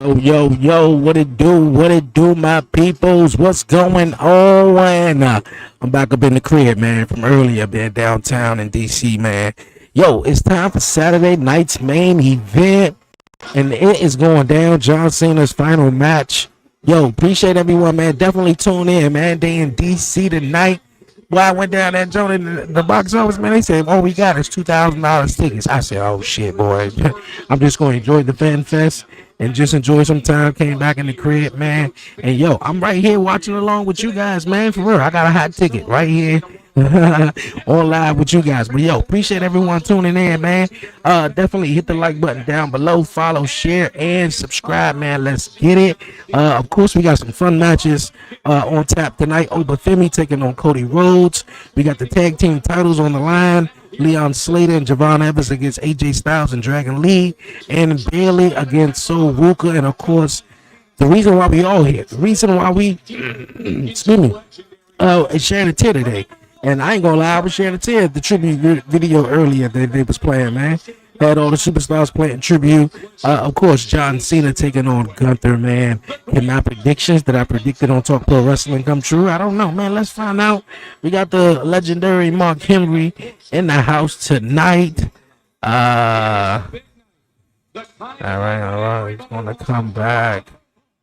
Yo, what it do, my peoples? What's going on? I'm back up in the crib, man, from earlier, man, downtown in DC, man. Yo, it's time for Saturday night's main event, and it is going down. John Cena's final match. Yo, appreciate everyone, man. Definitely tune in, man. They in DC tonight. Well, I went down that joint in the box office, man. They said, all we got is $2,000 tickets. I said, oh, shit, boy. I'm just going to enjoy the fan fest and just enjoy some time. Came back in the crib, man. And, yo, I'm right here watching along with you guys, man. For real, I got a hot ticket right here on live with you guys. But, yo, appreciate everyone tuning in, man. Definitely hit the like button down below. Follow, share, and subscribe, man. Let's get it. Of course, we got some fun matches on tap tonight. Obafemi taking on Cody Rhodes. We got the tag team titles on the line. Leon Slater and Javon Evans against AJ Styles and Dragon Lee. And Bailey against Sol Ruka. And, of course, the reason why we all here. The reason why we, excuse me, is sharing a tear today. And I ain't gonna lie, I was sharing a tear the tribute video earlier that they was playing, man. Had all the superstars playing tribute. Of course, John Cena taking on Gunther, man. And my predictions that I predicted on Talk Pro Wrestling come true. I don't know, man. Let's find out. We got the legendary Mark Henry in the house tonight. All right. He's gonna come back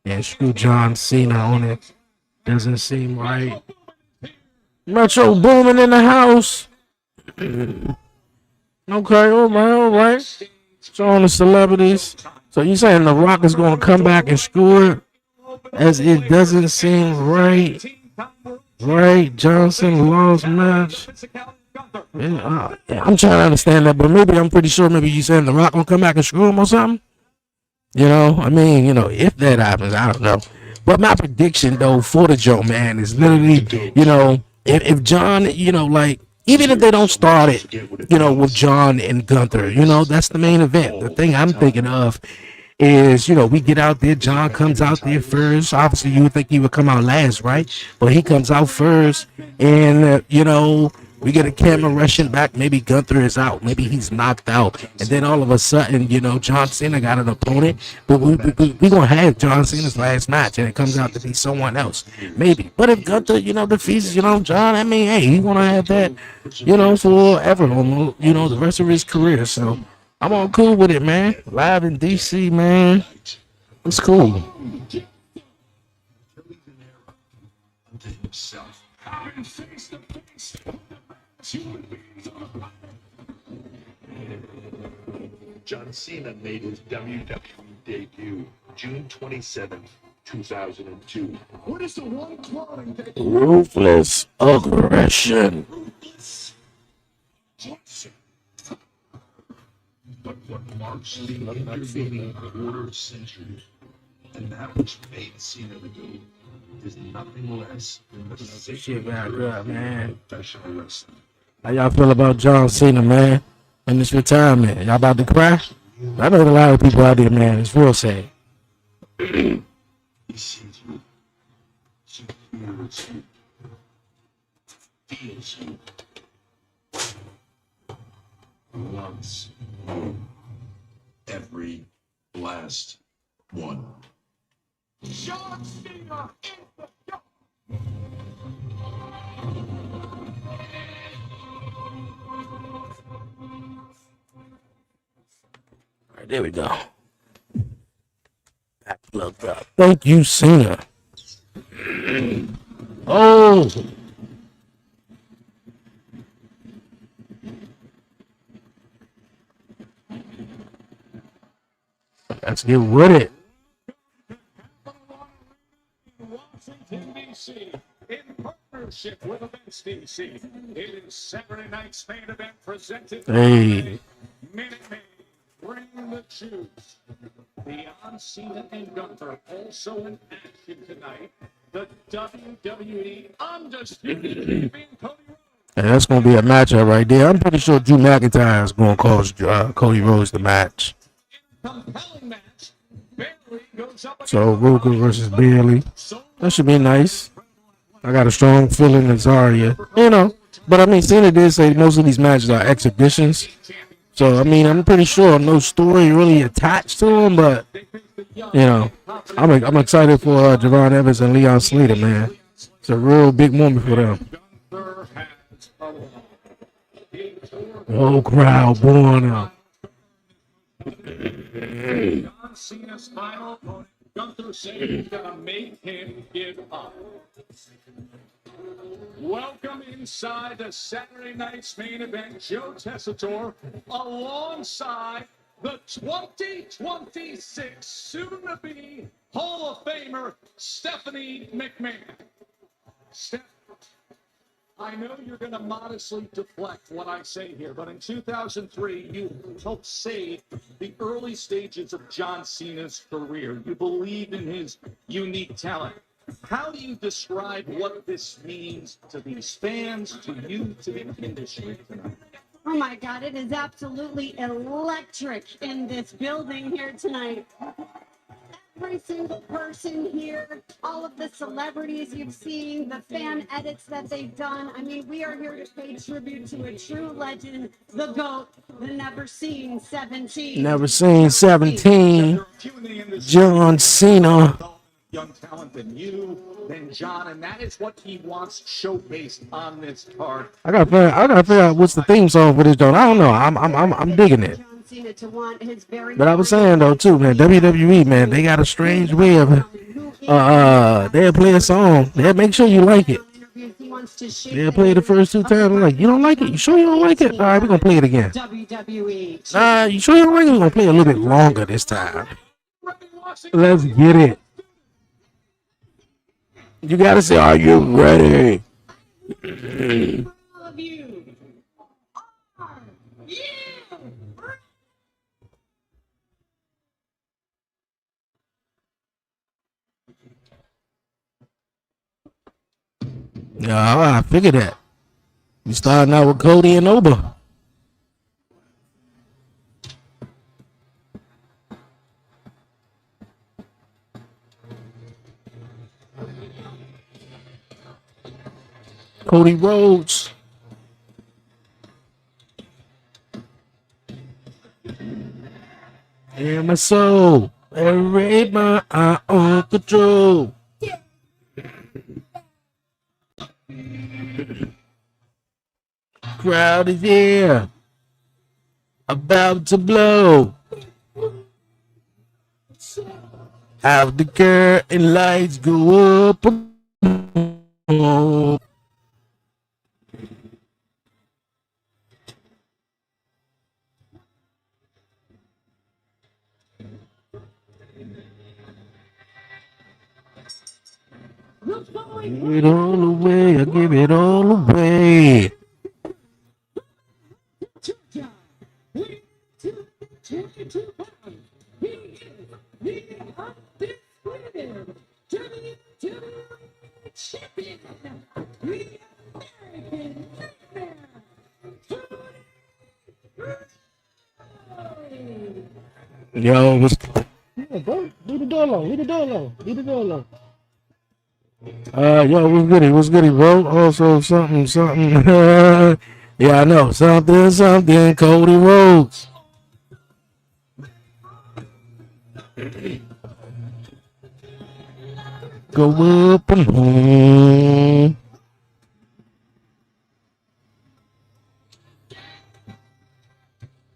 and screw John Cena on it. Doesn't seem right. Metro Boomin in the house. Okay, all right. Showing the celebrities. So you saying The Rock is going to come back and screw it? As it doesn't seem right. Right, Johnson lost match. Yeah, I'm trying to understand that, but maybe I'm pretty sure maybe you saying The Rock going to come back and screw him or something? You know, I mean, you know, if that happens, I don't know. But my prediction, though, for the Joe, man, is literally, you know, if John, you know, like, even if they don't start it, you know, with John and Gunther, you know, that's the main event. The thing I'm thinking of is, you know, we get out there, John comes out there first. Obviously, you would think he would come out last, right? But he comes out first, and, you know, we get a camera rushing back. Maybe Gunther is out. Maybe he's knocked out. And then all of a sudden, you know, John Cena got an opponent. But we're going to have John Cena's last match, and it comes out to be someone else. Maybe. But if Gunther, you know, defeats, you know, John, I mean, hey, he's going to have that, you know, forever, you know, the rest of his career. So I'm all cool with it, man. Live in D.C., man. It's cool. John Cena made his WWE debut June 27th, 2002. What is the one clothing that Ruthless aggression. But what marks the intervening quarter century and that which made Cena the GOAT is nothing less than the Shit back up, man. professional wrestling. How y'all feel about John Cena, man? And this retirement. Y'all about to cry? I know a lot of people out there, man. It's real sad. He sees you. He hears you. Feels you. Loves you. Every last one. John Cena is the GOAT. All right, there we go. Back plugged up. Thank you, Cena. Oh. Let's get with it. Washington, D.C. in partnership with Events D.C. It is Saturday night's main event presented by Minute Maid. Bring the juice. Beyond Cena and Gunther also in action tonight. The WWE Undisputed Champion Cody Rhodes. And that's going to be a matchup right there. I'm pretty sure Drew McIntyre is going to cause Cody Rhodes the match. Compelling match. Bailey goes up So Ruka versus Bailey. That should be nice. I got a strong feeling it's Zarya. You know. But I mean, Cena did say most of these matches are exhibitions. So, I mean, I'm pretty sure no story really attached to them, but You know, I'm excited for Javon Evans and Leon Slater, man. It's a real big moment for them. The whole crowd born out. John Cena's final opponent, Gunther said he's gonna make him give up. Welcome inside the Saturday night's main event, Joe Tessitore, alongside the 2026 soon-to-be Hall of Famer, Stephanie McMahon. Steph, I know you're going to modestly deflect what I say here, but in 2003, you helped save the early stages of John Cena's career. You believed in his unique talent. How do you describe what this means to these fans, to you, to the industry tonight? Oh my God, it is absolutely electric in this building here tonight. Every single person here, all of the celebrities you've seen, the fan edits that they've done. I mean, we are here to pay tribute to a true legend, the GOAT, the never seen 17. Never seen 17. John Cena. Young talent than you, than John, and that is what he wants showcased on this card. I gotta figure out what's the theme song for this joint. I don't know. I'm digging it. But I was saying though too, man, WWE, man, they got a strange way of they'll play a song. They'll make sure you like it. They'll play it the first two times. I'm like, you don't like it? You sure you don't like it? All right, we're gonna play it again. You sure you don't like it? We're gonna play it a little bit longer this time. Let's get it. You gotta say, are you ready? Yeah, I figured that. We starting out with Cody and Oba. Cody Rhodes. And my soul. I raid my own control. Crowd is here. About to blow. Have the curtain lights go up. Give it all away, I give it all away. Yo, what's bro? Leave the door alone. Leave the door alone. Leave the door alone. Yo, what's goody, bro? Also, something. Yeah, I know. Something. Cody Rhodes. Go up and home.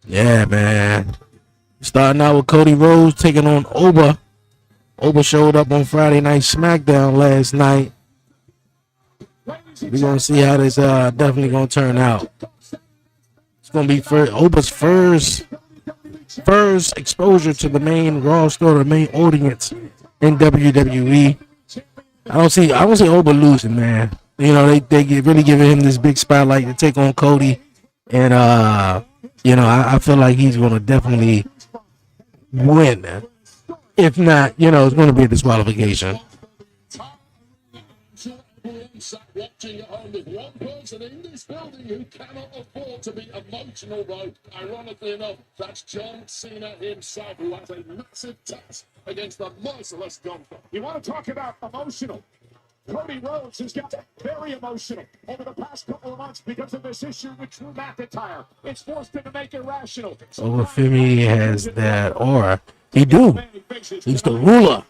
Yeah, man. Starting out with Cody Rhodes taking on Oba. Oba showed up on Friday Night SmackDown last night. We're gonna see how this definitely gonna turn out. It's gonna be Oba's first exposure to the main roster, the main audience in WWE. I don't see Oba losing, man. You know, they really giving him this big spotlight to take on Cody, and I feel like he's gonna definitely win. If not, it's going to be a disqualification. Watching at home with one person in this building who cannot afford to be emotional, though. Ironically enough, that's John Cena himself, who has a massive test against the merciless Gunther. You want to talk about emotional? Cody Rhodes has got very emotional over the past couple of months because of this issue with Drew McIntyre. It's forced him to make it rational. Over Femi has that aura. He do. He's the ruler.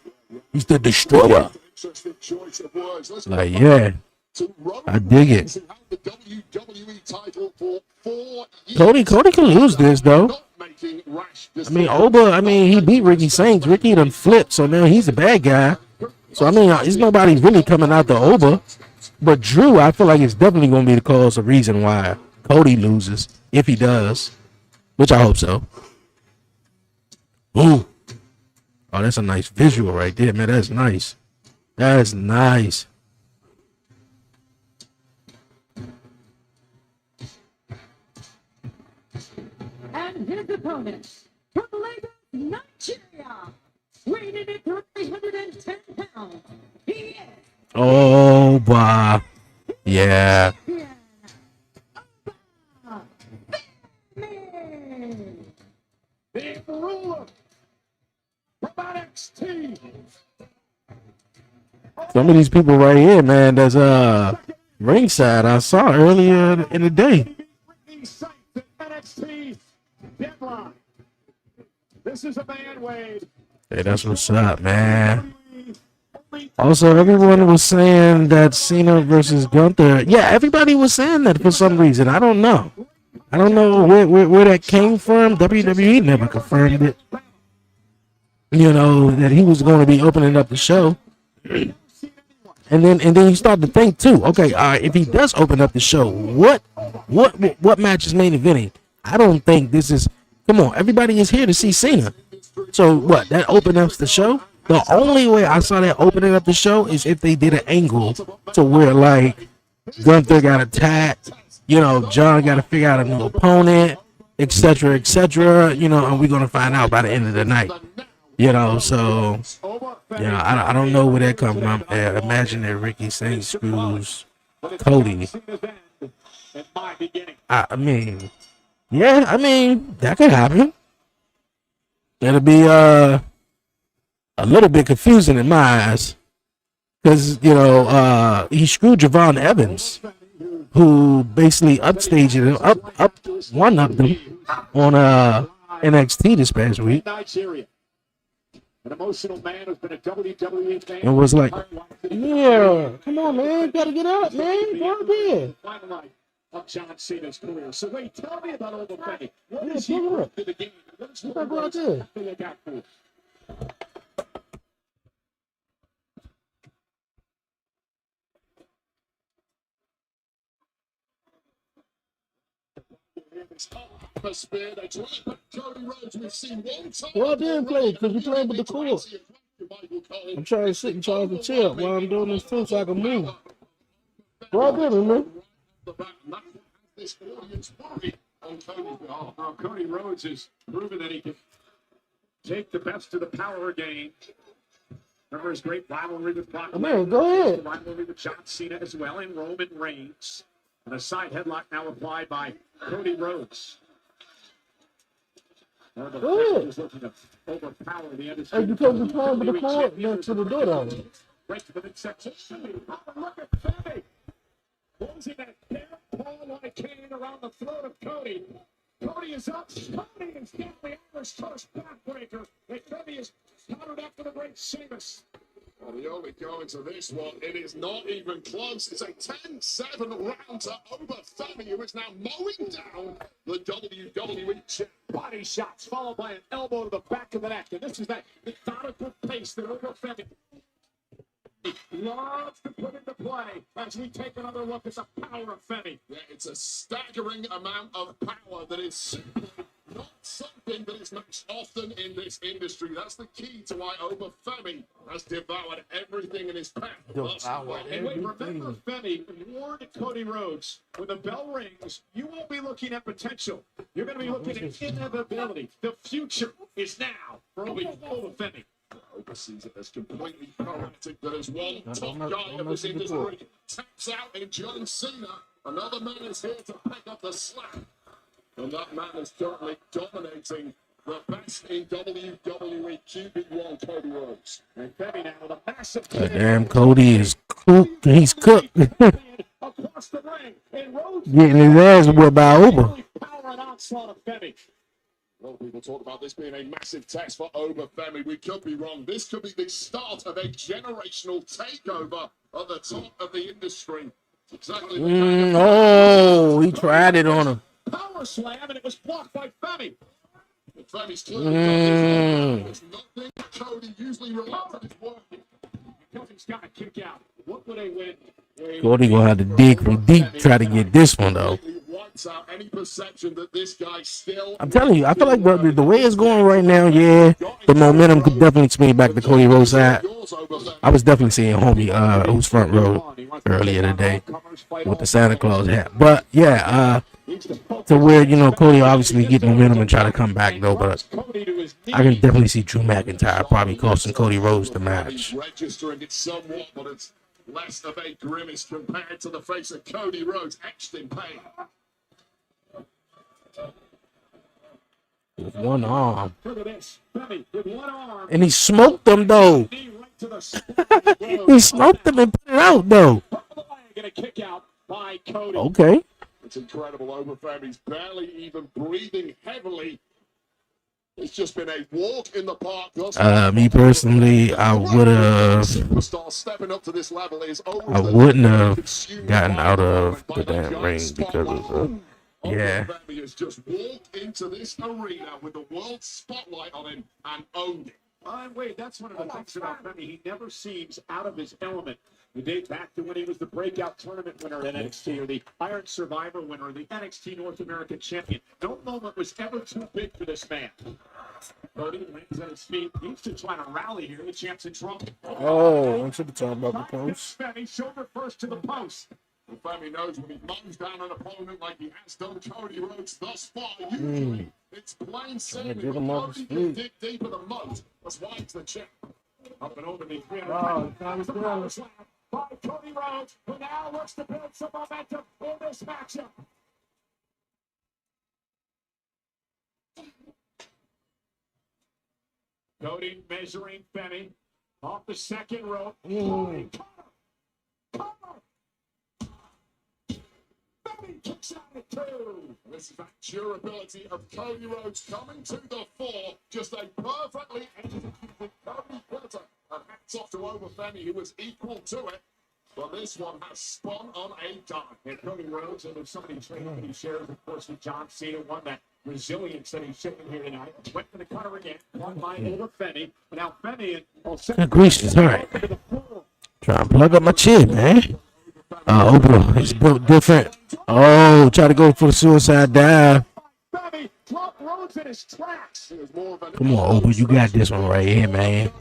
He's the destroyer. Interesting choice of words. Let's Like, yeah, to Roman I dig it. Reigns, who held the WWE title for 4 years. Cody can lose this though. Not making rash I mean, Oba. I mean, he beat Ricky Saints. Ricky done flipped, so now he's a bad guy. So I mean, it's nobody really coming out to Oba. But Drew, I feel like it's definitely going to be the cause of reason why Cody loses, if he does, which I hope so. Ooh. Oh, that's a nice visual right there, man. That's nice. That's nice. And his opponent, from Lagos, Nigeria, weighing in at 310 pounds, he is Oh, bah. Yeah. The ruler from NXT. Some of these people right here, man, that's ringside. I saw earlier in the day. NXT deadline. This is a man, Wade. Hey, that's what's up, man. Also, everyone was saying that Cena versus Gunther. Yeah, everybody was saying that for some reason. I don't know. I don't know where that came from. WWE never confirmed it. You know, that he was going to be opening up the show. And then you start to think too. Okay, if he does open up the show, what match is main eventing? I don't think this is. Come on, everybody is here to see Cena. So what? That opens up the show. The only way I saw that opening up the show is if they did an angle to where like Gunther got attacked. You know, John got to figure out a new opponent, etc., etc. You know, and we're gonna find out by the end of the night. You know, so you know, I don't know where that comes from. Imagine that Ricky Saints screws Cody. I mean, yeah, I mean that could happen. It'll be a little bit confusing in my eyes because you know he screwed Javon Evans, who basically upstaged him, one-upped them on NXT this past week. An emotional man who's been a WWE fan. And was like, yeah, come on, man, gotta get up, man, go out there. Final night of John Cena's career. So wait, tell me about Oba Femi. What is he brought to the game? What's the Go out there. they got for? atmosphere. They try to put Cody Rhodes. We've seen one time. Well, I didn't play because you playing with the cord. I'm trying to sit and charge the chair while I'm doing this too so I can move. Well, I didn't, man. This audience worry on Cody's behalf. Well, Cody Rhodes has proven that he can take the best of the power game. Remember his great rivalry with Brock Man, go ahead. rivalry with John Cena as well, and Roman Reigns. And a side headlock now applied by Cody Rhodes. One of the fighters looking to overpower the industry. Hey, you told me playing with the cord next to the door down there. Right to the midsection. Oh, look at Femi. Closing that paw-like cane around the throat of Cody. Cody is up. Cody is getting the Irish Coast backbreaker. And Femi is countered after the great Sheamus. Well, the only going to this one, it is not even close. It's a 10-7 round to Oba Femi, who is now mowing down the WWE champ. Body shots followed by an elbow to the back of the neck. And this is that methodical pace that Oba Femi loves to put into play as we take another look at the power of Femi. Yeah, it's a staggering amount of power that is simply not something that is matched often in this industry. That's the key to why Oba Femi has devoured everything in his path. And wait, remember Femi warned Cody Rhodes, when the bell rings, you won't be looking at potential. You're going to be looking at inevitability. The future is now for Oba Femi. Oba sees it as completely chaotic that as one top guy of this industry taps out in John Cena, another man is here to pick up the slack. And that man is currently dominating the best in WWE QB1 Cody Rhodes. And Femi now with a massive Damn, Cody is cooked. He's cooked. across the ring. And Rhodes Getting his ass whipped by Uber. power and onslaught of Femi. A lot of people talk about this being a massive test for Obafemi. We could be wrong. This could be the start of a generational takeover at the top of the industry. Exactly. Oh, he tried it on him. Power slam, and it was blocked by Femi. Femi's clearly done this. There's nothing Cody usually relies on. It's working. Cody's got a kick out. What would they win? Cody gonna have to dig from deep try to get this one though. Wipes out any perception that this guy still. I'm telling you, I feel like the way it's going right now, yeah, the momentum could definitely swing back to Cody Rhodes' side. I was definitely seeing homie who's front row earlier today with the Santa Claus hat. But yeah, to where, you know, Cody obviously get momentum and try to come back though, but I can definitely see Drew McIntyre probably costing Cody Rhodes the match. Registering it somewhat, but it's less of a grimace compared to the face of Cody Rhodes, etched in pain. With one arm. Look at this. Femi with one arm. And he smoked them though. Knee right to the spine. He smoked them and put it out though. Gonna kick out by Cody. Okay. It's incredible. Obafemi's barely even breathing heavily. It's just been a walk in the park. Me personally, I would have. Superstar stepping up to this level is I wouldn't have gotten out of the damn ring because of yeah. Obafemi has just walked into this arena with the world spotlight on him and owned it. Wade, that's one of the things about Femi. He never seems out of his element. You date back to when he was the breakout tournament winner at NXT, or the Iron Survivor winner, or the NXT North American champion. No moment was ever too big for this man. Cody lands on his feet. He's just trying to rally here. The champ's in trouble. Oh, I should be talking about the post. Femi shoulder first to the post. And Femi knows when he mows down an opponent like he has done Cody Rhodes thus far, usually it's plain sailing. Cody can dig deeper than most. That's why it's the champ. Up and over the 300 pounds. The power slam by Cody Rhodes, who now looks to build some momentum in this matchup. Cody measuring Femi off the second rope. Femi kicks out at two. This is that durability of Cody Rhodes coming to the fore. Just a perfectly executed Cody cutter. And hats off to Obafemi, who was equal to it. But this one has spun on a dime. And Cody Rhodes, and there's so many traits that he shares, of course, with John Cena, one that resilience that he's showing here tonight. Went for the cutter again, won by Obafemi. But now Femi and Good gracious, all right. Trying to plug up my chin, man. Oba is built different. Oh, try to go for the suicide dive. Femi dropped Rhodes in his tracks. Come on, Oba, you got this one right here, man.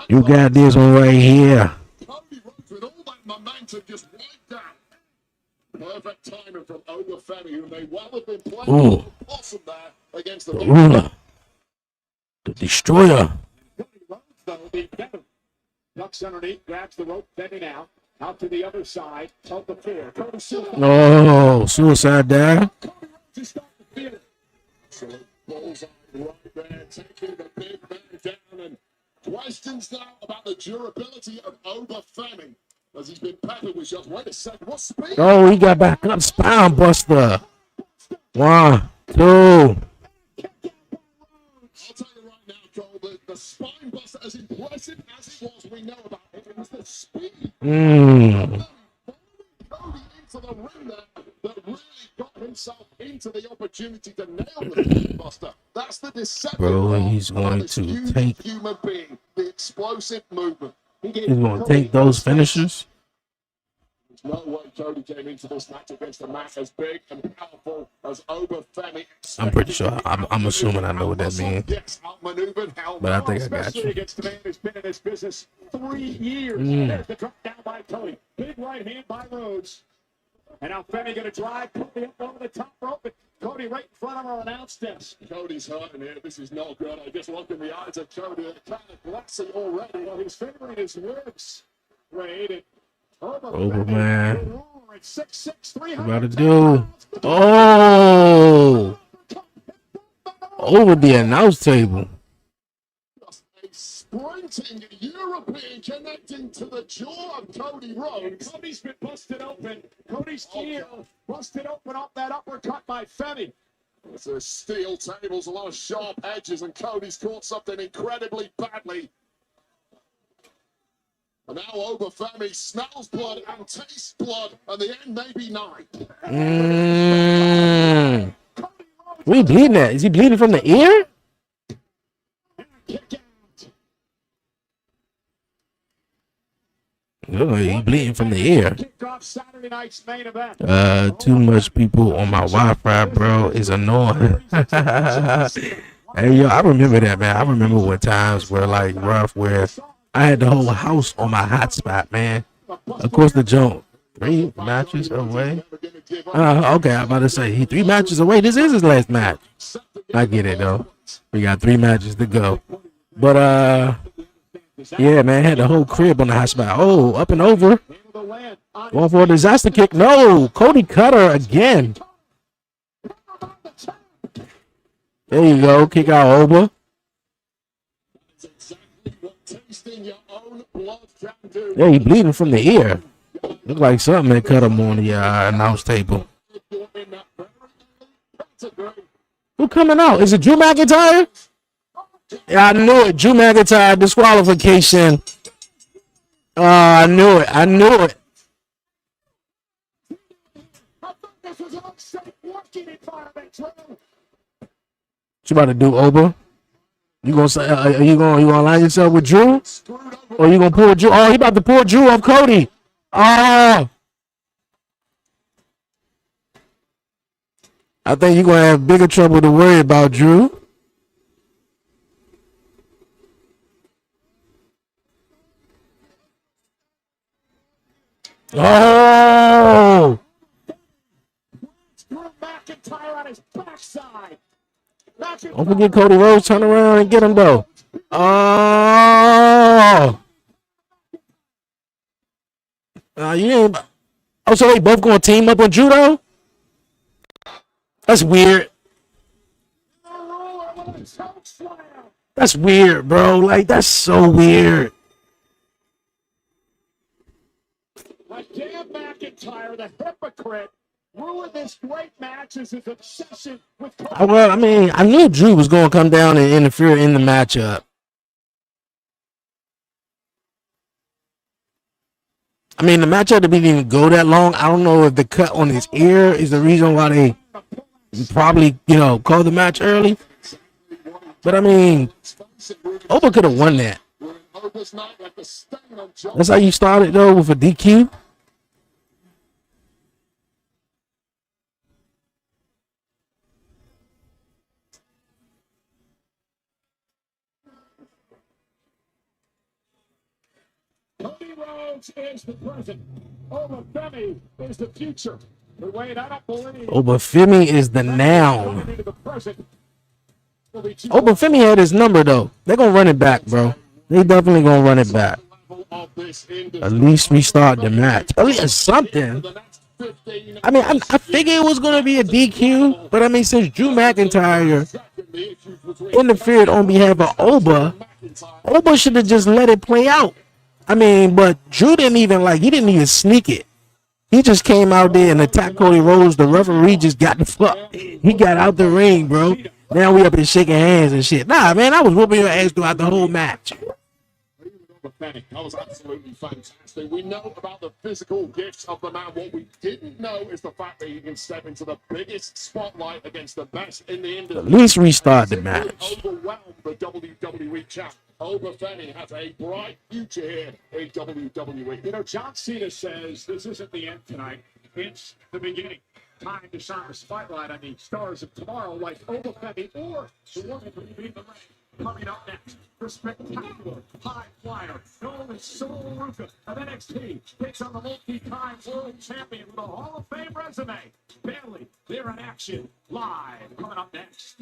You got this one right here. Cody Rhodes with all that momentum just wiped down. Perfect timing from Obafemi, who may well have been playing awesome there against the ruler. The destroyer. Cody Rhodes, though, being better. Ducks underneath, grabs the rope, bending out. Out to the other side of the floor. Oh, suicide dive. So bullseye right there, taking the big man down. And questions now about the durability of Obafemi as he's been peppered with shots. Wait a second, what speed? Oh, he got back up. Spine buster. 1, 2. I'll tell you right now, Cole, the spine buster, as impressive as it was, we know about it. It was the speed. Cody into the ring there that really got himself into the opportunity to nail the spine buster. That's the deceptive. Bro, he's going to take. Human being, the explosive movement. He's going to take those finishers. There's no way Cody came into this match against a man as big and powerful as Obafemi. I'm pretty sure. I'm assuming I know what that means. Yes, outmaneuvered, But I think I got Especially you. against the man who's been in this business 3 years. There's the drop down by Cody. Big right hand by Rhodes. And now Femi going to drive Cody up over the top rope. And Cody right in front of our announce desk. Cody's hurting here. This is not good. I just look in the eyes of Cody. They're kind of glassy already. Well, he's favoring his words. Wade and Over, man. At 6'6", What about to do? Oh! Over the announce table. Just a sprinting European connecting to the jaw of Cody Rhodes. Cody's been busted open. Cody's heel busted open off that uppercut by Femi. It's a steel tables, a lot of sharp edges, and Cody's caught something incredibly badly. And now Obafemi smells blood and tastes blood, and the end may be nigh. Where he bleeding at? Is he bleeding from the ear? Oh, he bleeding from the ear. Too much people on my Wi-Fi, bro. Is annoying. Hey, yo, I remember that, man. I remember when times were like rough, where I had the whole house on my hotspot, man. Of course, the joint 3 matches away. Okay, I'm about to say he 3 matches away. This is his last match. I get it though. We got 3 matches to go. But yeah, man, had the whole crib on the hotspot. Oh, up and over. Going for a disaster kick. No, Cody Cutter again. There you go. Kick out Oba. Yeah, he bleeding from the ear. Look like something that cut him on the announce table. Who coming out? Is it Drew McIntyre? Yeah, I knew it. Drew McIntyre disqualification. I knew it. I knew it. What you about to do, Oba? You gonna say? You gonna align yourself with Drew, or you gonna pull Drew? Oh, he about to pull Drew off Cody. Oh, I think you're gonna have bigger trouble to worry about, Drew. Oh! Don't forget Cody Rhodes. Turn around and get him though. Oh! You ain't. Oh, so they both gonna team up on Drew though? That's weird. That's weird, bro. Like that's so weird. Damn McIntyre, the hypocrite, ruined this great match as his obsession with. Well, I mean, I knew Drew was going to come down and interfere in the matchup. I mean, the matchup didn't even go that long. I don't know if the cut on his ear is the reason why they probably, called the match early. But I mean, Oba could have won that. That's how you started though, with a DQ. Cody Rhodes is the present. Obafemi is the future. But wait, I don't believe. Obafemi is the noun. Obafemi had his number though. They're gonna run it back, bro. They definitely gonna run it back. At least restart the match. At least something. I mean, I figured it was gonna be a DQ, but I mean, since Drew McIntyre interfered on behalf of Oba should have just let it play out. I mean, but Drew didn't even sneak it. He just came out there and attacked Cody Rhodes. The referee just got the fuck. He got out the ring, bro. Now we up here shaking hands and shit. Nah, man, I was whooping your ass throughout the whole match. That was absolutely fantastic. We know about the physical gifts of the man. What we didn't know is the fact that he can step into the biggest spotlight against the best in the industry. At least restart the match. Overwhelm the WWE champ. Obafemi has a bright future here in WWE. John Cena says this isn't the end tonight. It's the beginning. Time to shine the spotlight on the stars of tomorrow, like Obafemi or the woman who beat the ring. Coming up next, the spectacular high flyer, known as Soul Ruka of NXT, takes on the multi-time world champion with a Hall of Fame resume. Bailey, they're in action live. Coming up next.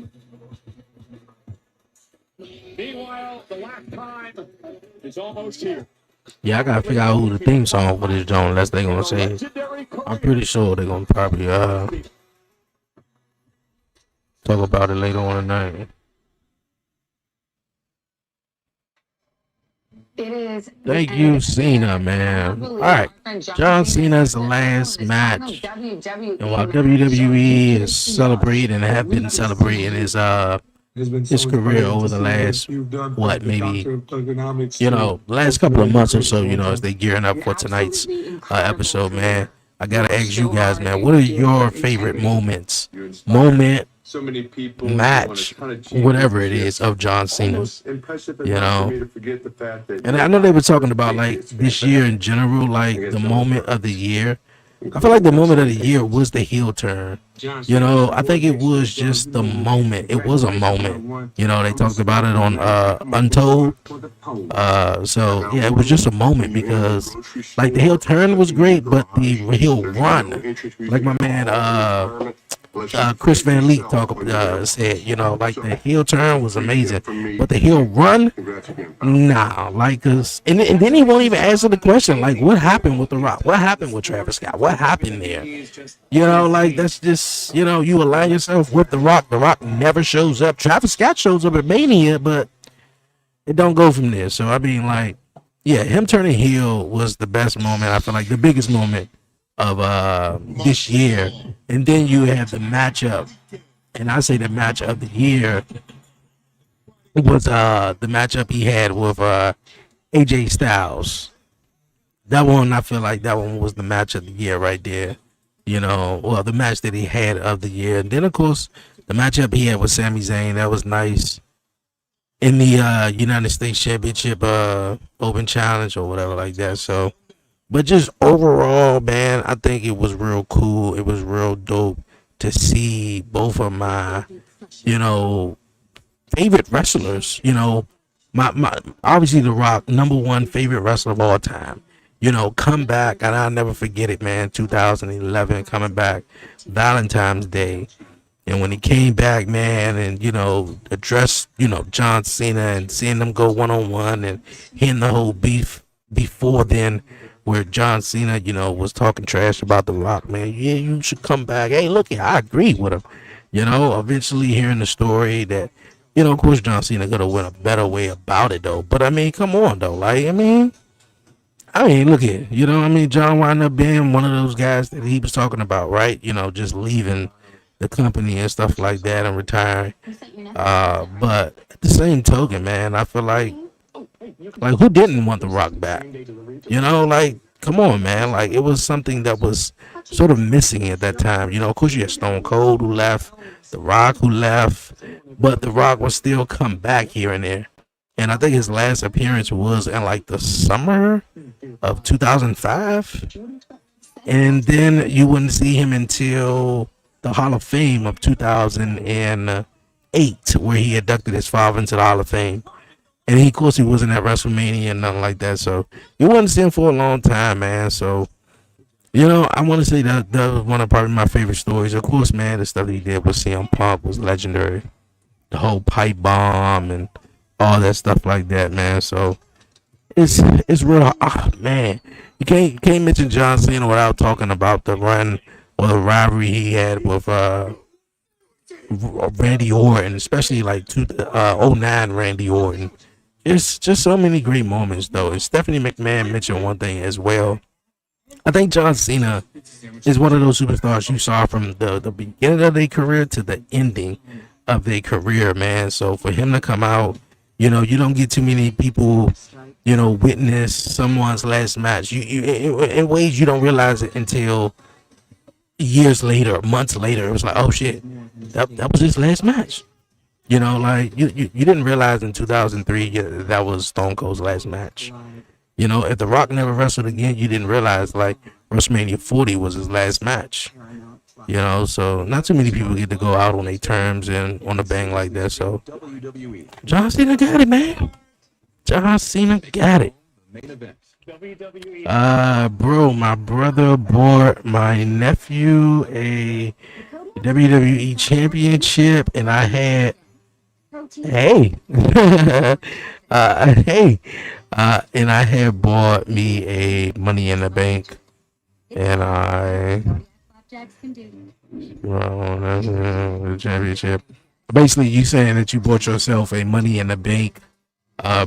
Meanwhile, the lap time is almost here. Yeah, I gotta figure out who the theme song for this joint, unless they gonna say. I'm pretty sure they're gonna probably talk about it later on tonight. It is. Thank you, Cena, man. All right, John Cena's last match, and while WWE is celebrating and have been celebrating his career over the last what maybe last couple of months or so, as they gearing up for tonight's episode, man. I gotta ask you guys, man, what are your favorite moments, match, whatever it is, of John Cena? And I know they were talking about like this year in general, like the moment of the year. I feel like the moment of the year was the heel turn. I think it was just the moment. It was a moment. They talked about it on Untold. So yeah, it was just a moment because like the heel turn was great, but the heel run, like my man Chris Van Leek said, like the heel turn was amazing, but the heel run, nah, like, and then he won't even answer the question, like, what happened with The Rock? What happened with Travis Scott? What happened there? Like, that's just, you align yourself with The Rock. The Rock never shows up. Travis Scott shows up at Mania, but it don't go from there. So, I mean, like, yeah, him turning heel was the best moment. I feel like the biggest moment of this year. And then you have the matchup, and I say the match of the year was the matchup he had with AJ Styles. That one, I feel like that one was the match of the year right there. The match that he had of the year. And then of course the matchup he had with Sami Zayn, that was nice. In the United States Championship Open Challenge or whatever like that. So, but just overall, man, I think it was real cool. It was real dope to see both of my, favorite wrestlers. My obviously The Rock, #1 favorite wrestler of all time. Come back, and I'll never forget it, man. 2011, coming back, Valentine's Day. And when he came back, man, and, addressed, John Cena and seeing them go one-on-one and hearing the whole beef before then, where John Cena, was talking trash about The Rock, man. Yeah, you should come back. Hey, look, I agree with him. Eventually hearing the story that, of course, John Cena could have went a better way about it, though. But, I mean, come on, though. Like, I mean, look at, John wound up being one of those guys that he was talking about, right? Just leaving the company and stuff like that and retiring. But at the same token, man, I feel like who didn't want The Rock back? Like, come on, man. Like, it was something that was sort of missing at that time. Of course, you had Stone Cold who left, The Rock who left, but The Rock would still come back here and there. And I think his last appearance was in like the summer of 2005. And then you wouldn't see him until the Hall of Fame of 2008, where he inducted his father into the Hall of Fame. And of course, he wasn't at WrestleMania and nothing like that. So you wouldn't see him for a long time, man. So, I want to say that was one of probably my favorite stories. Of course, man, the stuff that he did with CM Punk was legendary. The whole pipe bomb and all that stuff like that, man. So it's real. Man, you can't mention John Cena without talking about the run or the rivalry he had with Randy Orton, especially like 09 Randy Orton. It's just so many great moments, though. And Stephanie McMahon mentioned one thing as well. I think John Cena is one of those superstars you saw from the beginning of their career to the ending of their career, man. So for him to come out, you don't get too many people, witness someone's last match. You in ways you don't realize it until years later, months later. It was like, oh shit, that was his last match. Like you didn't realize in 2003 that was Stone Cold's last match. If The Rock never wrestled again, you didn't realize like WrestleMania 40 was his last match. So not too many people get to go out on their terms and on a bang like that. So John Cena got it, man. John Cena got it. Bro, my brother bought my nephew a WWE championship, and I had and I had bought me a Money in the Bank, and the championship. Basically, you saying that you bought yourself a Money in the Bank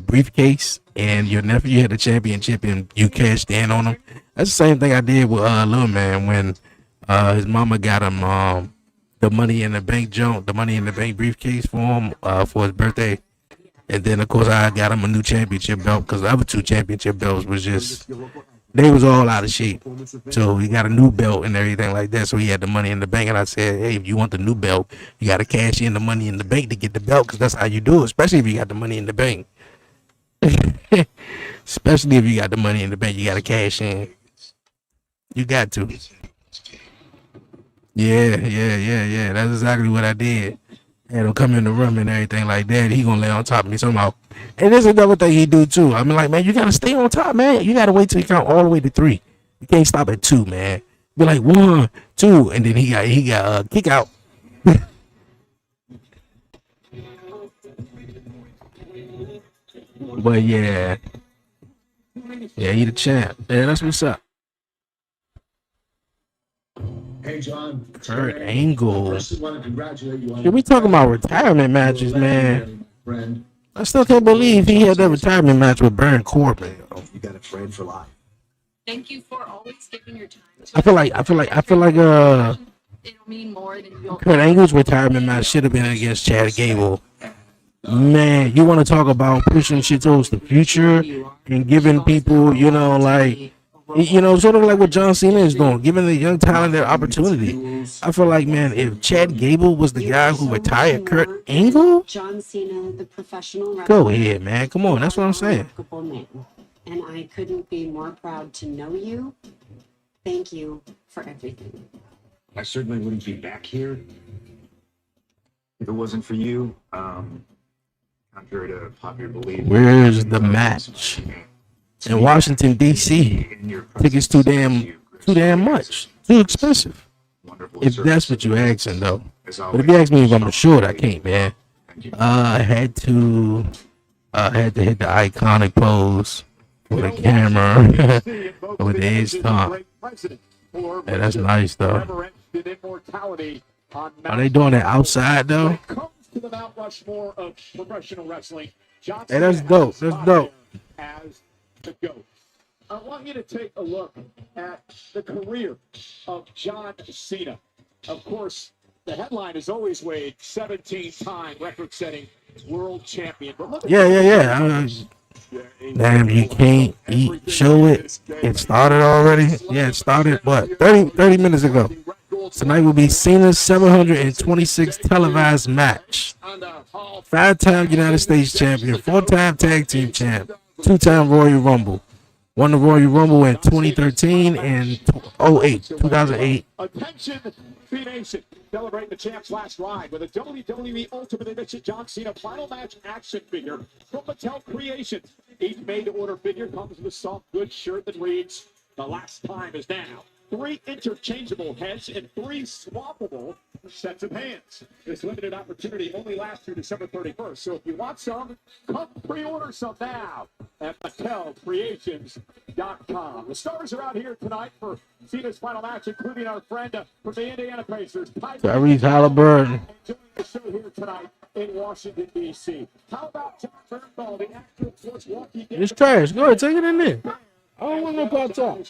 briefcase and your nephew had the championship and you cashed in on him. That's the same thing I did with Lil Man when his mama got him the Money in the Bank junk, the Money in the Bank briefcase for him for his birthday. And then of course I got him a new championship belt because the other two championship belts was just they was all out of shape. So he got a new belt and everything like that. So he had the Money in the Bank, and I said, hey, if you want the new belt, you got to cash in the Money in the Bank to get the belt because that's how you do it, especially if you got the Money in the Bank. Especially if you got the Money in the Bank, you got to cash in. You got to. Yeah. That's exactly what I did. Had him come in the room and everything like that. He gonna lay on top of me somehow. And there's another thing he do too. I mean, like, man, you gotta stay on top, man. You gotta wait till you count all the way to 3. You can't stop at 2, man. Be like 1, 2, and then he got kick out. But yeah, he the champ. Yeah, that's what's up. Hey, John. Kurt Angle. First, I want to congratulate you on Should we talking about retirement matches, man? friend. I still can't believe he had that retirement match with Baron Corbin. You got a friend for life. Thank you for always giving your time. I feel like It'll mean more than you'll. Kurt Angle's retirement match should have been against Chad Gable. Man, you want to talk about pushing shit towards the future and giving people, sort of like what John Cena is doing, giving the young talent their opportunity. I feel like, man, if Chad Gable was the guy who retired Kurt Angle, John Cena, the professional wrestler. go ahead, man. Come on, that's what I'm saying. Remarkable man. And I couldn't be more proud to know you. Thank you for everything. I certainly wouldn't be back here if it wasn't for you. Contrary to popular belief. Where's the match? In Washington, D.C. Tickets too damn much. Too expensive. If that's what you're asking, though. But if you ask me if I'm short, I can't, man. I had to hit the iconic pose for the camera with the edge top. Yeah, that's nice, though. Are they doing that outside, though? To the Mount Rushmore of professional wrestling. Hey, that's dope. That's dope. As the GOAT. I want you to take a look at the career of John Cena. Of course, the headline is always Wade, 17-time record-setting world champion. But look at Yeah. Damn, you can't show it. It started already? Yeah, it started, what, 30 minutes ago. Tonight will be Cena's 726th televised match. 5-time United States champion, 4-time tag team champ, 2-time Royal Rumble. Won the Royal Rumble in 2013 and 2008. Attention, Nation. Celebrating the champ's last ride with a WWE Ultimate Edition John Cena final match action figure from Mattel Creations. Each made-to-order figure comes with a soft, good shirt that reads, "The last time is now." 3 interchangeable heads and 3 swappable sets of hands. This limited opportunity only lasts through December 31st. So if you want some, come pre-order some now at MattelCreations.com. The stars are out here tonight for Cena's final match, including our friend from the Indiana Pacers, Tyrese Halliburton. Enjoying the show here tonight in Washington, D.C. How about John Bernthal, the actor of course, walking in? It's trash. Go ahead, take it in there. I don't want no part time.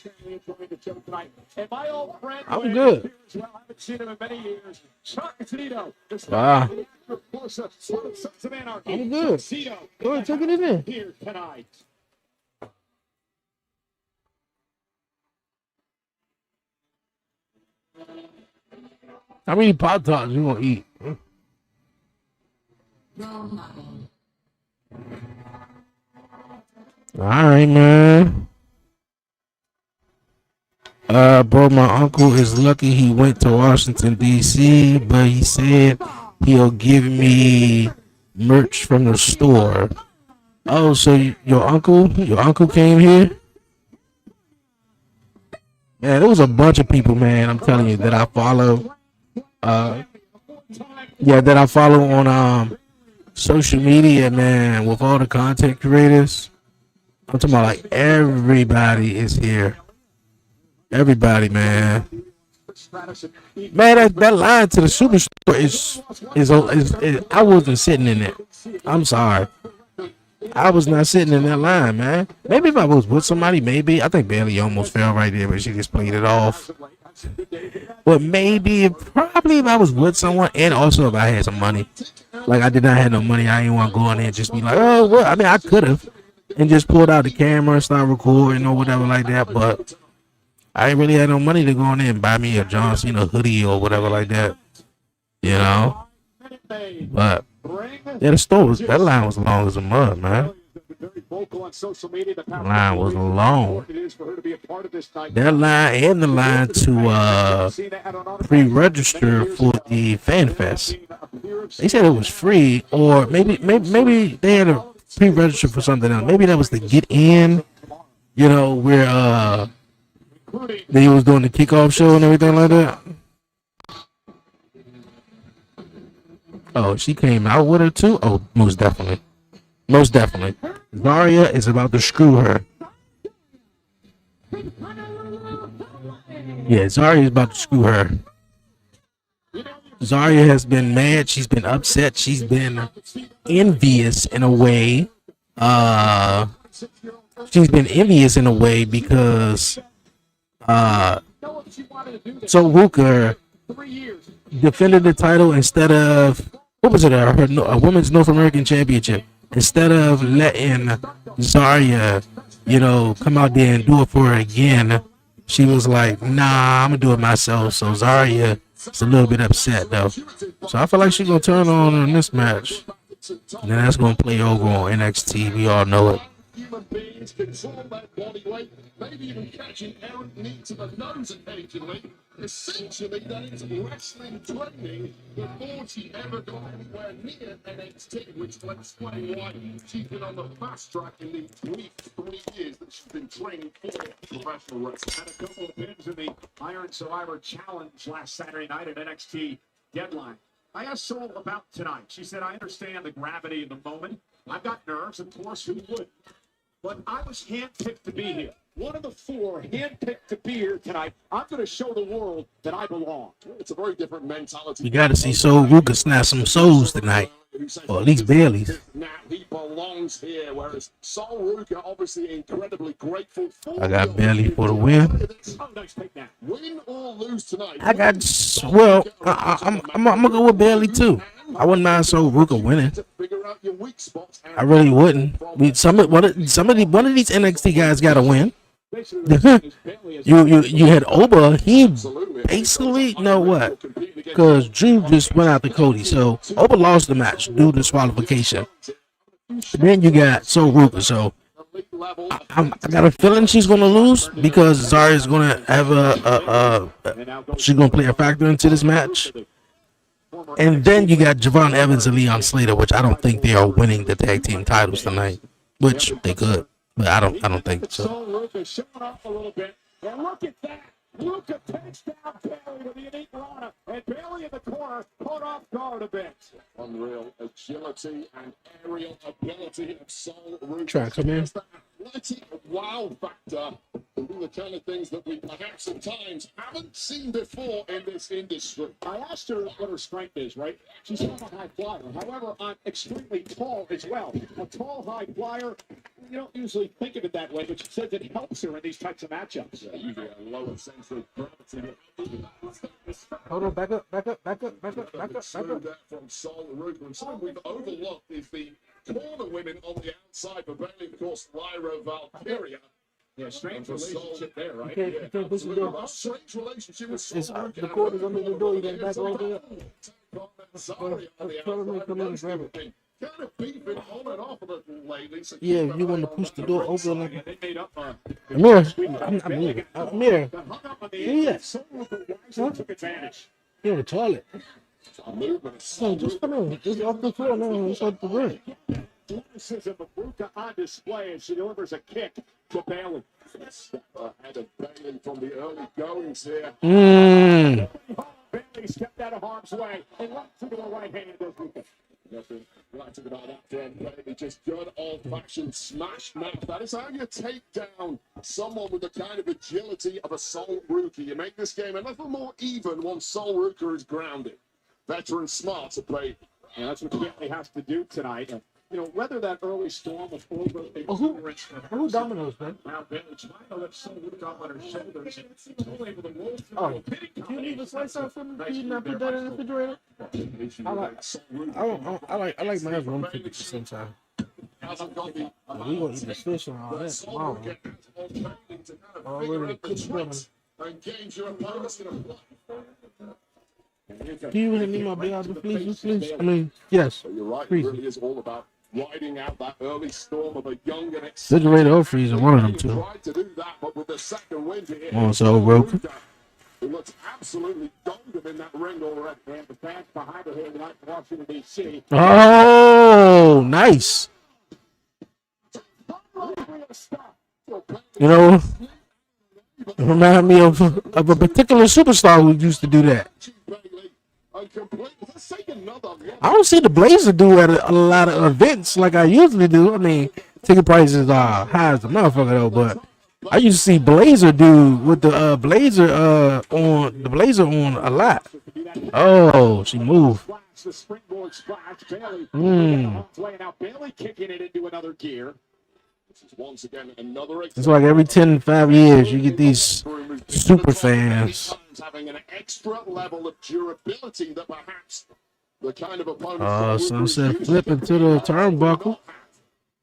And my old friend, I'm good. I haven't seen him in many years. Chuck Zito. Wow. I'm good. Go ahead, take it in there. Here tonight. How many Pop Tarts you gonna eat? All right, man. Bro, my uncle is lucky he went to Washington, D.C., but he said he'll give me merch from the store. Oh, so your uncle came here? Man, there was a bunch of people, man, I'm telling you, that I follow. That I follow on social media, man, with all the content creators. I'm talking about like everybody is here. Everybody, man. Man, that line to the superstore is I wasn't sitting in it. I'm sorry. I was not sitting in that line, man. Maybe if I was with somebody, maybe. I think Bailey almost fell right there, but she just played it off. But maybe, probably if I was with someone, and also if I had some money. Like, I did not have no money. I didn't want to go in there and just be like, oh, well, I mean, I could have. And just pulled out the camera and start recording or whatever like that. But I ain't really had no money to go in there and buy me a John Cena hoodie or whatever like that. You know? But, yeah, the store was, that line was long as a mud, man. The line was long. That line and the line to pre-register for the Fan Fest. They said it was free, or maybe they had a pre-register for something else. Maybe that was the get in, you know, where they was doing the kickoff show and everything like that. Oh, she came out with her too? Oh, most definitely. Most definitely. Zarya is about to screw her. Yeah, Zarya is about to screw her. Zarya has been mad. She's been upset. She's been envious in a way. She's been envious in a way because so Ruka defended the title instead of, what was it, a women's North American championship. Instead of letting Zarya, you know, come out there and do it for her again, she was like, nah, I'm going to do it myself. So Zarya is a little bit upset, though. So I feel like she's going to turn on in this match. And then that's going to play over on NXT. We all know it. Human beings control their body weight, maybe even catching errant knee to the nose occasionally. Essentially, that is wrestling training before she ever got anywhere near NXT, which will explain why she's been on the fast track in the brief 3 years that she's been training for professional wrestling. Had a couple of wins in the Iron Survivor Challenge last Saturday night at NXT Deadline. I asked Sol about tonight. She said, I understand the gravity of the moment. I've got nerves, of course, who would? But I was handpicked to be here. One of the 4 handpicked to be here tonight. I'm going to show the world that I belong. It's a very different mentality. You got to see Sol Ruka snatch some souls tonight. Or at least Bailey's. Now he belongs here, whereas Sol Ruka obviously incredibly grateful for. I got Bailey for the win. Oh, nice take that. Win or lose tonight. I got, well, I'm gonna go with Bailey too. I wouldn't mind Sol Ruka winning. I really wouldn't. One of these NXT guys got to win. you had Oba. He basically, you know what? Because Drew just went out to Cody, so Oba lost the match due to disqualification. Then you got Sol Ruka, so I got a feeling she's gonna lose because Zarya's gonna have she's gonna play a factor into this match. And then you got Javon Evans and Leon Slater, which I don't think they are winning the tag team titles tonight, which they could, but I don't think so. Ruka showing off a little bit, and look at that. Ruka takes down Bailey with the unique Rana, and Bailey in the corner caught off guard a bit. Unreal agility and aerial ability of Sol Ruka. Try to come in. Athletic wow factor. The kind of things that we perhaps at times haven't seen before in this industry. I asked her what her strength is, right? She's not a high flyer. However, I'm extremely tall as well. A tall high flyer, you don't usually think of it that way, but she says it helps her in these types of matchups. Usually a lower sense of gravity. Hold on, back up. From Sol Ruka. And something we've overlooked is the corner women on the outside, but mainly, of course, Lyra Valkyria. Yeah, strange relationship there, right? You can't push the door. A strange relationship with Sol Ruka. The cord is under the door. You got back over there. Kind of beefing on and off a little lately. So Yeah, you want to push the door open like They made up Amir. Amir. Yes. Took advantage. You're in the toilet. movement. So just come in. Just off the floor now. It's off the ring. Athleticism of Ruka on display as she delivers a kick to Bailey. Ahead of Bailey from the early goings here. Bailey stepped out of harm's way and right to the right hand of Ruka. Nothing right about that from Bailey. Just good old-fashioned smash mouth. That is how you take down someone with the kind of agility of a Sol Ruka. You make this game a little more even once Sol Ruka is grounded. Veteran smart to play. And that's what Bailey has to do tonight. you know, weather that early storm of over Who Domino's, man? now Bailey trying to let some look up on her shoulders and still able to roll through Oh, the pitting can you leave a slice out for me? Nice Can you not put that in the refrigerator? I like my room temperature sometimes. Hasn't got the We gonna eat this fish and all that tomorrow. Already cooked them. and games your opponent's going to play. Can you really need my bill out, please? I mean, yes. So you're right, Please. it really is all about riding out that early storm of a young and Refrigerator or freezer, one of them two. tried to do that, but with the second wind here, Oh, so broken. it looks absolutely golden in that ring already. and the fans behind her here tonight in Washington, D.C. Oh, nice. You know, it remind me of a particular superstar who used to do that. I don't see the Blazer do at a lot of events like I usually do. I mean, ticket prices are high as a motherfucker though, but I used to see Blazer do with the Blazer on a lot. Oh, she moved. The springboard splash. Bailey Mm. now Bailey kicking it into another gear. This is once again another It's like every 10, 5 years you get these super fans. having an extra level of durability that perhaps the kind of opponents Sunset flipping to the turnbuckle.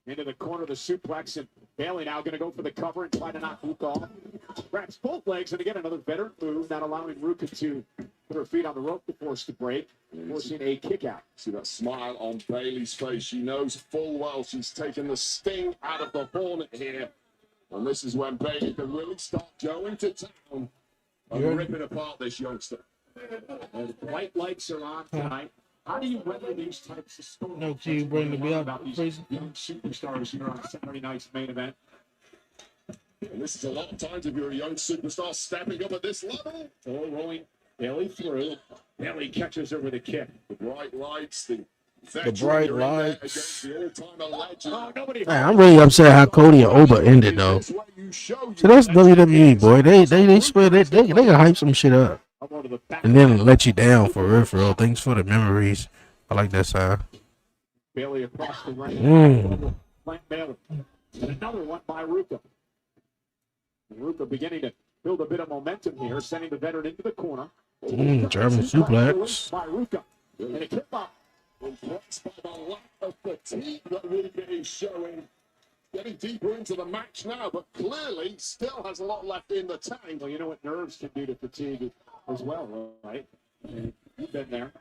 Into the corner of the suplex, and Bailey now going to go for the cover and try to knock Luke off. Wraps both legs, and again another veteran move, not allowing Ruka to put her feet on the rope to force the break, forcing a kick out. See that smile on Bailey's face. She knows full well she's taken the sting out of the hornet here. And this is when Bailey can really start going to town and ripping apart this youngster. And bright lights are on tonight. How do you weather these types of storms? No, can you bring the bill out, about these please? young superstars here on Saturday night's main event? And this is a lot of times if you're a young superstar stepping up at this level. Oh, rolling Bailey through. Bailey catches her with a kick. The bright lights, the bright you're in there lights. against the all-time legend. Oh, nobody. Man, I'm really upset how Cody and Oba ended though. This way you show So that's WWE, boy. They swear they can hype some shit up I'll go to the back. and then let you down for real, for real. Thanks for the memories. I like that sound. Bailey across the ring. Mm. Plant Bailey. And another one by Ruka. Ruka beginning to build a bit of momentum here, sending the veteran into the corner. German suplex. By Ruka. And a kick up. impressed by the lack of fatigue that Ruka is showing. Getting deeper into the match now, but clearly still has a lot left in the tank. Well, you know what nerves can do to fatigue as well, right? You've been there.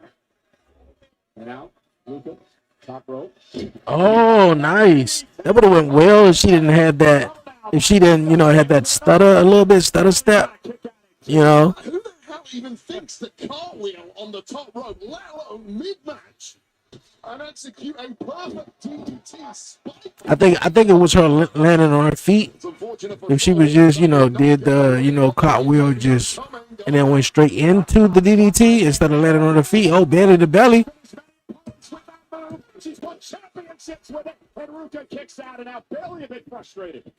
And now, Luka, top rope. Oh, nice. That would have went well if she didn't have that. If she didn't, have that stutter a little bit, stutter step. Who the hell even thinks that cartwheel on the top rope, let alone mid-match, and execute a perfect DDT spike? I think it was her landing on her feet. It's unfortunate for If she was just, did the, cartwheel just, and then went straight into the DDT instead of landing on her feet. Oh, belly to belly. She's won championships with it, and Ruka kicks out, and now Bailey a bit frustrated.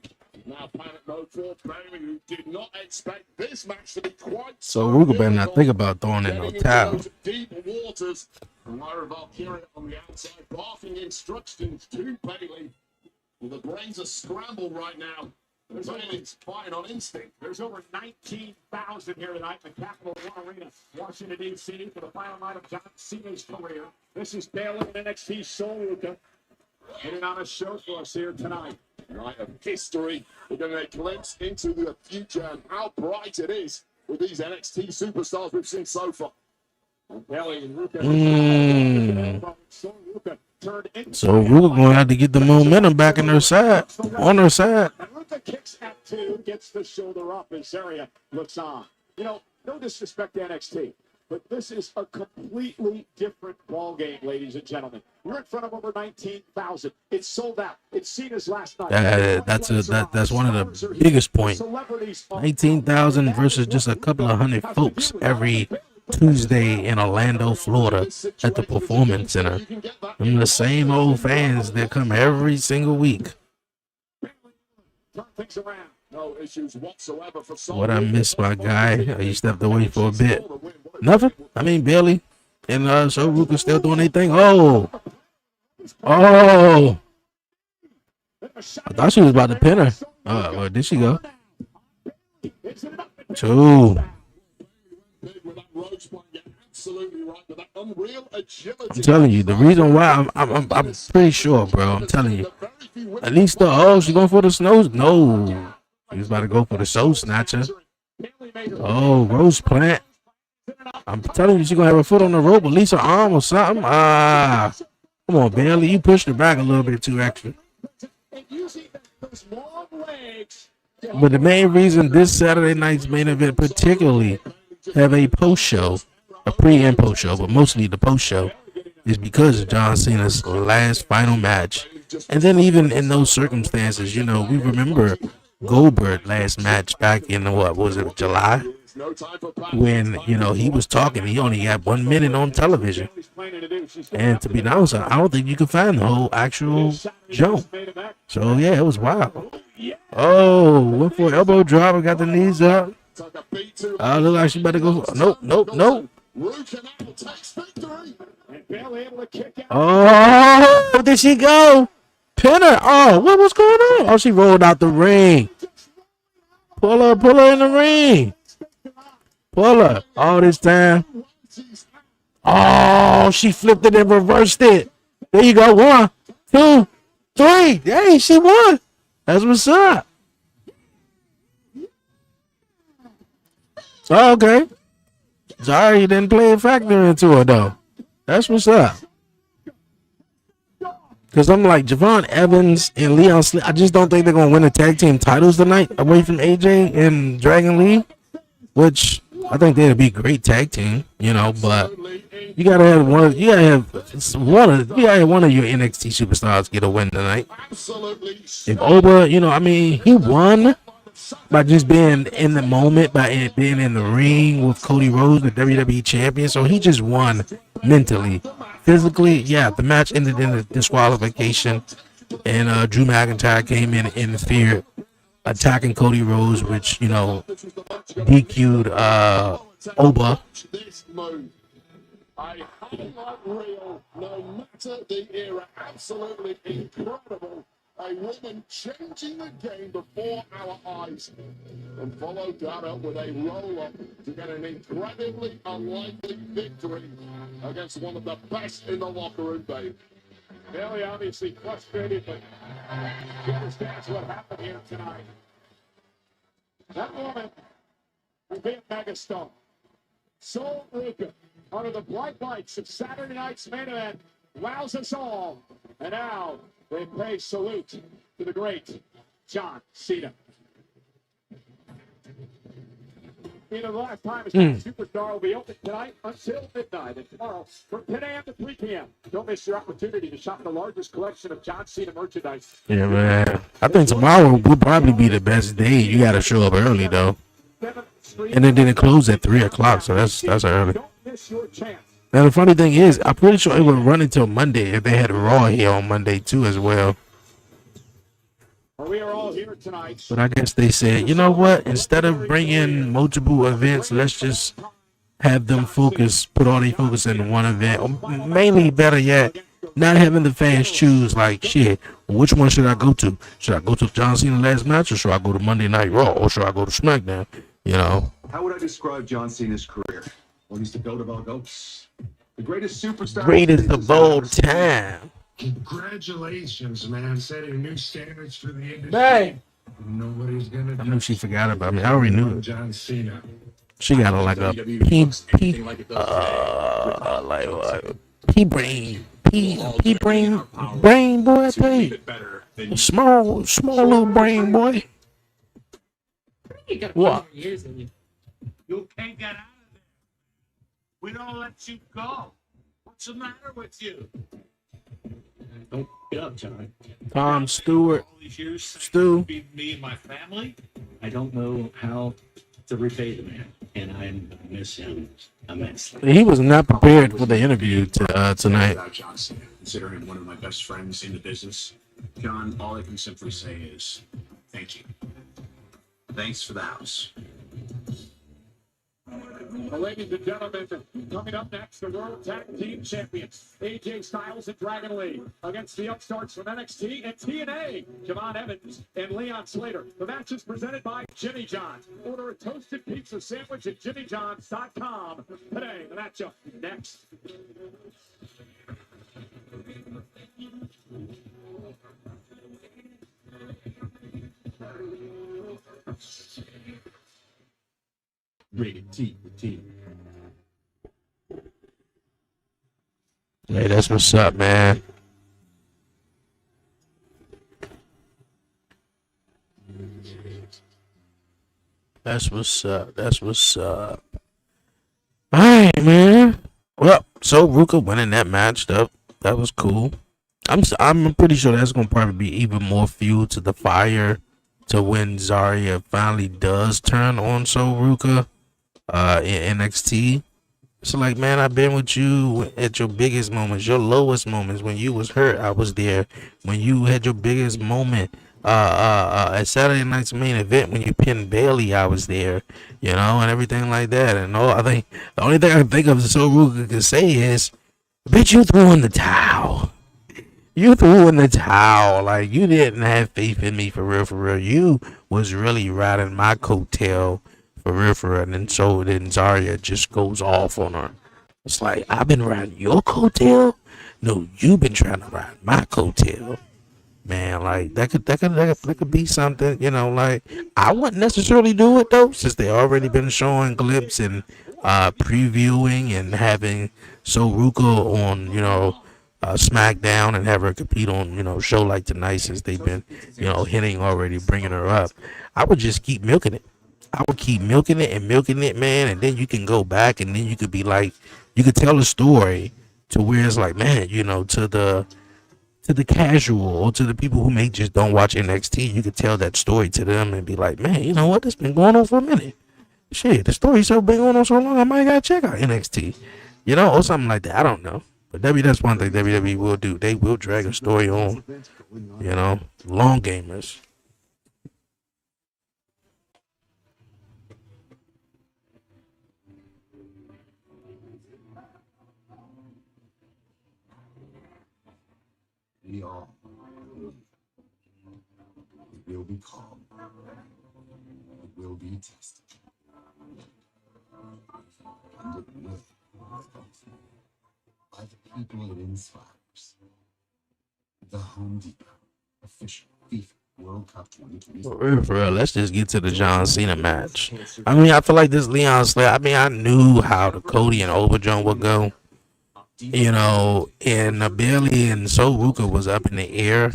now panic mode for Bailey, who did not expect this match to be quite So Ruka better not think about throwing in no getting into towel. those deep waters. And Lyra Valkyria on the outside, barking instructions to Bailey. Well, the brains are scrambled right now. Bailey's fighting on instinct. There's over 19,000 here tonight in the Capital One Arena, Washington, D.C. for the final night of John Cena's career. This is Bailey and NXT Soul Ruka putting on a show for us here tonight. Night of history. We're going to glimpse into the future and how bright it is with these NXT superstars we've seen so far. Bailey and Ruka. Soul Ruka turned into So Ruka gonna have to get the momentum back on her side. On her side. And Ruka kicks at two, gets the shoulder up as Zaria looks on. No disrespect to NXT, but this is a completely different ball game, ladies and gentlemen. We're in front of over 19,000. It's sold out. It's Cena's last night. That's one of the biggest points. 18,000 versus just a couple of hundred folks every Tuesday in Orlando, Florida, at the Performance Center. Them the same old fans that come every single week. Turn things around. No issues whatsoever for Soul What I Ruka. missed, my guy. He stepped away for a bit. Nothing. I mean, Bailey and Soul Ruka still doing their thing. Oh, Oh, I thought she was about to pin her. Where did she go? 2. I'm telling you, the reason why I'm pretty sure, bro. I'm telling you, at least she going for the snow. No, she was about to go for the soul snatcher. Oh, Rose Plant. I'm telling you, she's gonna have her foot on the rope, at least her arm or something. Come on, Bailey, you pushed her back a little bit too extra. But the main reason this Saturday night's main event particularly have a post show, a pre and post show, but mostly the post show, is because of John Cena's last final match. And then even in those circumstances, we remember Goldberg last match back in what was it, July? When, he was talking, he only had 1 minute on television. And to be honest, I don't think you can find the whole actual jump. So yeah, it was wild. Oh, went for an elbow drop and got the knees up. Look like she better go. Nope. Oh, did she go? Pinner. Oh, what was going on? Oh, she rolled out the ring. Pull her in the ring. Pull her. All this time. Oh, she flipped it and reversed it. There you go. 1, 2, 3. Hey, she won. That's what's up. Oh, okay. Sorry you didn't play a factor into it, though. That's what's up. Because I'm like, Javon Evans and Leon Slick, I just don't think they're going to win the tag team titles tonight away from AJ and Dragon Lee, which I think they'd be a great tag team, but you gotta have one of your NXT superstars get a win tonight. If Oba, he won by just being in the moment, by being in the ring with Cody Rhodes, the WWE champion. So he just won mentally. Physically, yeah, the match ended in a disqualification, and Drew McIntyre came in and interfered, attacking Cody Rhodes, which, DQ'd Oba. I highlight reel, no matter the era, absolutely incredible. A woman changing the game before our eyes, and followed that up with a roll-up to get an incredibly unlikely victory against one of the best in the locker room, babe. Bailey obviously frustrated, but he understands what happened here tonight. That woman will be a megastar. Soul Ruka, under the bright lights of Saturday night's main event, wows us all. And now they pay salute to the great John Cena. The last time a superstar will be open tonight until midnight, and tomorrow from 10 a.m. to 3 p.m. Don't miss your opportunity to shop the largest collection of John Cena merchandise. Yeah, man. I think tomorrow will probably be the best day. You got to show up early, though. And it didn't close at 3 o'clock, so that's early. Don't miss your chance. Now, the funny thing is, I'm pretty sure it would run until Monday if they had Raw here on Monday, too, as well. We are all here tonight. But I guess they said, you know what? Instead of bringing multiple events, let's just have them put all their focus in one event. Or mainly, better yet, not having the fans choose, like, shit, which one should I go to? Should I go to John Cena last match, or should I go to Monday Night Raw, or should I go to SmackDown? How would I describe John Cena's career? Well, he's the GOAT of all GOATs. The greatest superstar. Greatest of all time. Congratulations, man. Setting new standards for the industry. Hey. Nobody's gonna. I knew she forgot about me. I already knew it. John Cena. She got like a brain boy. Small little brain boy. What? You can't get out of there. We don't let you go. What's the matter with you? Don't get up, John. Tom Stewart. Stu. Me and my family. I don't know how to repay the man, and I'm going to miss him immensely. He was not prepared for the interview tonight. About John Cena, consider him one of my best friends in the business. John, all I can simply say is thank you. Thanks for the house. Ladies and gentlemen, coming up next, the World Tag Team Champions, AJ Styles and Dragon Lee, against the upstarts from NXT and TNA, Javon Evans and Leon Slater. The match is presented by Jimmy John's. Order a toasted pizza sandwich at jimmyjohns.com today. The matchup next. Rated T. Hey, that's what's up, man. That's what's up. That's what's up. All right, man. Well, so Ruka winning that match, that was cool. I'm pretty sure that's gonna probably be even more fuel to the fire to when Zarya finally does turn on So Ruka in NXT. It's like, man, I've been with you at your biggest moments, your lowest moments. When you was hurt, I was there. When you had your biggest moment at Saturday night's main event, when you pinned Bailey, I was there, you know, and everything like that. And I think the only thing I can think of So Ruka could say is, bitch, you threw in the towel. You threw in the towel. Like, you didn't have faith in me for real, for real. You was really riding my coattail for real, for real. And then Zarya just goes off on her. It's like, I've been riding your coattail? No, you've been trying to ride my coattail. Man, like, that could be something, you know, like, I wouldn't necessarily do it, though, since they already been showing clips and previewing and having So Ruka on, you know, SmackDown and have her compete on, you know, show like tonight, since they've been, you know, hitting already, bringing her up. I would just keep milking it. I would keep milking it, man, and then you can go back and then you could be like, you could tell a story to where it's like, man, you know, to the casual or to the people who may just don't watch NXT, you could tell that story to them and be like, man, you know what, it's been going on for a minute. Shit, the story's been going on so long, I might gotta check out NXT, you know, or something like that. I don't know. But that's one thing WWE will do. They will drag a story on, you know, long gamers. We all it will be calm. It will be tested. And it will by the people it inspires. The Home Depot official FIFA World Cup 2020. For real, let's just get to the John Cena match. I mean, I feel like this Leon Slater, I mean, I knew how the Cody and Overjohn would go. You know, and Bailey and So Ruka was up in the air.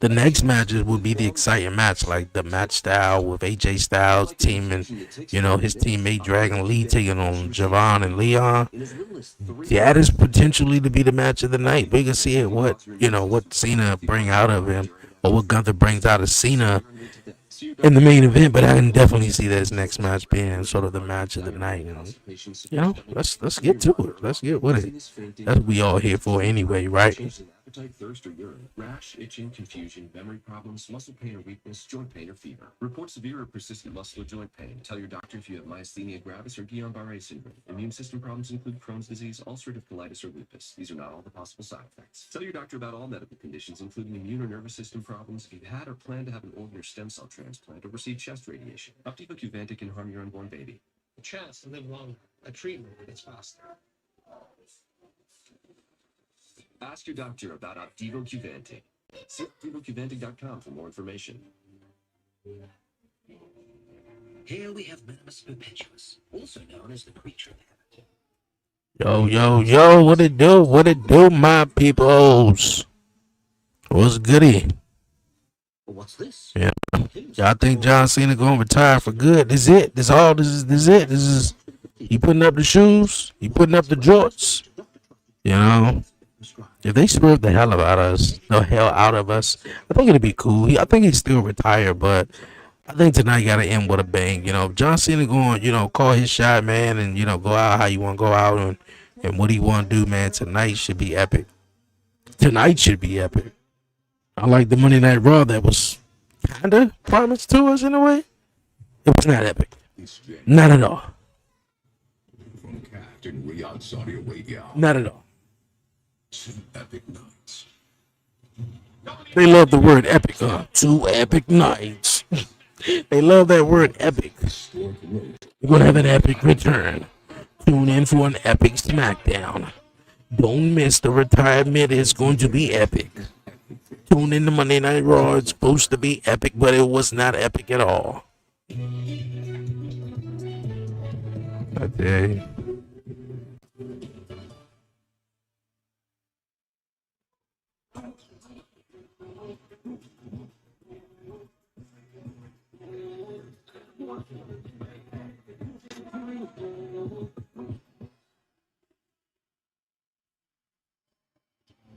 The next matches would be the exciting match, like the match style with AJ Styles team and, you know, his teammate Dragon Lee taking on Javon and Leon. That is potentially to be the match of the night. We can see it, what Cena bring out of him, or what Gunther brings out of Cena in the main event. But I can definitely see this next match being sort of the match of the night. And, you know, let's get to it. Let's get with it. That's what we all here for anyway, right? Appetite, thirst, or urine, rash, itching, confusion, memory problems, muscle pain or weakness, joint pain or fever. Report severe or persistent muscle or joint pain. Tell your doctor if you have myasthenia gravis or Guillain-Barré syndrome. Immune system problems include Crohn's disease, ulcerative colitis, or lupus. These are not all the possible side effects. Tell your doctor about all medical conditions, including immune or nervous system problems, if you've had or plan to have an organ or stem cell transplant or receive chest radiation. Opdivo Qvantig can harm your unborn baby. A chance to live longer. A treatment that's faster. Ask your doctor about Opdivo Qvantig. See OpdivoQvantig.com for more information. Here we have Minimus Perpetuus, also known as the creature of habit. Yo, what it do? What it do, my peoples? What's goody? What's this? Yeah. Y'all think John Cena gonna retire for good? This it? This all? This is it? This is he putting up the shoes? He putting up the jorts? You know? If they swerve the hell out of us, I think it'd be cool. I think he'd still retire, but I think tonight gotta end with a bang. You know, if John Cena going, you know, call his shot, man, and you know, go out how you want to go out and what he want to do, man. Tonight should be epic. Tonight should be epic. I like the Monday Night Raw that was kinda promised to us in a way. It was not epic. Not at all. packed in Riyadh, Saudi Arabia. Not at all. 2 epic nights. They love the word epic, huh? 2 epic nights. They love that word epic. We're going to have an epic return. Tune in for an epic SmackDown. Don't miss the retirement. It's going to be epic. Tune in to Monday Night Raw. It's supposed to be epic, but it was not epic at all. I tell you.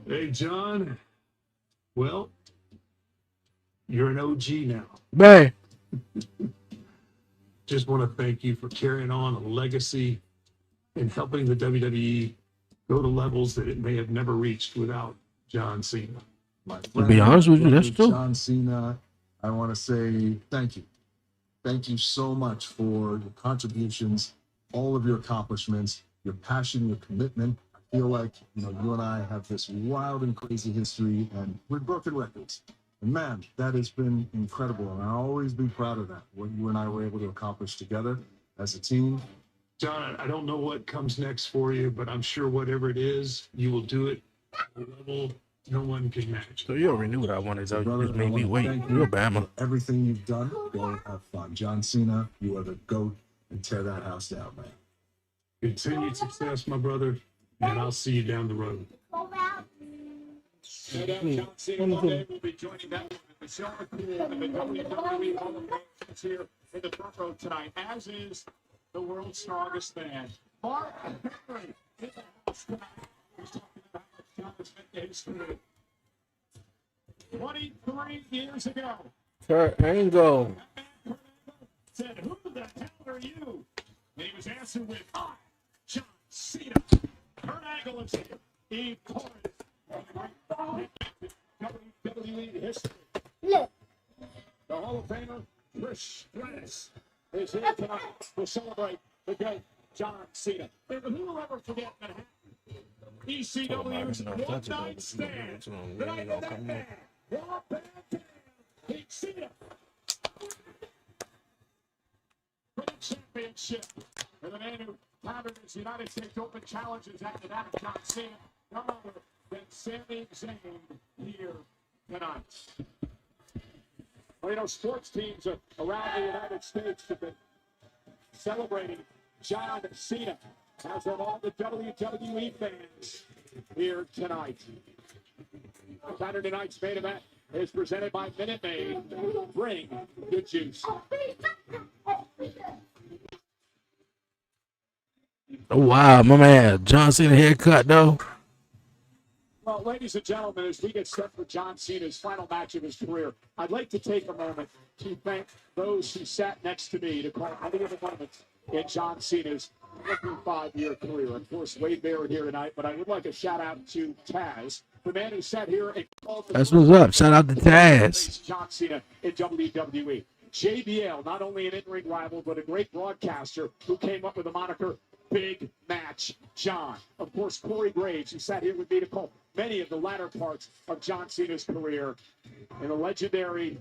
Hey, John. Well, you're an OG now. Man. Just want to thank you for carrying on a legacy and helping the WWE go to levels that it may have never reached without John Cena. To be honest with you, that's true. John Cena, I want to say thank you. Thank you so much for your contributions, all of your accomplishments, your passion, your commitment. I feel like, you and I have this wild and crazy history, and we've broken records. And man, that has been incredible. And I'll always be proud of that, what you and I were able to accomplish together as a team. John, I don't know what comes next for you, but I'm sure whatever it is, you will do it at a level no one can match. So you already knew what I wanted, so you Brother, just made me I wanna wait. thank You're you a Bama. for everything you've done. Go have fun. John Cena, you are the GOAT, and tear that house down, man. Continued success, my brother, and I'll see you down the road. No doubt John Cena one day will be joining that with Michelle McCool and the WWE Hall of Fame is here in the front row tonight, as is the world's strongest man. Mark Henry in the house tonight. He's talking about how John has been his career. 23 years ago. Kurt Angle. Said, who the hell are you? And he was answered with, John Cena. Kurt Angle is here. He called it WWE history. Look. The Hall of Famer, Trish Stratus, is here tonight to celebrate the great John Cena. And who will ever forget Manhattan? ECW's one-night stand. The night of that man, Rob Van Dam, Big Cena. For the championship. And the man who countered his United States Open challenges after that of John Cena, none other than Sami Zayn here tonight. Well, sports teams around the United States have been celebrating John Cena, as have all the WWE fans here tonight. Saturday night's main event is presented by Minute Maid. Bring the juice. Oh, wow, my man. John Cena haircut, though. Well, ladies and gentlemen, as we get set for John Cena's final match of his career, I'd like to take a moment to thank those who sat next to me to call any of the moments in John Cena's 25-year career. Of course, Wade Barrett here tonight, but I would like a shout-out to Taz, the man who sat here and called the... That's what's up. Shout out to Taz. John Cena in WWE. JBL, not only an in-ring rival, but a great broadcaster who came up with the moniker Big Match John. Of course, Corey Graves, who sat here with me to call many of the latter parts of John Cena's career, and the legendary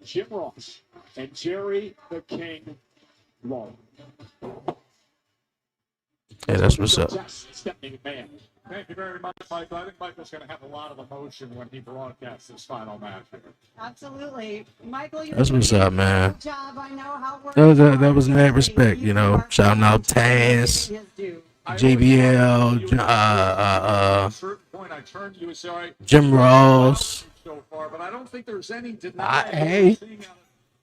Jim Ross and Jerry the King Lawler. Yeah, that's what's up. Man. Thank you very much, Michael. I think Michael's going to have a lot of emotion when he broadcasts this final match here. Absolutely. Michael, you That's what's up, man. job. I know how That was mad respect, Shouting out Taz, JBL, Jim Ross. So far, but I don't think there's any denying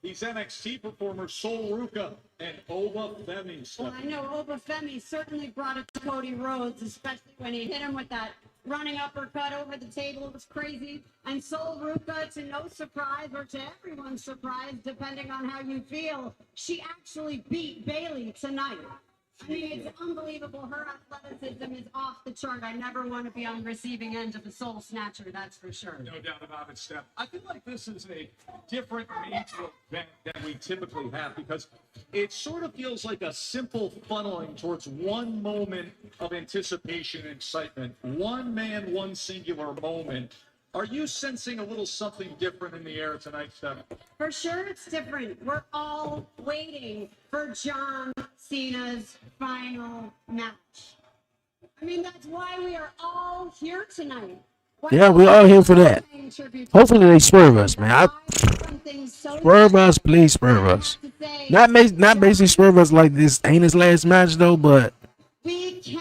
these NXT performers, Sol Ruka and Oba Femi. Well, I know Oba Femi certainly brought it to Cody Rhodes, especially when he hit him with that running uppercut over the table. It was crazy. And Sol Ruka, to no surprise, or to everyone's surprise, depending on how you feel, she actually beat Bayley tonight. I mean, it's unbelievable. Her athleticism is off the chart. I never want to be on the receiving end of a soul snatcher, that's for sure. No doubt about it, Steph. I feel like this is a different major event than we typically have because it sort of feels like a simple funneling towards one moment of anticipation and excitement. One man, one singular moment. Are you sensing a little something different in the air tonight, Steph? For sure, it's different. We're all waiting for John Cena's final match. I mean, that's why we are all here tonight. Yeah, we're all here for that. Hopefully they swerve us, man. Swerve us, please swerve us. Not basically swerve us like this ain't his last match though, but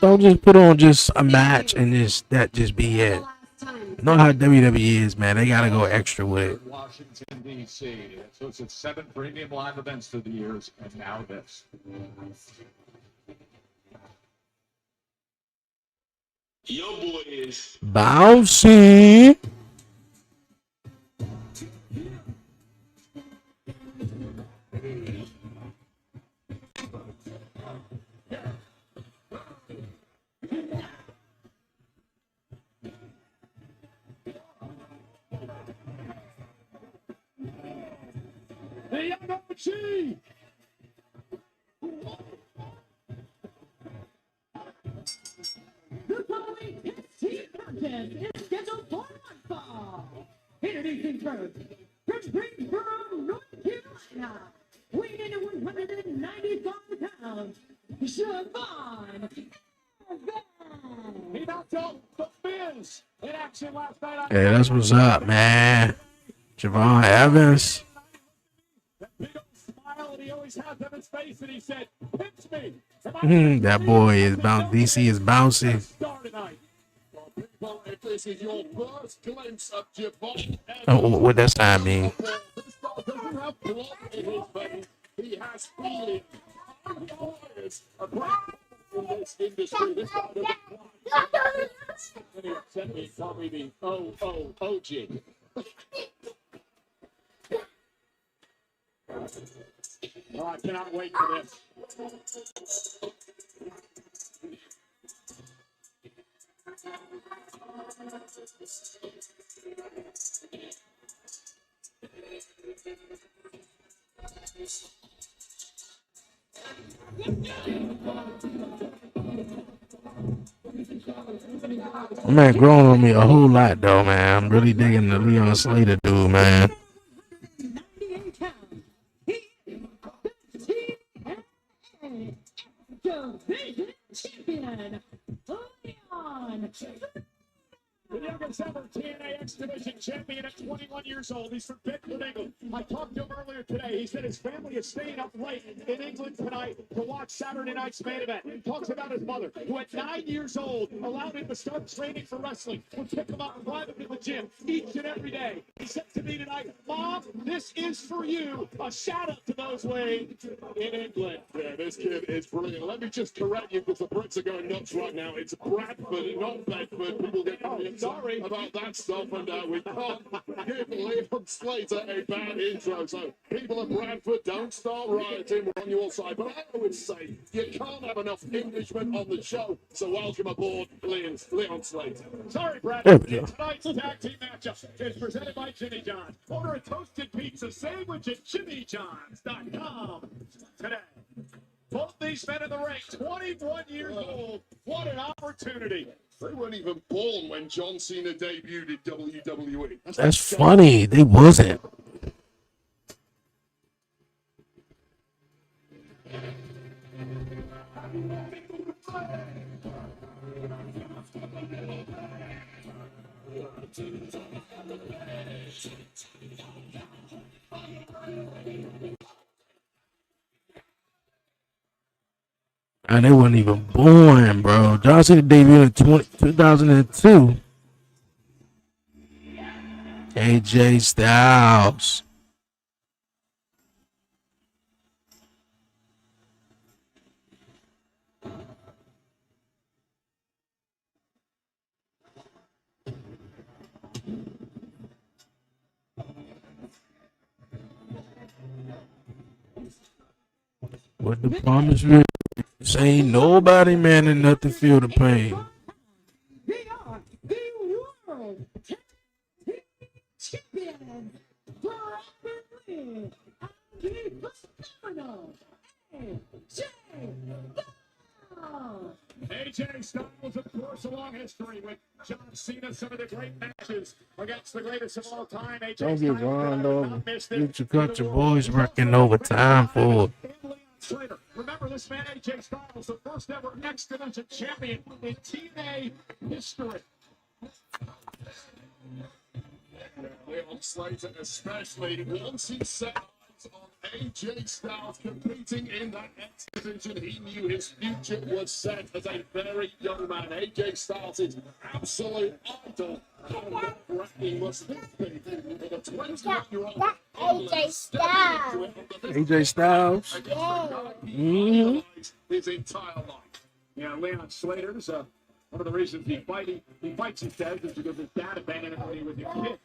don't just put on just a match and just be it. You know how WWE is, man. They gotta go extra with it. Washington, D.C. So it's 7 premium live events through the years, and now this. Your boy is Bouncy. The young OG. The following NXT contest is scheduled for one fall. Introducing first, from Greensboro, North Carolina, weighing in at 195 pounds, Siobhan Evans. He knocked out the Miz in action last night. Hey, that's what's up, man. Javon Evans. That boy is DC is bouncy. Oh, what does that mean? He has feelings. In this industry, this kind of call me the OG. Oh, I cannot wait for this. Man, growing on me a whole lot though, man. I'm really digging the Leon Slater dude, man. Champion, Leon. The youngest ever TNA X Division champion at 21 years old. He's from Bedford, England. I talked to him earlier today. He said his family is staying up late in England tonight to watch Saturday night's main event. He talks about his mother, who at 9 years old allowed him to start training for wrestling, would pick him up and drive him to the gym each and every day. He said to me tonight, Mom, this is for you. A shout out to those way in England. Yeah, this kid is brilliant. Let me just correct you because the Brits are going nuts right now. It's Bradford, not Bedford. People get sorry about that stuff, and we can't give Leon Slater a bad intro. So people of Bradford, don't start rioting. We're on your side. But I would say you can't have enough Englishmen on the show. So welcome aboard, Leon Slater. Sorry, Bradford. Tonight's tag team matchup is presented by Jimmy John. Order a toasted pizza sandwich at jimmyjohns.com today. Both these men in the ring, 21 years old. What an opportunity. They weren't even born when John Cena debuted in WWE. That's funny. They wasn't. And they weren't even born, bro. John Cena debuted in 2002. AJ Styles. What the promise is Ain't nobody man and nothing feel the pain. They are the world champions, forever live, and the phenomenal AJ Styles. AJ Styles, of course, a long history with John Cena, some of the great matches against the greatest of all time. AJ Don't get wound Styles over. not missed it. Get your boys working overtime for it. Slater. Remember this man, AJ Styles, the first ever X Division champion in TNA history. Leon Slater, especially once he set eyes on AJ Styles competing in that X Division, he knew his future was set as a very young man. AJ Styles is absolute idol. How nerve-wracking must this be for the 21-year-old AJ Styles. AJ Styles. Mm-hmm. His entire life. Yeah, Leon Slater's one of the reasons he fights, he says, is because his dad abandoned him when he was a kid.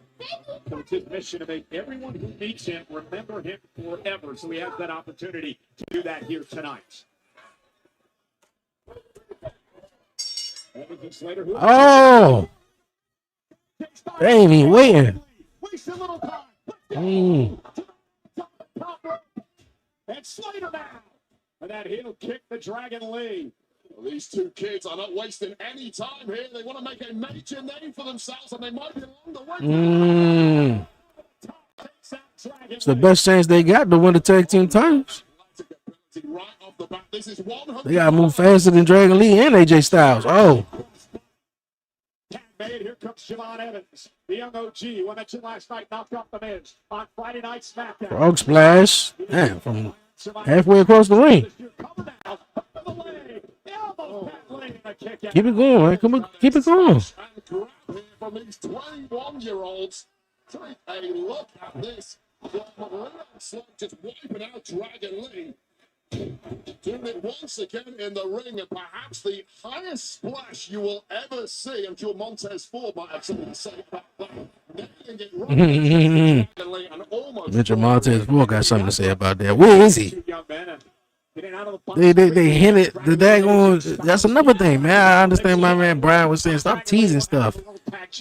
So it's his mission to make everyone who meets him remember him forever. So he has that opportunity to do that here tonight. Slater, Oh, they ain't even waiting. Waste a little time. And Slater now. And that heel kick the Dragon Lee. Well, these two kids are not wasting any time here. They want to make a major name for themselves, and they might be along the way. It's the best chance they got to win the tag team titles. Right off the bat, this is 100. They gotta move faster than Dragon Lee and AJ Styles. Oh. Made. Here comes Javon Evans, the young OG. We mentioned last night, knocked off the Miz on Friday Night SmackDown. Frog splash. Man, from halfway across the ring. Keep it going, man. Come on, keep it going. From these 21-year-olds, take a look at this. Just wiping out Dragon Lee. Doing it once again in the ring, and perhaps the highest splash you will ever see. I'm sure Montez Ford might have something to say about that. Mitchell Montez Ford got something to say about that. Where is he? They hinted the daggone. That's another thing, man. I understand my man Brian was saying stop teasing stuff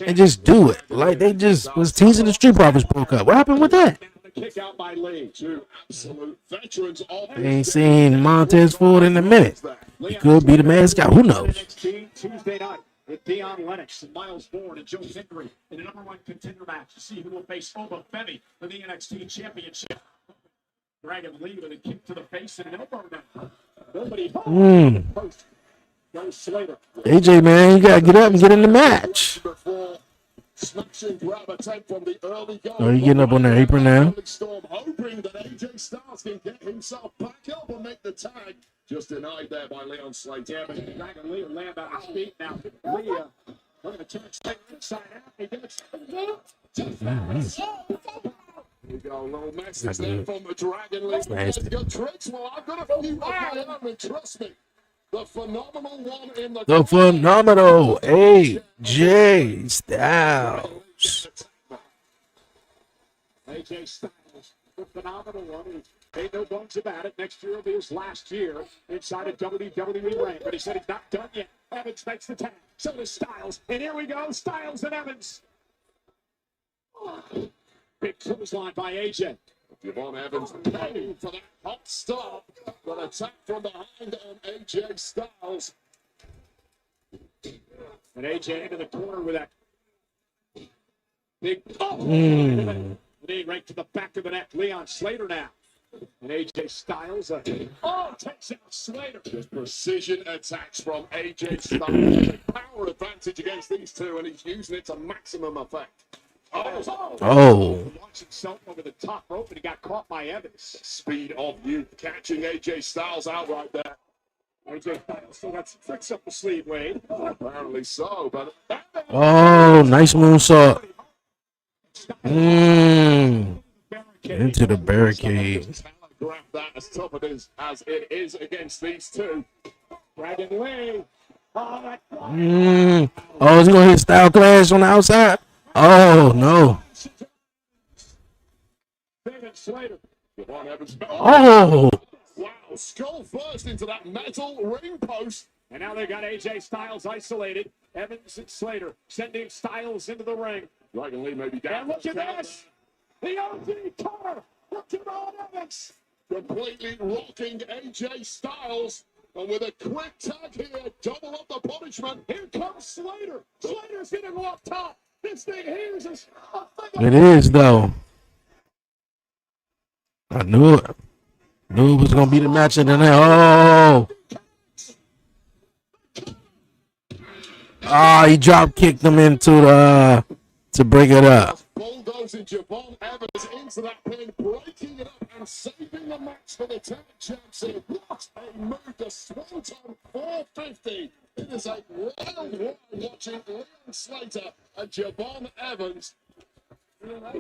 and just do it. Like they just was teasing the Street Profits broke up. What happened with that? Kick out by Lee. Two absolute veterans. They ain't seen Montez Ford in a minute. He could be the mascot. Who knows? Tuesday night with Deion Lennox and Miles Bourne and Joe Hickory in the #1 contender match to see who will face Oba Femi for the NXT Championship. Dragon Lee with a kick to the face and an elbow now. Nobody post. Goes Slater. AJ, man, you gotta get up and get in the match. Smashing grab attempt from the early goal. Oh, you getting up on the apron now? Storm hoping that AJ Styles can get himself back up and make the tag. Just denied there by Leon Slater. Yeah, but Dragon Lee will land on his feet now. Lee, we're going to turn Slater inside out. He gets We got a little message there from the Dragon Lee. Good tricks. Well, I've got a few of my own, and trust me. The phenomenal one in the phenomenal AJ Styles. AJ Styles, the phenomenal one. He made no bones about it. Next year will be his last year inside a WWE ring. But he said he's not done yet. Evans makes the tag. So does Styles. And here we go. Styles and Evans. Big clothesline by AJ. Yvonne Evans paying for that hot start. But attack from behind on AJ Styles. And AJ into the corner with that big knee right to the back of the neck. Leon Slater now. And AJ Styles takes out Slater. Just precision attacks from AJ Styles. A power advantage against these two, and he's using it to maximum effect. Launched himself over the top rope, and he got caught by Evans. Speed of youth catching AJ Styles out right there. AJ Styles still got some tricks up the sleeve, Wade. Apparently so, but oh, nice moonsault. Into the barricade. Grab that as tough as it is against these two. Dragon Lee. Oh, is he gonna hit Style Clash on the outside? Oh no. Oh! Oh. Wow, skull first into that metal ring post. And now they've got AJ Styles isolated. Evans and Slater sending Styles into the ring. Dragon Lee may be down. And look at this. The OG cover. Look at all Evans. Completely rocking AJ Styles. And with a quick tag here, double up the punishment. Here comes Slater. Slater's getting off top. This thing here is a It is, though. I knew it. Knew it was going to be the match of the night. Oh. Ah, he drop kicked him into the to break it up. Bulldozing Javon Evans into that pin, breaking it up and saving the match for the tag champs here. What a move, the Swanton 450. It is a wild ride watching Leon Slater and Javon Evans.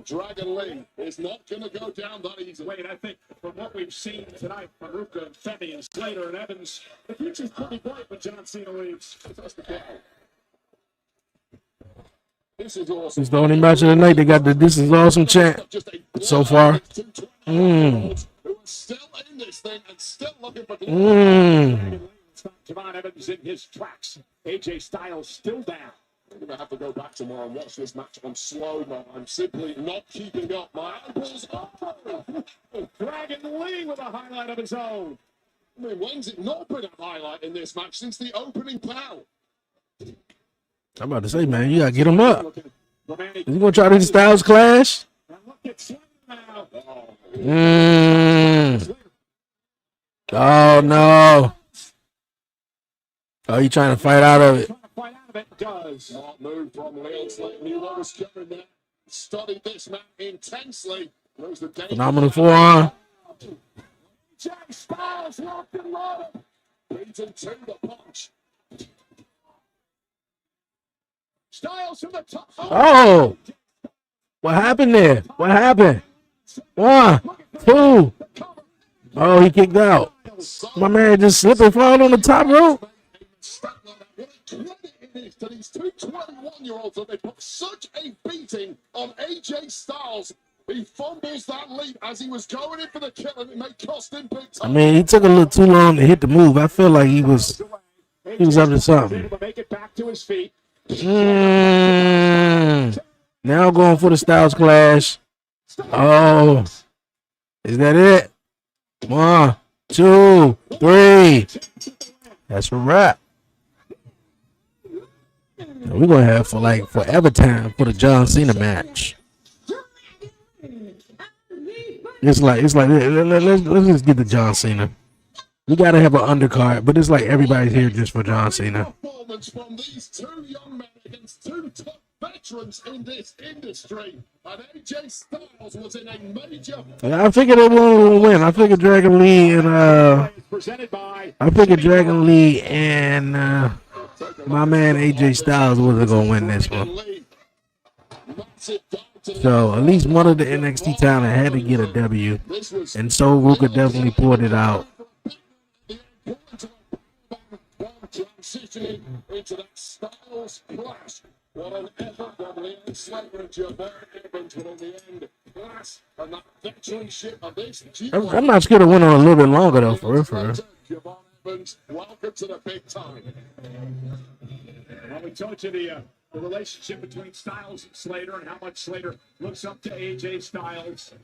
Dragon Lee is not going to go down that easily. Wait, I think from what we've seen tonight from Ruka and Femi and Slater and Evans, the future's pretty bright when John Cena leaves. This is awesome. It's the only match of the night. They got the "This is awesome" chant so far. Who are still in this thing and still looking for Javon Evans in his tracks. AJ Styles still down. I'm going to have to go back tomorrow and watch this match on slow-mo. I'm simply not keeping up. My ankles. Dragon Lee with a highlight of his own. I mean, when's it not been a highlight in this match since the opening pow? I'm about to say, man, you got to get him up. Is he going to try this Styles Clash? Oh, no. Oh, you trying to fight out of it? Does not move from Leon Slater. He was coming there. Studied this man intensely. Phenomenal forearm. Jay Styles locked and loaded. Beaten to the punch. Styles from the top. Oh, what happened there? What happened? 1, 2. Oh, he kicked out. My man just slipped and fall on the top rope. To these two 21-year-olds that they put such a beating on AJ Styles. He fumbles that lead as he was going in for the kill, and it may cost him big time. I mean, he took a little too long to hit the move. I feel like he was up to something. Make it back to his feet. Now going for the Styles Clash. Oh, is that it? 1, 2, 3. That's a wrap. We're gonna have for like forever time for the John Cena match. It's like let's just get the John Cena. We gotta have an undercard, but it's like everybody's here just for John Cena. Performance from these two young men against two top veterans in this industry, and AJ Styles was in a major. I figured they were win. I figured Dragon Lee and my man AJ Styles wasn't gonna win this one. So at least one of the NXT talent had to get a W, and so Ruka definitely pulled it out. Transitioning into that Styles Clash. What an effort from Leon Slater and Javon Evans, but in the end, class and that veteranship of this. I'm not scared to win on a little bit longer though, for real. Javon Evans, welcome to the big time. Well, we told you the relationship between Styles and Slater and how much Slater looks up to AJ Styles.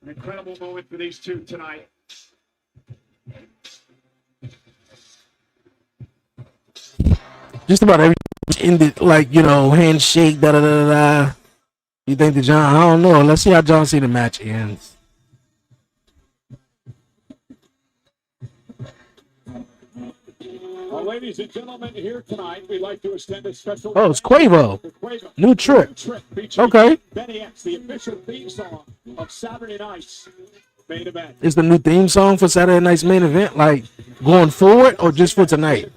An incredible moment for these two tonight. Just about every ended like, handshake, da da da da. You think the John? I don't know. Let's see how John Cena match ends. Well, ladies and gentlemen, here tonight, we'd like to extend a special. Oh, it's Quavo. New trick. Okay. Benny X, the official theme song of Saturday night's main event. Is the new theme song for Saturday night's main event like going forward or just for tonight?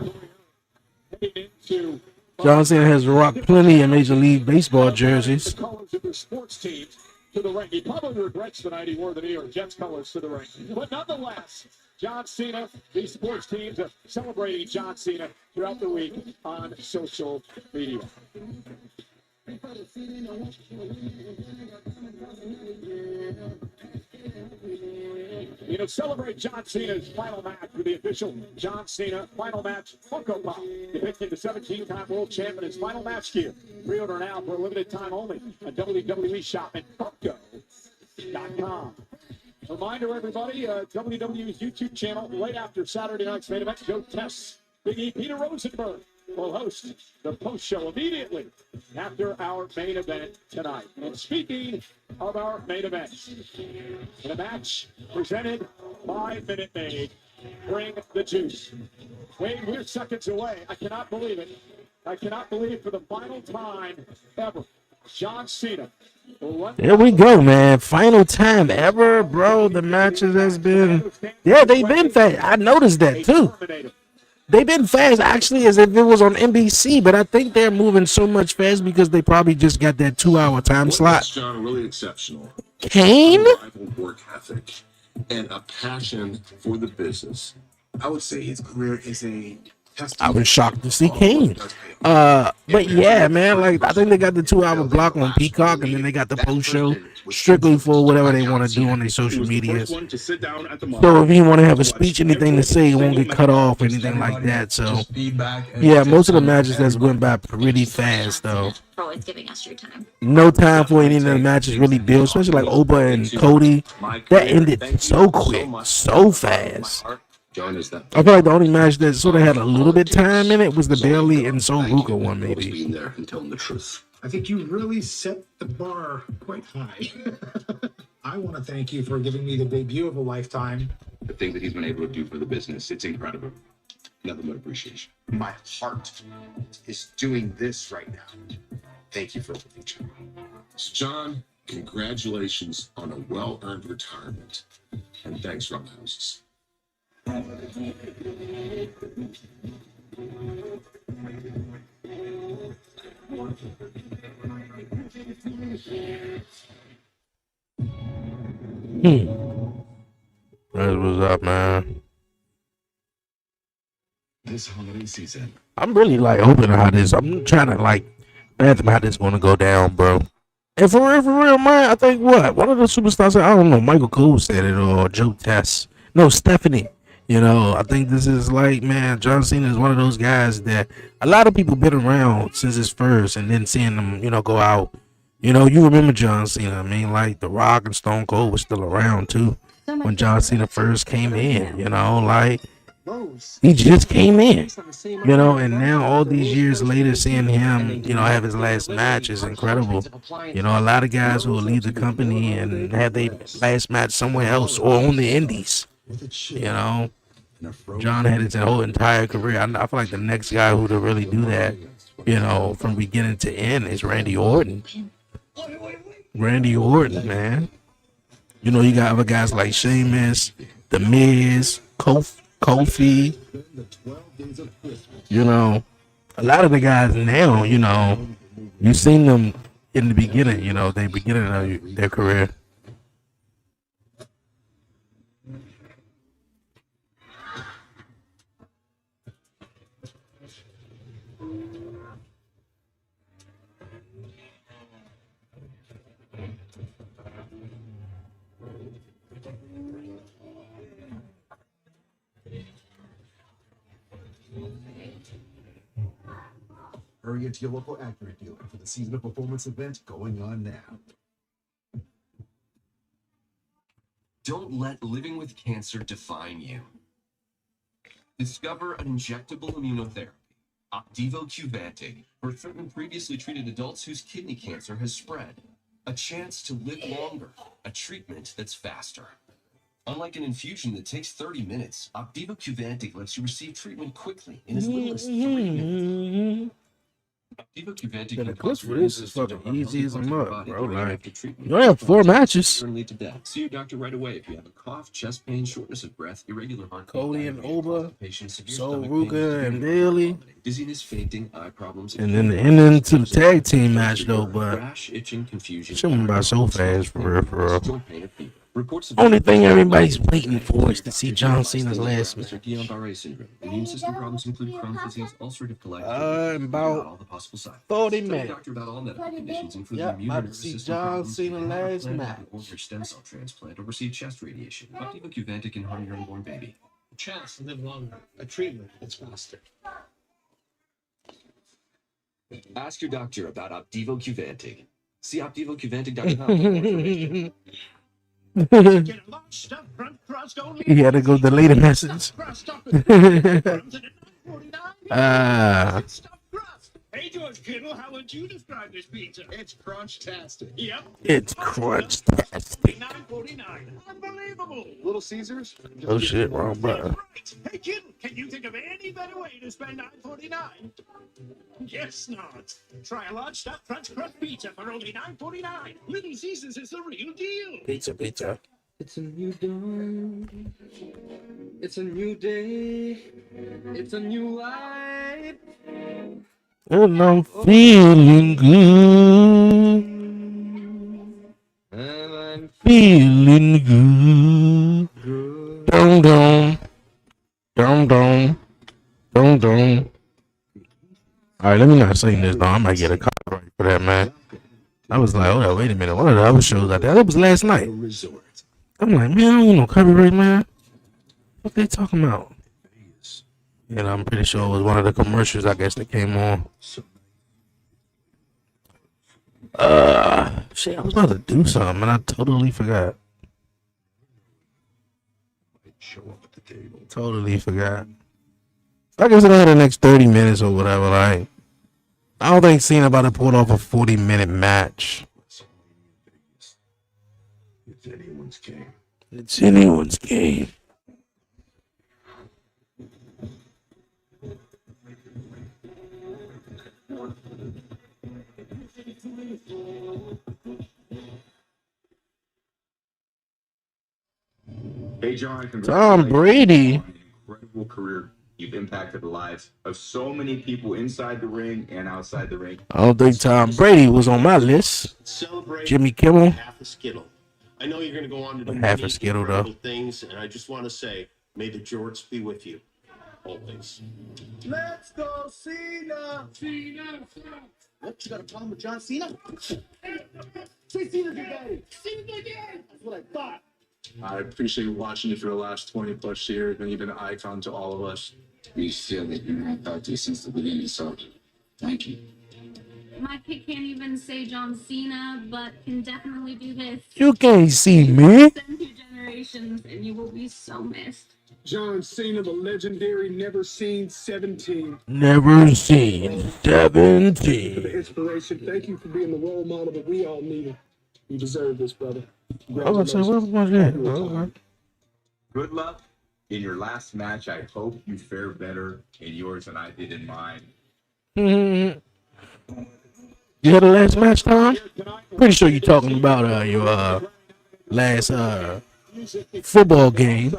John Cena has rocked plenty of Major League Baseball jerseys. The colors of the sports teams to the ring. He probably regrets the night he wore the New York Jets colors to the ring. But nonetheless, John Cena, these sports teams are celebrating John Cena throughout the week on social media. You know, celebrate John Cena's final match with the official John Cena final match Funko Pop, depicting the 17-time world champion in his final match gear. Pre-order now for a limited time only at WWE Shop at Funko.com. Reminder, everybody, WWE's YouTube channel right after Saturday night's main event. Joe Tess, Big E, Peter Rosenberg will host the post show immediately after our main event tonight. And speaking of our main event, in a match presented by Minute Maid, Bring the Juice. Wade, we're seconds away. I cannot believe it. I cannot believe for the final time ever, John Cena. There we go, man. Final time ever, bro. The matches has been, yeah, they've been fast. I noticed that too. They've been fast, actually, as if it was on NBC, but I think they're moving so much fast because they probably just got that 2-hour time slot. John, really exceptional. Kane? Unrivaled work ethic and a passion for the business. I would say his career is a I was shocked to see Kane. But yeah, man, like I think they got the 2-hour block on Peacock, and then they got the post show strictly for whatever they want to do on their social medias. So if you want to have a speech, anything to say, it won't get cut off or anything like that. So yeah, most of the matches that's went by pretty fast though. For always giving us your time. No time for any of the matches really build, especially like Oba and Cody. That ended so quick, so fast. I feel like the only match that sort of had a little bit time in it was the Bailey and Sol Ruka one, maybe. Being there and telling the truth. I think you really set the bar quite high. I want to thank you for giving me the debut of a lifetime. The thing that he's been able to do for the business, it's incredible. Nothing but appreciation. My heart is doing this right now. Thank you for everything, John. John, congratulations on a well-earned retirement. And thanks, Rumhouses. That's what's up, man. This holiday season, I'm really like hoping how this. I'm trying to like fathom how this is gonna go down, bro. And for real, man, I think what one of the superstars said, I don't know, Michael Cole said it or Joe Tess. No, Stephanie. You know, I think this is like, man, John Cena is one of those guys that a lot of people been around since his first, and then seeing them, you know, go out. You know, you remember John Cena. I mean, like The Rock and Stone Cold was still around too when John Cena first came in. You know, like he just came in. You know, and now all these years later, seeing him, you know, have his last match is incredible. You know, a lot of guys who will leave the company and have their last match somewhere else or on the indies. You know, John had his whole entire career. I feel like the next guy who to really do that, you know, from beginning to end is Randy Orton. Randy Orton, man. You know, you got other guys like Sheamus, The Miz, Kofi. You know, a lot of the guys now, you know, you've seen them in the beginning, you know, the beginning of their career. Hurry into your local Accurate dealer for the Season of Performance event going on now. Don't let living with cancer define you. Discover an injectable immunotherapy, Opdivo Qvantig, for certain previously treated adults whose kidney cancer has spread. A chance to live longer, a treatment that's faster. Unlike an infusion that takes 30 minutes, Opdivo Qvantig lets you receive treatment quickly in as little as 3 minutes. Opdivo Qvantig The clips for this is fucking easy as a mug, bro. Like, you don't have 4 matches. Lead to death. See your doctor right away if you have a cough, chest pain, shortness of breath, irregular heart. Cody and Oba, Sol Ruka Ruka and Bailey. Dizziness, fainting, eye problems, And then the ending to the tag team match though, but rash, itching, confusion. shit went by so fast for real. Joint pain or fever. Reports of Only thing everybody's waiting for is to see John Cena's last match. Guillain-Barré syndrome. Immune system problems include Crohn's disease, ulcerative colitis. About all the possible sides. 40 Tell your minutes. doctor about all medical conditions, including Yep, immune about to nervous see system John problems. Cena last Plan match. an organ stem cell transplant or receive chest radiation. Opdivo Qvantic can harm your unborn baby. A chance to live longer. A treatment that's faster. Ask your doctor about Opdivo Qvantic. See OpdivoQvantic.com for more information. Get a large stuffed front crust only. He had to go delay the message. Hey, George Kittle, how would you describe this pizza? It's crunch-tastic. Yep. It's crunch-tastic. $9.49. Unbelievable. Little Caesars? Oh shit, wrong button. Right. Hey, Kittle, can you think of any better way to spend $9.49? Guess not. Try a large stuffed French crust pizza for only $9.49. Little Caesars is the real deal. Pizza. It's a new dawn. It's a new day. It's a new life. And I'm feeling good. And I'm feeling good. Dum dum. Dum dum. Dum dum. Alright, let me not sing this though. I might get a copyright for that, man. I was like, oh, wait a minute. One of the other shows out there. That was last night. I'm like, man, I don't want no copyright, man. What they talking about? And I'm pretty sure it was one of the commercials, I guess, that came on. Shit, I was about to do something, and I totally forgot. Totally forgot. I guess I had the next 30 minutes or whatever, like. I don't think Cena about to pull off a 40-minute match. It's anyone's game. It's anyone's game. Hey, John, Tom Brady. On an incredible career. You've impacted the lives of so many people inside the ring and outside the ring. I don't think Tom Brady was on my list. Celebrate Jimmy Kimmel. half a Skittle. I know you're going to go on to do Half a many Skittle, incredible though. things, and I just want to say, may the Jorts be with you always. Let's go, Cena! Cena! What, you got a problem with John Cena? Say Cena's your daddy! Cena's my dad! That's what I thought. I appreciate watching you for the last 20 plus years, and you've been an icon to all of us. We feel it in our practice since the beginning, so thank you. My kid can't even say John Cena, but can definitely do this. You can't see me. Send 2 generations, and you will be so missed. John Cena, the legendary Never Seen 17. Never seen For the 17. inspiration, thank you for being the role model that we all needed. You deserve this, brother. I was say, what was that? Okay. Good luck in your last match. I hope you fare better in yours than I did in mine. You had a last match, Tom? Pretty sure you're talking about your last football game.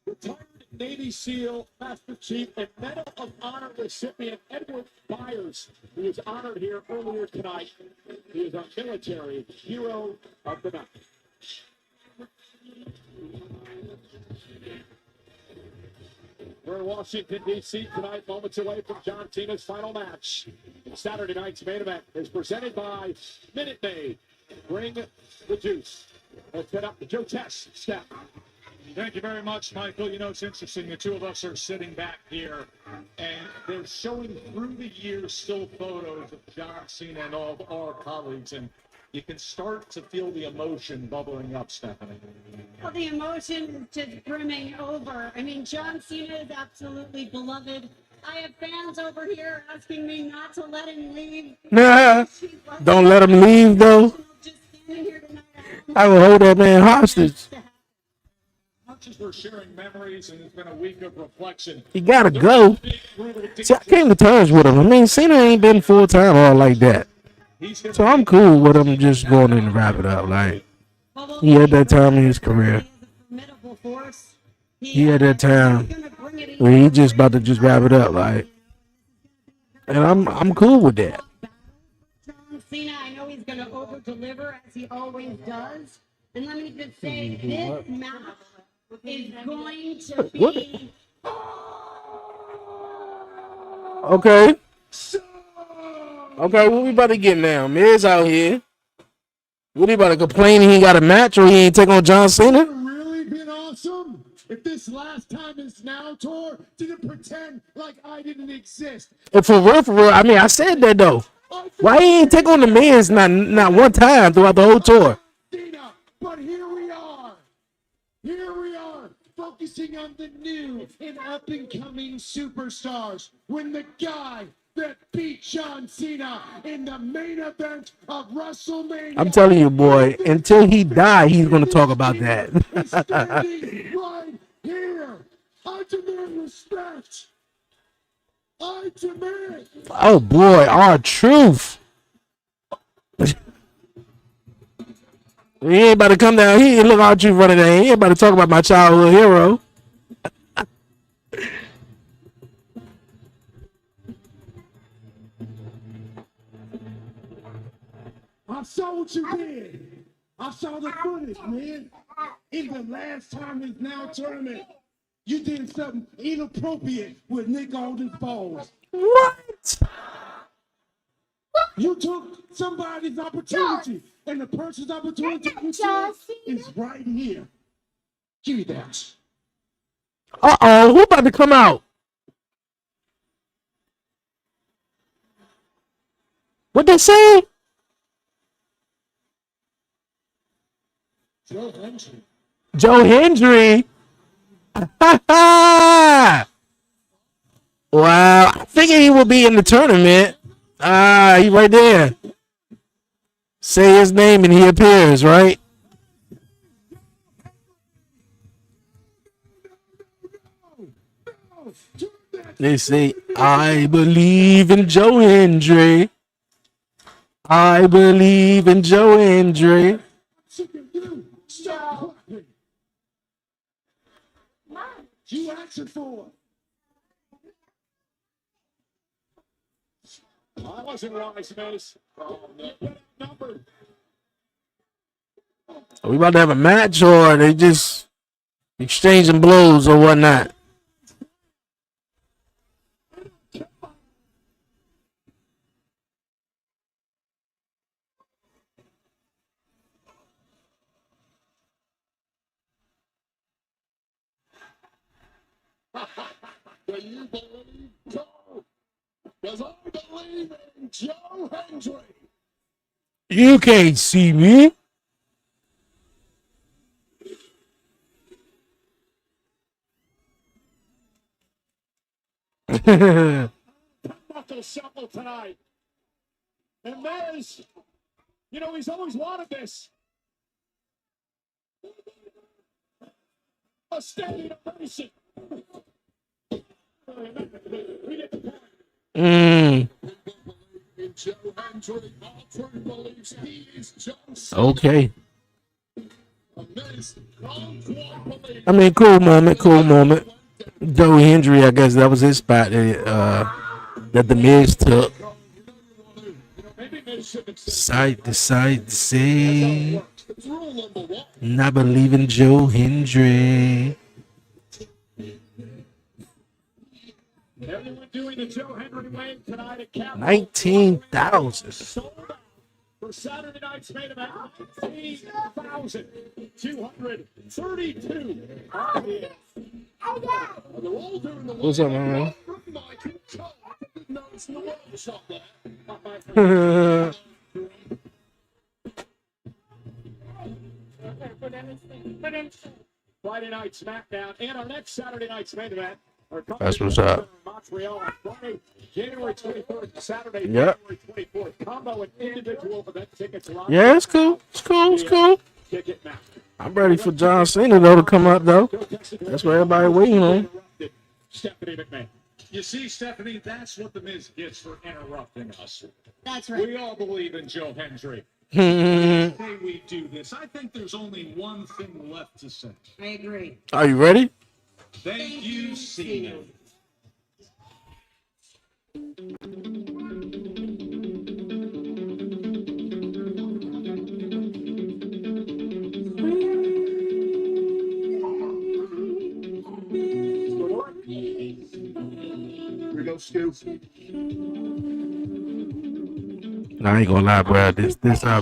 Retired Navy SEAL, Master Chief, and Medal of Honor recipient Edward Byers, who was honored here earlier tonight. He is our military hero of the night. We're in Washington, D.C. tonight, moments away from John Cena's final match. Saturday night's main event is presented by Minute Maid. Bring the juice. Let's head up to Joe Tess. Step. Thank you very much, Michael. You know, it's interesting. The two of us are sitting back here, and they're showing through the years still photos of John Cena and all of our colleagues, and you can start to feel the emotion bubbling up, Stephanie. Well, the emotion is just brimming over. I mean, John Cena is absolutely beloved. I have fans over here asking me not to let him leave. Nah, don't let him leave, though. I will hold that man hostage. Much as we're sharing memories, and it's been a week of reflection. He gotta go. See, I came to terms with him. I mean, Cena ain't been full-time all like that. So I'm cool with him just going in and wrap it up. Like, he had that time in his career. He had that time where he just about to just wrap it up. Like, and I'm cool with that. John Cena, I know he's going to over-deliver as he always does. And let me just say, this match is going to be Okay. Okay, what we about to get now? Miz out here. What he about to complain he ain't got a match or he ain't take on John Cena? Really been awesome if this last time is now tour didn't pretend like I didn't exist. And for real, I mean, I said that though. Why he ain't take on the Miz not one time throughout the whole tour? Cena, but here we are. Here we are, focusing on the new and up-and-coming superstars. When the guy that beat John Cena in the main event of WrestleMania. I'm telling you, boy, until he die, he's gonna talk about that. Standing right here. I demand respect. I demand. Oh boy, our truth. He ain't about to come down. He ain't look our truth running down. He ain't about to talk about my childhood hero. I saw what you did. I saw the footage, man. In the last time is now tournament, you did something inappropriate with Nick Aldis balls. What? You took somebody's opportunity, and the person's opportunity you took is right here. Give me that. Uh-oh, who about to come out? What they say? Joe Hendry. Joe Hendry. Wow, I figured he would be in the tournament. He right there. Say his name and he appears, right? They say, I believe in Joe Hendry. I believe in Joe Hendry. Stop clapping. You asked for it. I wasn't wise, Mace. Number. Are we about to have a match or are they just exchanging blows or whatnot? Do you believe Joe? Because I believe in Joe Hendry. You can't see me. Buckle shuffle tonight. And Miz, you know, he's always wanted this. A standing ovation. Okay. I mean, cool moment. Joe Hendry, I guess that was his spot that the Miz took. Side to say, not believing Joe Hendry. Everyone doing the Joe Hendry way tonight at Capitol. 19,000. For Saturday night's main event, 19,232. What's up, man? Friday night SmackDown and our next Saturday night's main event. That's what's up. Montreal on Friday, January 23rd, Saturday, Yep. January 24th. Combo and individual event tickets. Yeah, it's cool. I'm ready for John Cena though to come up though. That's what everybody waiting on. Stephanie McMahon. You see, Stephanie, that's what the Miz gets for interrupting us. That's right. We all believe in Joe Hendry. Say we do this. I think there's only one thing left to say. I agree. Are you ready? Thank you, Cena. go, Stu. No, I ain't gonna lie, bro. This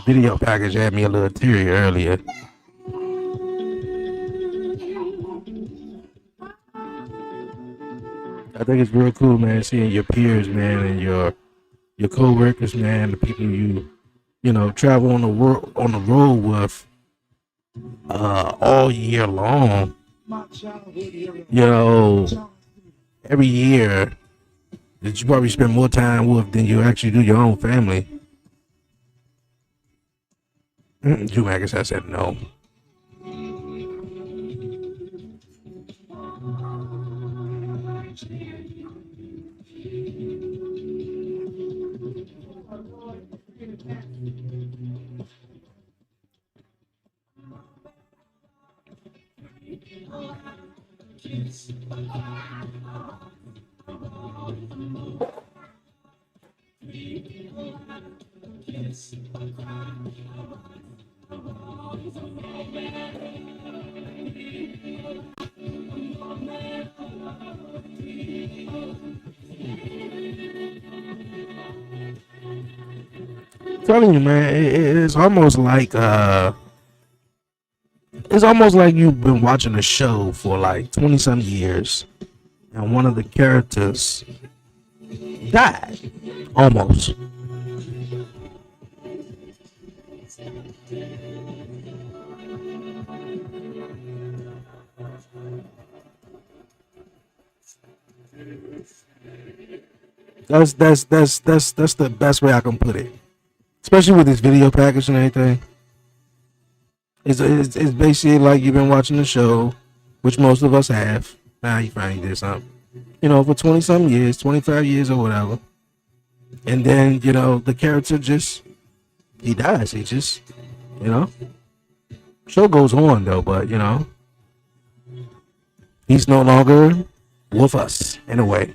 video package had me a little teary earlier. I think it's real cool, man, seeing your peers, man, and your co-workers, man, the people you know travel on the road with all year long. You know, every year that you probably spend more time with than you actually do your own family. Drew I said no. Telling you, man, it's almost like you've been watching a show for like 20 some years, and one of the characters died, almost. That's the best way I can put it. Especially with this video package and everything. It's basically like you've been watching the show, which most of us have. Now you finally did something. You know, for 20 some years, 25 years or whatever. And then, you know, the character he dies. He just, you know. Show goes on though, but you know. He's no longer with us in a way.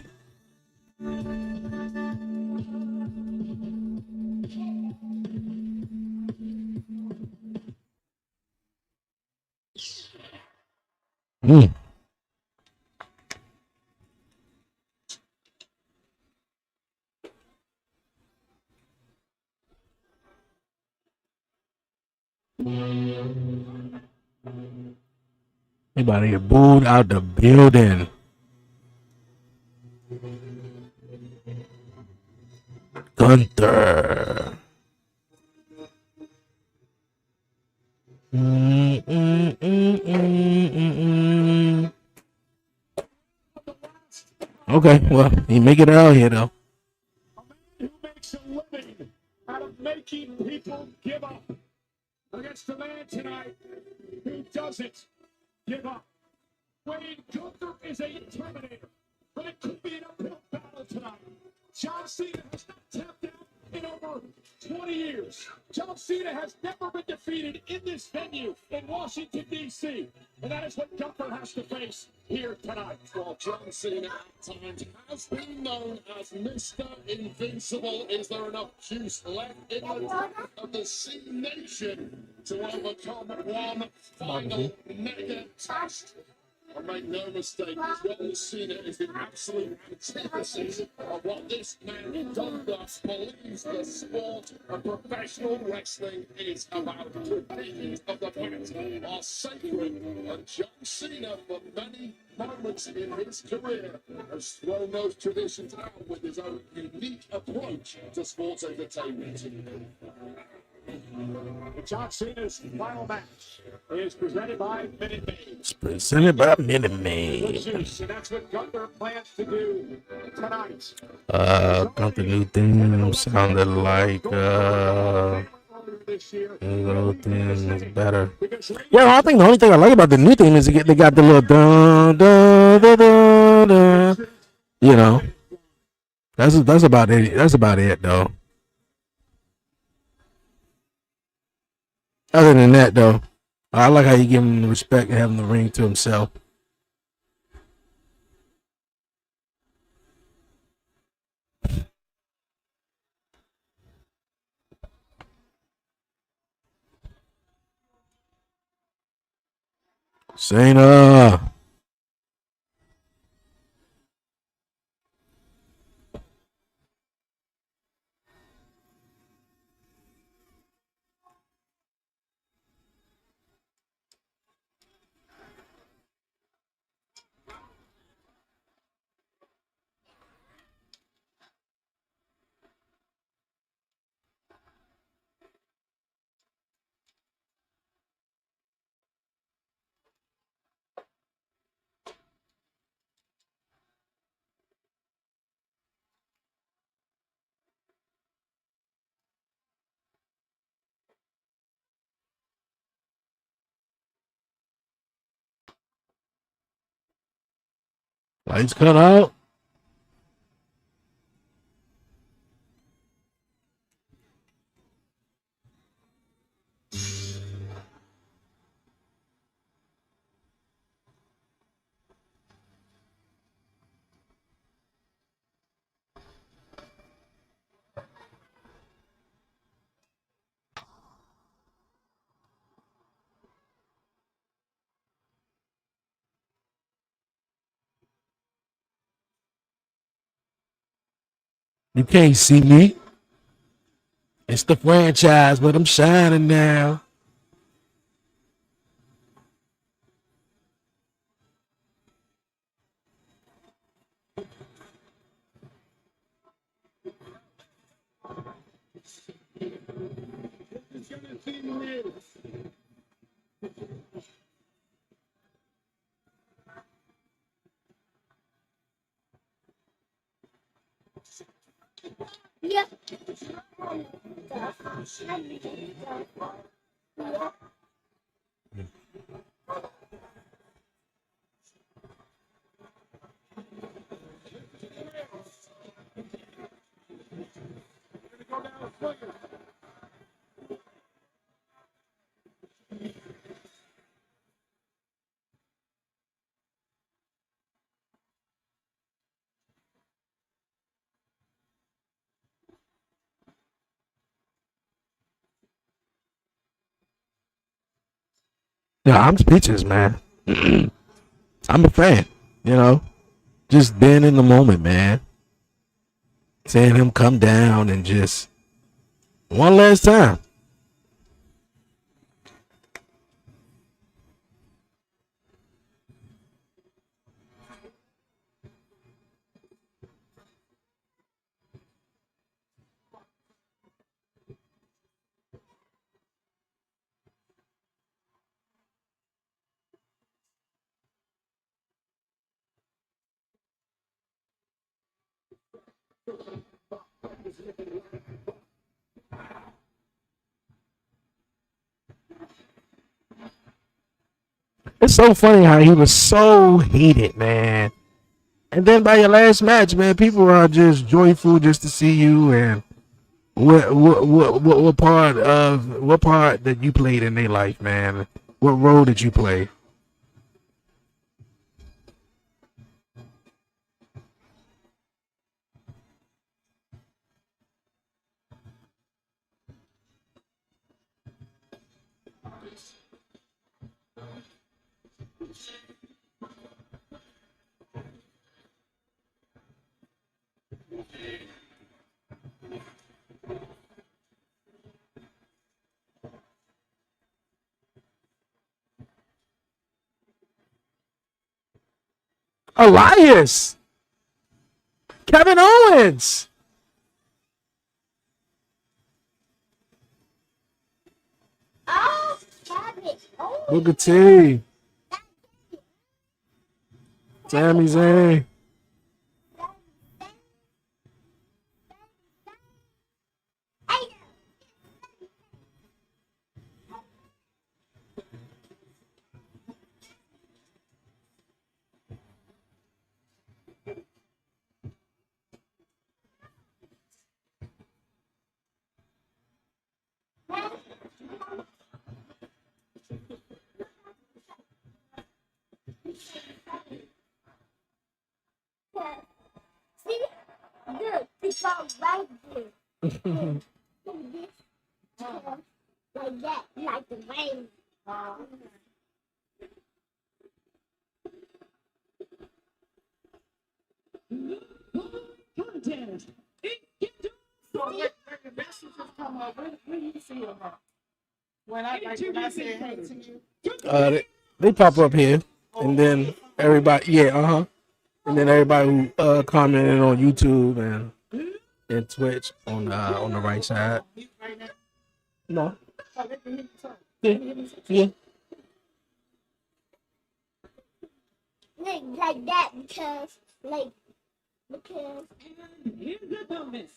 Anybody get booed out the building. Gunther. Okay, well, he make it out here though. Who makes a living out of making people give up against the man tonight who doesn't give up. Wayne Gunther is a Terminator, but it could be an uphill battle tonight. John Cena has not tapped out in over 20 years. John Cena has never been defeated in this venue in Washington, D.C., and that is what Gunther has to face here tonight. Well, John Cena at times has been known as Mr. Invincible. Is there enough juice left in the tank of the C Nation to overcome one final mega test? And make no mistake, John Cena is the absolute antithesis of what this man Gunther believes the sport of professional wrestling is about. Traditions of the past are sacred, and John Cena, for many moments in his career, has thrown those traditions out with his own unique approach to sports entertainment. John Cena's final match is presented by Minute Maid. It's presented by Minute Maid. And that's what Gunther plans to do tonight. Gunther new theme sounded like his old theme is better. Yeah, I think the only thing I like about the new theme is they got the little dun dun dun dun dun. You know, that's about it. That's about it though. Other than that, though, I like how you give him the respect and having the ring to himself. Cena. Lights cut out. You can't see me. It's the franchise, but I'm shining now. Yeah. Yeah, I'm speechless, man. I'm a fan, you know. Just being in the moment, man. Seeing him come down and just one last time. It's so funny how he was so hated, man. And then by your last match, man, people are just joyful just to see you. And what part that you played in their life, man? What role did you play? Elias, Kevin Owens. Oh, cabbage. Oh, Booker T. Sami Zayn. see, look, it's all right there. Like that, like the rain. Contest. So when the messages come up, where you see them at? When I say hey to you. They pop up here, and then everybody, yeah, and then everybody who commented on YouTube and Twitch on the right side. No. Yeah. Yeah. Like that because Here's the bonus.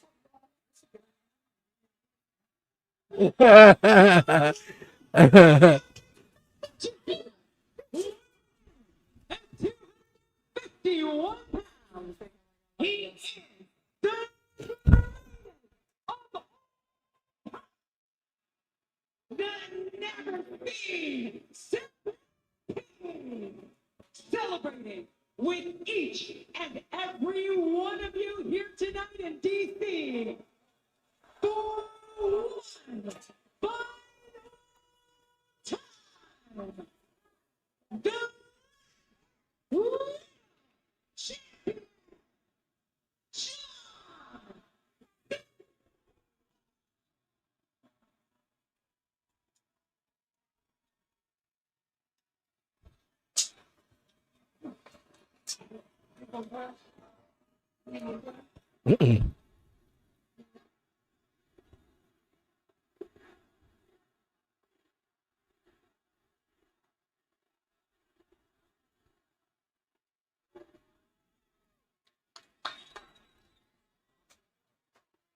51 pounds. He is the never be celebrating with each and every one of you here tonight in DC for one final time. The champion.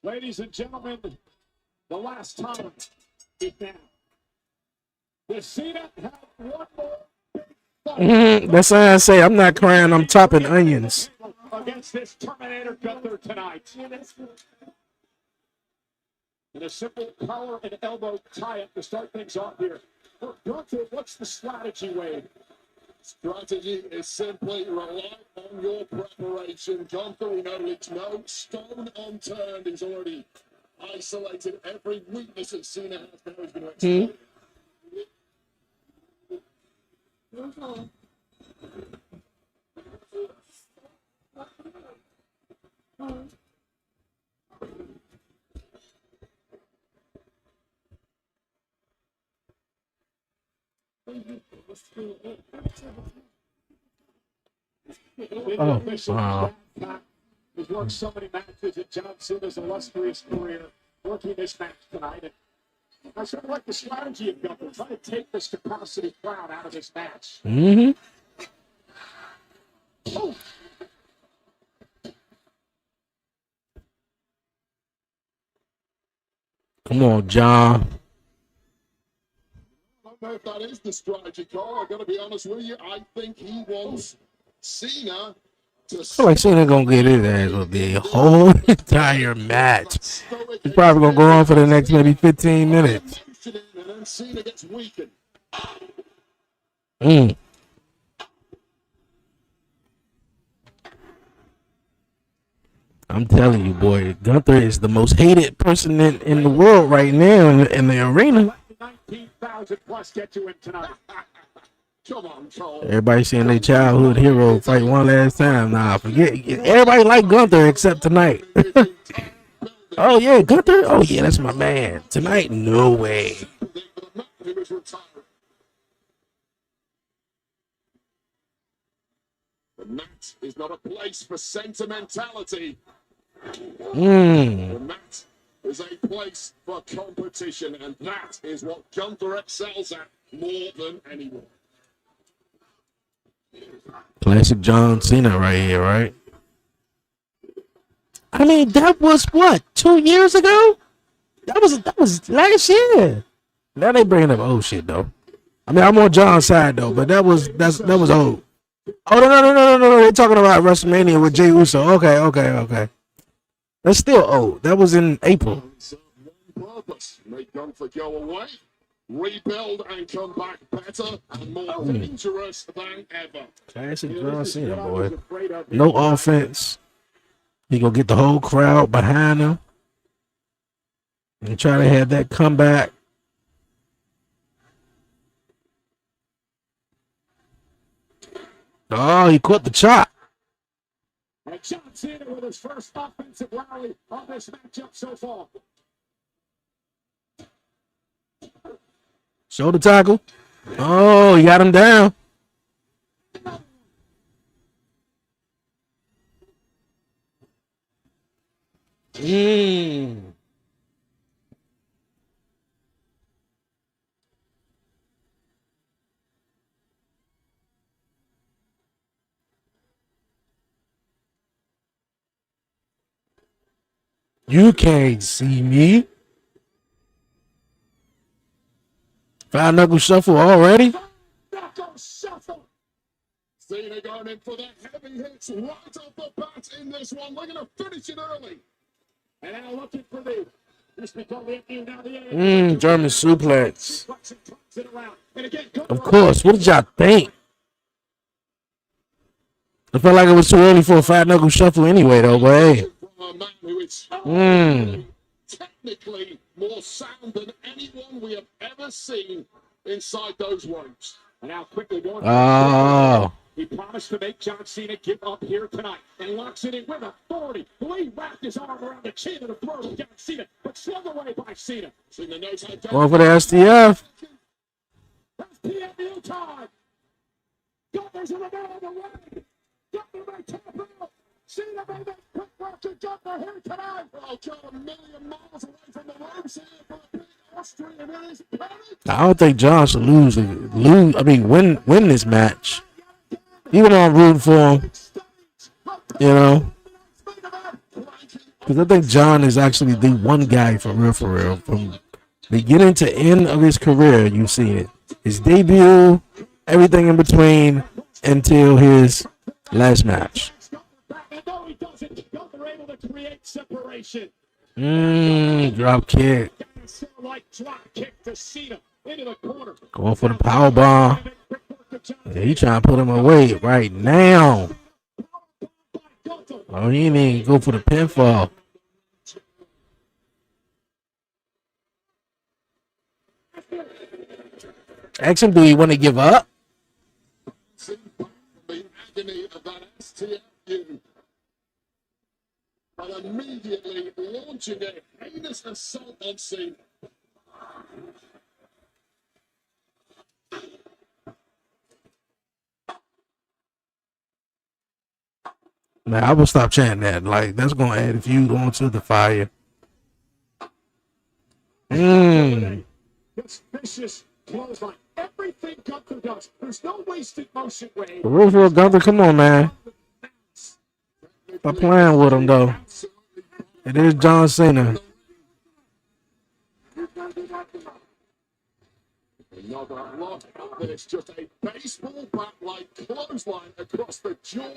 Ladies and gentlemen, the last time is now. The Cena have one more That's why I say I'm not crying. I'm chopping onions. against this Terminator Gunther tonight. And a simple collar and elbow tie-up to start things off here. For Gunther, what's the strategy, Wade? Strategy is simply rely on your preparation. Gunther, we know it's no stone unturned. He's already isolated every weakness that Cena has. Now he's going to exploit. Oh, wow. He's worked so many matches in John Cena's illustrious career, working this match tonight. And I sort of like the strategy of Gunther, trying to take this capacity crowd out of this match. Mm-hmm. Oh. Come on, John. I don't know if that is the strategy, Carl. I've got to be honest with you. I think he wants Cena to... I feel like Cena gonna get his ass with the whole entire match. He's probably gonna go on for the next maybe 15 minutes. And then Cena gets weakened. I'm telling you, boy, Gunther is the most hated person in the world right now in the arena. 19,000 plus get to him tonight. Come on, Cole. Everybody seeing their childhood hero fight one last time. Nah, forget. Everybody like Gunther except tonight. Oh, yeah, Gunther? Oh, yeah, that's my man. Tonight, no way. The mat is not a place for sentimentality. Mm. The mat is a place for competition, and that is what Gunther excels at more than anyone. Classic John Cena right here, right? I mean, that was what, 2 years ago? That was last year. Now they bringing up old shit though. I mean, I'm on John's side though, but that was old. Oh no! They're talking about WrestleMania with Jey Uso. Okay. That's still old. That was in April. One purpose: make Gunther go away, rebuild, and come back better and more dangerous than ever. Classic John Cena, boy. No offense. He gonna get the whole crowd behind him and try to have that comeback. Oh, he caught the chop. And John Cena with his first offensive rally on this matchup so far. Shoulder tackle. Oh, he got him down. You can't see me. Five knuckle shuffle already? Knuckle shuffle. Cena going in for the heavy hits right off the bat in this one. We're going to finish it early. And now looking for the German suplex. Of course. What did y'all think? I felt like it was too early for a five knuckle shuffle anyway, though. But hey. Technically more sound than anyone we have ever seen inside those ropes. And now quickly going. Oh. He promised to make John Cena give up here tonight and locks it in with authority. Lee wrapped his arm around the chin of the throat of John Cena, but slung away by Cena. Cena knows how to Going for the STF. That's PMU time. Gunther's in the middle of the ring. Gunther may tap out. Cena may make quick work to Gunther here tonight. Oh, God, a million miles away from the ropes here for the big Austrian. It is panic. I don't think John should win this match. Even though I'm rooting for him, you know, because I think John is actually the one guy for real, from beginning to end of his career. You've seen it, his debut, everything in between, until his last match. Drop kick. Going for the power bomb. Yeah, he trying to put him away right now. Oh, he didn't even go for the pinfall. Action, do you want to give up? And immediately launching a heinous assault on Cena. Man, I will stop chanting that. Like, that's going to add fuel onto the fire. This vicious clothesline. Everything Gunther does. There's no wasted motion. For real, Gunther, come on, man. Stop playing with him, though. It is John Cena. Another lock. There's just a baseball bat like clothesline across the jaw,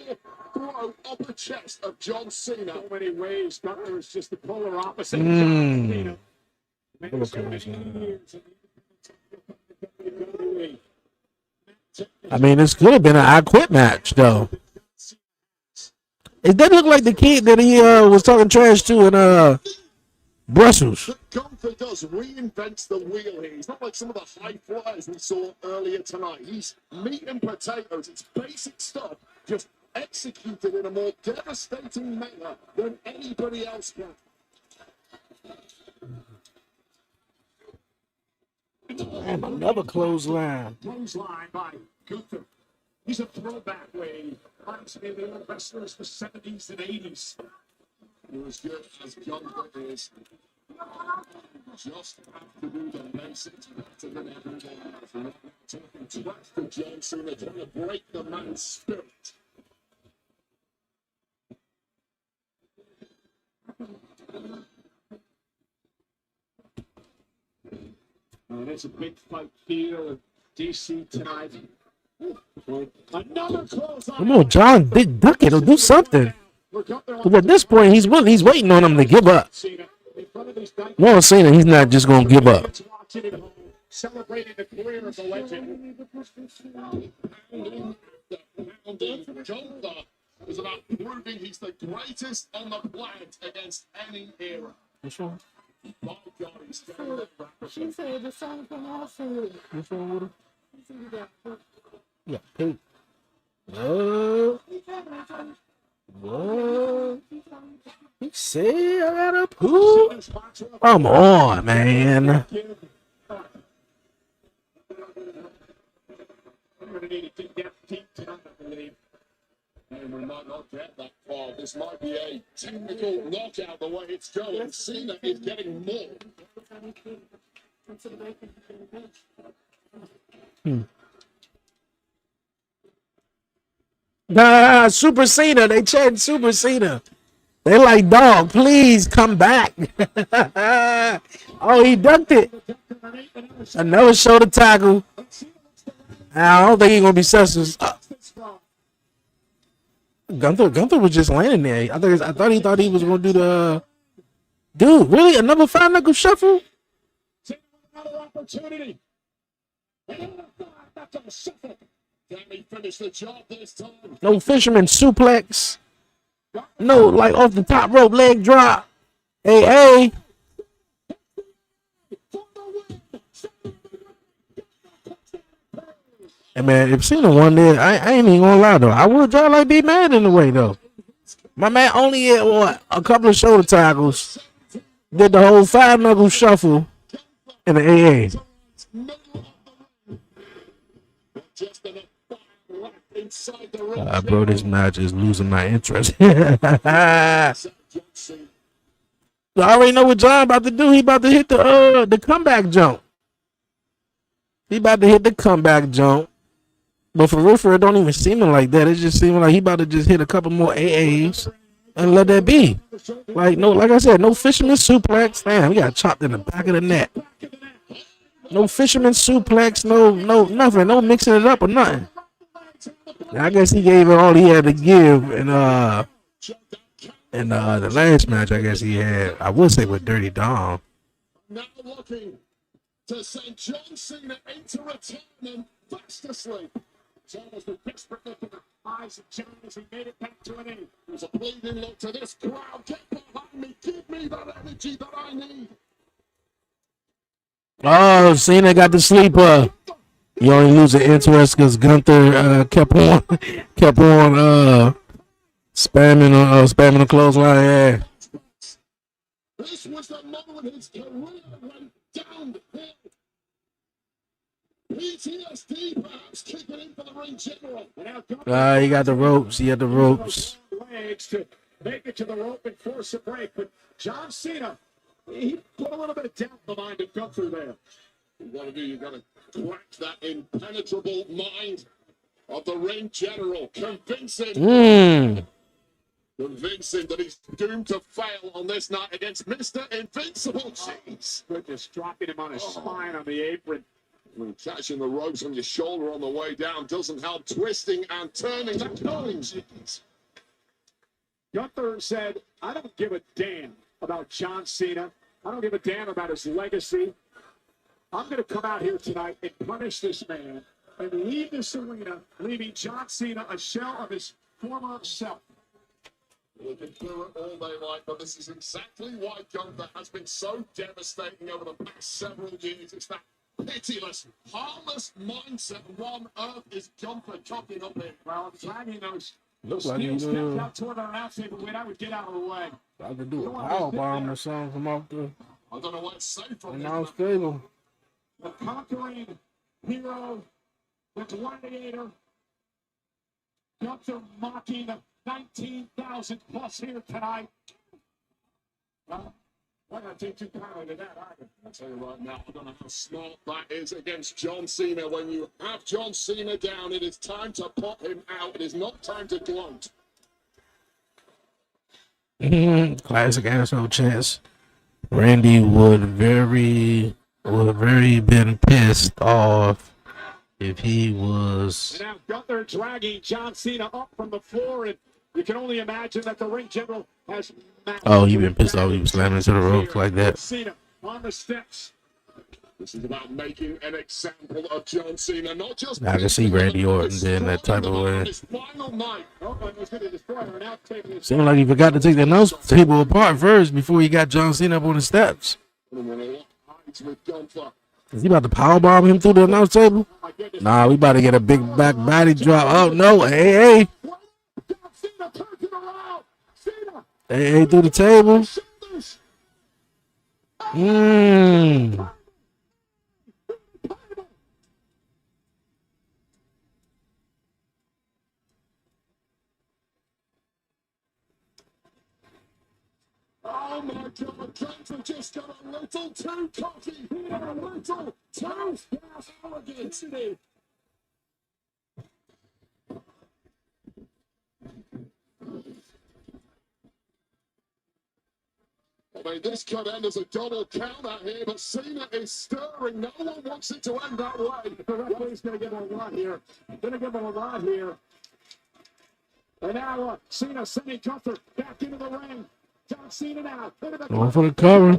throat, upper chest of John Cena. So many ways. Gunther is just the polar opposite. I mean, this could have been an I Quit match, though. It doesn't look like the kid that he was talking trash to in Brussels. Gunther does reinvent the wheel here. He's not like some of the high flyers we saw earlier tonight. He's meat and potatoes. It's basic stuff, just executed in a more devastating manner than anybody else can. Damn, another clothesline. Clothesline by Gunther. He's a throwback way. Reminds me of the old wrestlers the 70s and 80s. You're as good as Gunther is. Just have to do the basics better than everyone else. Talking trash to John Cena, trying to break the man's spirit. And it's a big fight here in DC tonight. Another clothesline. Come on, John, big duck it or do something. Because at this point, he's waiting on him to give up. Well, Cena, he's not just going to give up. Celebrating the career of the legend. Gunther is about proving he's the greatest on the planet against any era. Which one? My God, he's getting that rapid. She said the same thing I said. Which one with him? She said you got Yeah, pink. What? What? He said I got a poop. Come on, man. We're going to need to get deep tonight, I believe. And we might not get that far. This might be a technical knockout the way it's going. Cena is getting more. Super Cena. They chant Super Cena. They like, dog, please come back. Oh, he ducked it. Another shoulder tackle. I don't think he's going to be successful. Gunther was just landing there. I thought he was gonna do the dude. Really, another 5-knuckle shuffle? Another opportunity. Another shuffle. Can he finish the job this time? No fisherman suplex. No, like off the top rope leg drop. Hey. Hey man, if Cena won there, I ain't even gonna lie though. I would try like be mad in the way though. My man only had a couple of shoulder tackles. Did the whole 5-knuckle shuffle in the AA. Bro, this match is losing my interest. I already know what John about to do. He about to hit the comeback jump. He about to hit the comeback jump. But for real, it don't even seem like that. It just seeming like he about to just hit a couple more AAs and let that be. Like I said, no fisherman suplex. Damn, he got chopped in the back of the neck. No fisherman suplex, no nothing, no mixing it up or nothing. Now, I guess he gave it all he had to give in the last match. I guess he had, I would say, with Dirty Dom. Now looking to send John Cena into retirement fast asleep. John has been desperate looking at the eyes of John as he made it back to an end. There's a pleading look to this crowd. Get behind me. Give me that energy that I need. Oh, Cena got the sleeper. You only lose the interest because Gunther kept on spamming the clothesline. Yeah. This was the moment his career went down the hill. PTSD perhaps kicking in for the ring general. He got the ropes. He had the ropes. Legs to make it to the rope and force a break, but John Cena, he put a little bit of doubt in the mind of Gunther there. You gotta crack that impenetrable mind of the ring general. Convince him that he's doomed to fail on this night against Mr. Invincible. Jeez. Goodness, dropping him on his spine on the apron. Catching the ropes on your shoulder on the way down doesn't help. Twisting and turning. Jeez. Gunther said, I don't give a damn about John Cena. I don't give a damn about his legacy. I'm going to come out here tonight and punish this man and leave this arena, leaving John Cena a shell of his former self. We can do it all they like, but this is exactly why Gunther has been so devastating over the past several years. It's that pitiless, harmless mindset. What on earth is Gunther cocking up in? Well, I'm dragging those Looks like steel he steps out toward our announce table. Wait, I would get out of the way. I could do a power bomb or something from off the I don't know what's safe from announce table. The conquering hero, the gladiator, Gunther mocking the 19,000 plus here tonight. Well, I'm not take too kindly to that either. I'll tell you right now, I don't know how smart that is against John Cena. When you have John Cena down, it is time to pop him out. It is not time to gloat. Classic asshole chance. Randy would very been pissed off if he was. And now Gunther dragging John Cena up from the floor, and you can only imagine that the ring general has. Oh, he been pissed off. He was slamming into the ropes like that. Cena on the steps. This is about making an example of John Cena, not just. I can see Randy Orton doing that type of way. His final night. Seemed like he forgot to take the announce table apart first before he got John Cena up on the steps. Is he about to powerbomb him through the announce table? Nah, we about to get a big back body drop. Oh no, hey. Hey, through the table. Oh my God, Gunther just got a little too cocky, a little too arrogant today. I mean, this could end as a double count out here, but Cena is stirring. No one wants it to end that way. The referee's going to give him a lot here. And now Cena sending Gunther back into the ring. John Cena now. Going for the cover.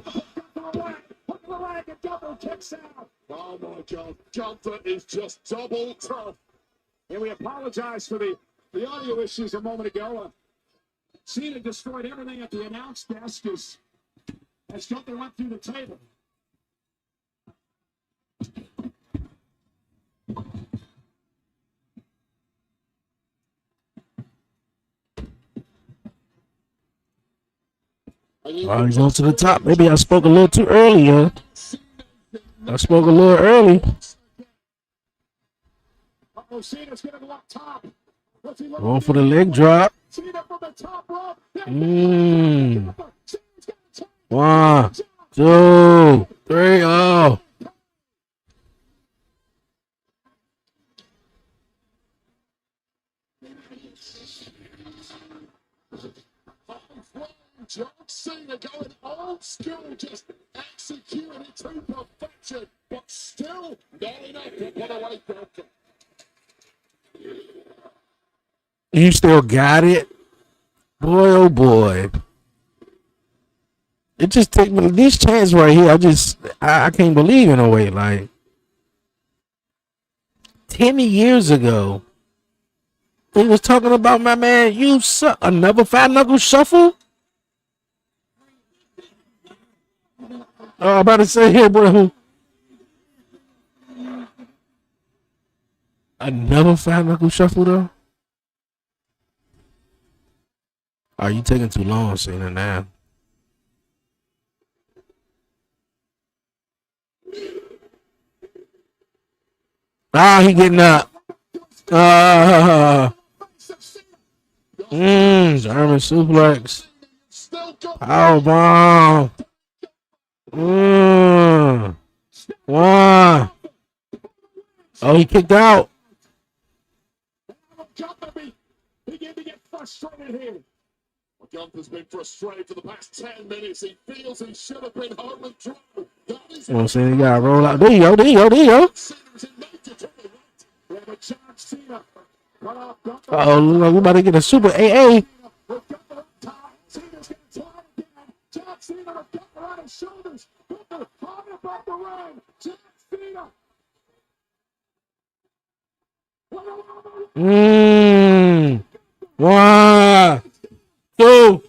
Oh my God, Gunther is just double tough. And we apologize for the audio issues a moment ago. Cena destroyed everything at the announce desk as Gunther went through the table. Oh, he's going to the top. Maybe I spoke a little too early, huh? I spoke a little early. Going for the leg drop. One, two, three, oh. John Cena going old school, just executing it to perfection, but still not enough to put away Gunther. You still got it? Boy, oh boy. It just take me this chance right here. I can't believe in a way. Like 10 years ago, he was talking about my man. You suck. Another 5-knuckle shuffle. Oh, I'm about to say here, bro. Another 5-knuckle shuffle though. Are you taking too long, Cena? Now. Ah, he getting up. German suplex. Powerbomb. One. Oh, he kicked out. Begin to get frustrated here. Gunther's been frustrated for the past 10 minutes. He feels he should have been home and dry. You know what I'm saying? You gotta roll out. There you go. There you go. There you go. Uh-oh, look like we about to get a super AA. One, two.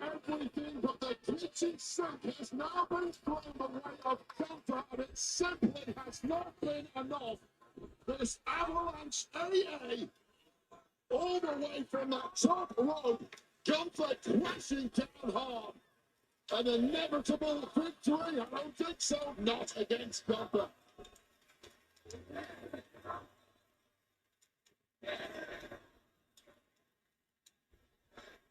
Everything but the kitchen sink has now been thrown the way of Gunther, and it simply has not been enough. This avalanche AA all the way from the top rope, Gunther crashing down hard. An inevitable victory? I don't think so. Not against Gunther.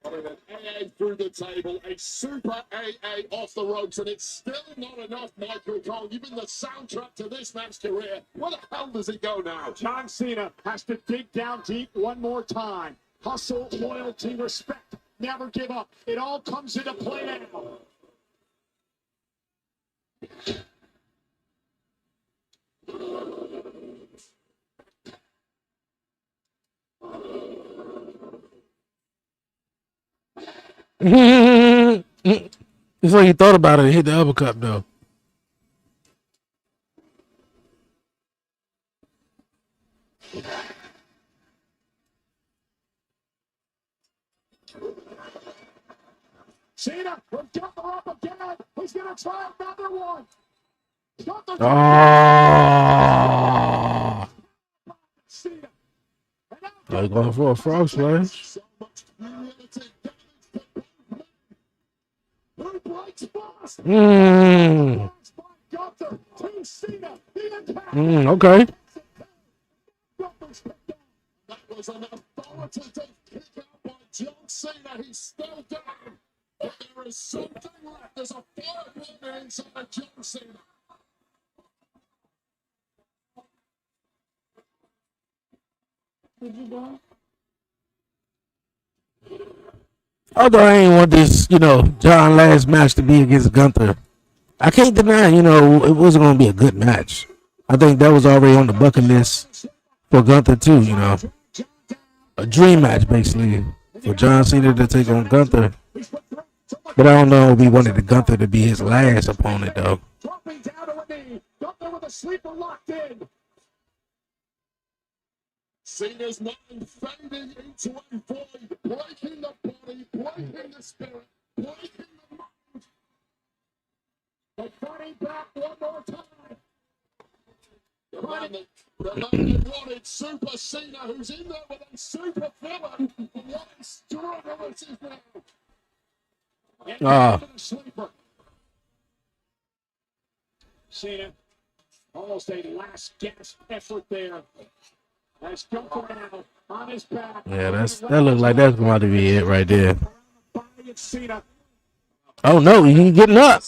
An AA through the table, a super AA off the ropes, and it's still not enough, Michael Cole. You've been the soundtrack to this man's career. Where the hell does he go now? John Cena has to dig down deep one more time. Hustle, loyalty, respect. Never give up. It all comes into play now. It's like he thought about it and hit the uppercut though. Cena will get the up again. He's going to try another one. Oh. They're going for a frog splash. Okay. That was an authoritative kick out by John Cena. He's still down. But there is something left. There's a fire burner inside John Cena. Although I ain't want this, John last match to be against Gunther. I can't deny, it wasn't going to be a good match. I think that was already on the bucket list for Gunther too. A dream match basically for John Cena to take on Gunther. But I don't know if we wanted the Gunther to be his last opponent though. Dropping down to a knee. Gunther with a sleeper locked in. Cena's mind fading into a void, breaking the body, breaking the spirit, breaking the mind. But fighting back one more time. The man that wanted Super Cena, who's in there with a super villain, and what a struggle it is now. Sleeper. Cena, almost a last gasp effort there. As Gunther now on his back. Yeah, that looks like that's going to be it right there. Oh no, he's getting up.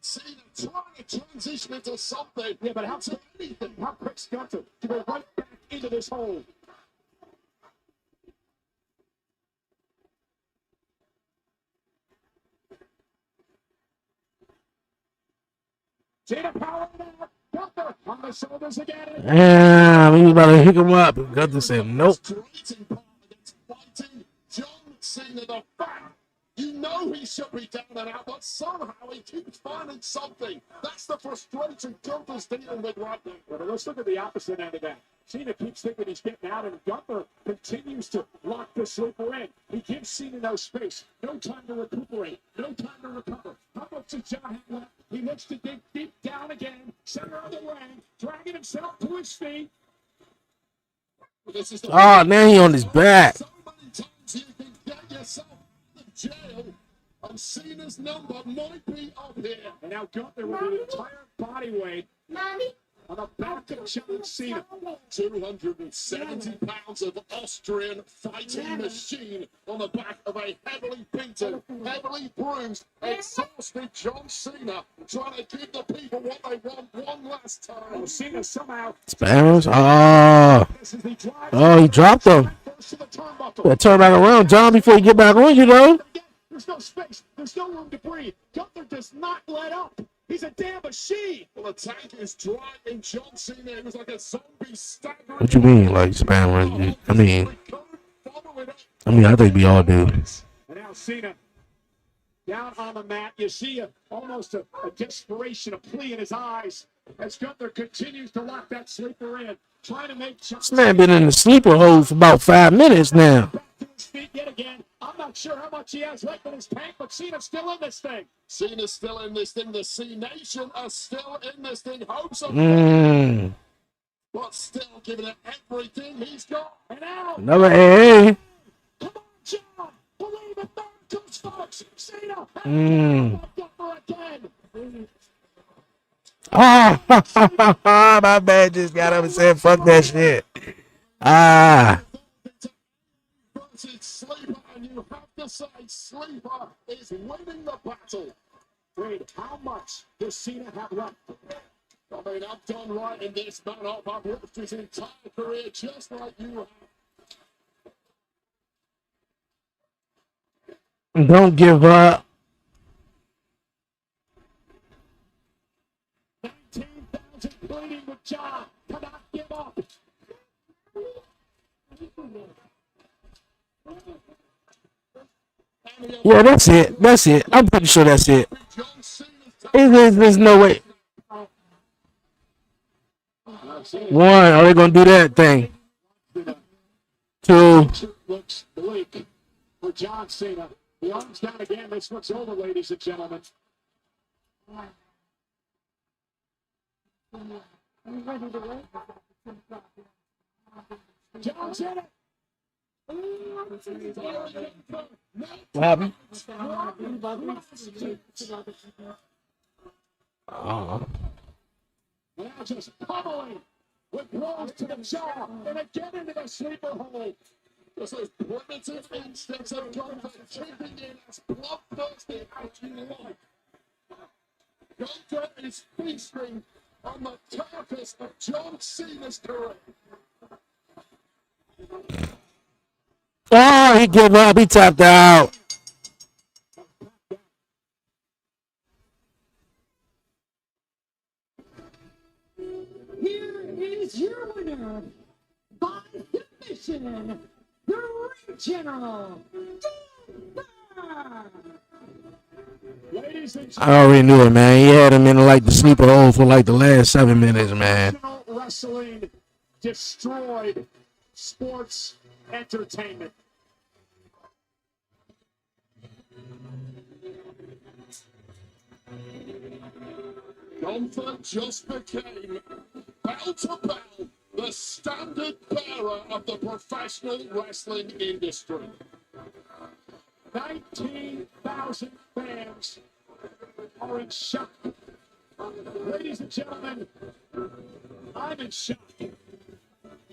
Cena trying to transition into something. Yeah, but how anything? How quick's Gunther to go right back into this hole? Cena powering out. Gunther on the shoulders again. He was about to hook him up. Gunther said nope. John Cena, the fact. You know he should be down and out, but somehow he keeps finding something. That's the frustration Gunther's dealing with right now. But let's look at the opposite end of that. Cena keeps thinking he's getting out, and Gunther continues to lock the sleeper in. He gives Cena no space, no time to recuperate, no time to recover. How much does John have left? He looks to dig deep down again, center of the ring, dragging himself to his feet. Oh, now he on his back. So many times you can get yourself jail, and Cena's number might be up here. And now Gunther with the entire body weight on the back of John Cena. 270 pounds of Austrian fighting machine on the back of a heavily beaten, heavily bruised, exhausted John Cena, trying to give the people what they want one last time. Oh, Cena somehow. Spammers. Oh, he dropped him. Better turn back around, John, before you get back on, There's no space. There's no room to breathe. Gunther does not let up. He's a damn machine. Well, the tank is driving John Cena. It was like a zombie staggering. What you mean, like spammers? I think we all do. And now Cena down on the mat. You see almost a desperation, a plea in his eyes as Gunther continues to lock that sleeper in, trying to make. This man been in the sleeper hole for about 5 minutes now. Yet again, I'm not sure how much he has left in his tank, but Cena's still in this thing. Cena's still in this thing. The C Nation are still in this thing. Hopes of but still giving it everything he's got. And now, another AA. Come on, John. Believe in miracles, folks. Cena. Again. My bad. Just got up and said, "Fuck that shit." Sleeper, and you have to say Sleeper is winning the battle. Wait, how much does Cena have left? I mean, I've done right in this man up. I've watched his entire career just like you have. Don't give up. 19,000 pleading with John. Cannot give up. Yeah, that's it. That's it. I'm pretty sure that's it. There's no way. One, are they gonna do that thing? Two. Looks bleak for John Cena. The arms down again. This looks over, ladies and gentlemen. John Cena. What happened? Now just pummeling with blows to the jaw and again into the sleeper hole. This is primitive instincts of Gunther kicking in as bloodthirsty as you like. Gunther is feasting on the carcass of John Cena's career. Oh, he gave up. He tapped out. is your winner by submission, the Ring General, Gunther. Ladies and I already knew it, man. He had him in like the sleeper hole for like the last 7 minutes, man. professional wrestling destroyed sports entertainment. Gunther just became, bell to bell, the standard bearer of the professional wrestling industry. 19,000 fans are in shock. Ladies and gentlemen, I'm in shock.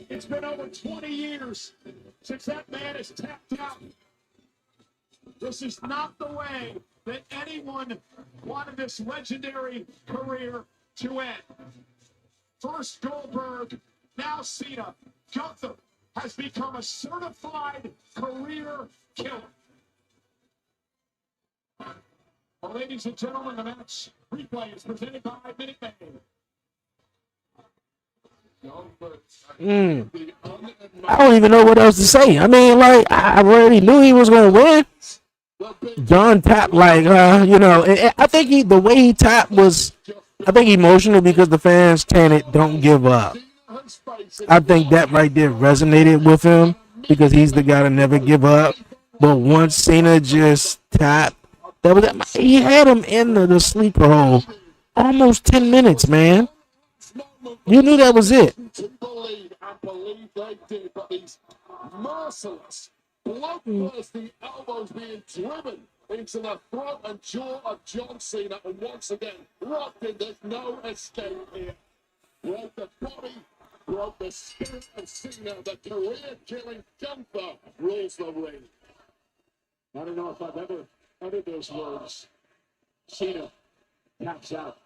It's been over 20 years since that man has tapped out. This is not the way that anyone wanted this legendary career to end. First Goldberg, now Cena. Gunther has become a certified career killer. Well, ladies and gentlemen, the match replay is presented by Minute Maid. I don't even know what else to say. I mean, like, I already knew he was going to win. John tapped like, I think the way he tapped was, I think emotional because the fans chanted, "Don't give up." I think that right there resonated with him because he's the guy to never give up. But once Cena just tapped, he had him in the sleeper hole almost 10 minutes, man. You knew that was it. I believe they did, but these merciless, bloodthirsty elbows being driven into the throat and jaw of John Cena, and once again, locked in, there's no escape here. Broke the body, broke the spirit of Cena, the career-killing Gunther rules the ring. I don't know if I've ever uttered those words. Cena taps out.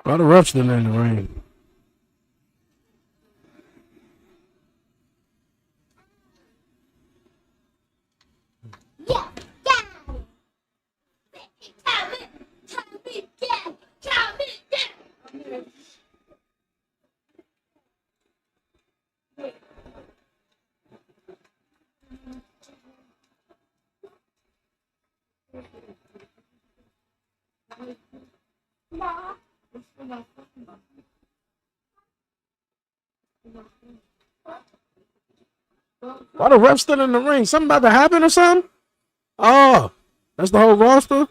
A lot of refs still in the ring. Why the refs still in the ring? Something about to happen or something? Oh, that's the whole roster?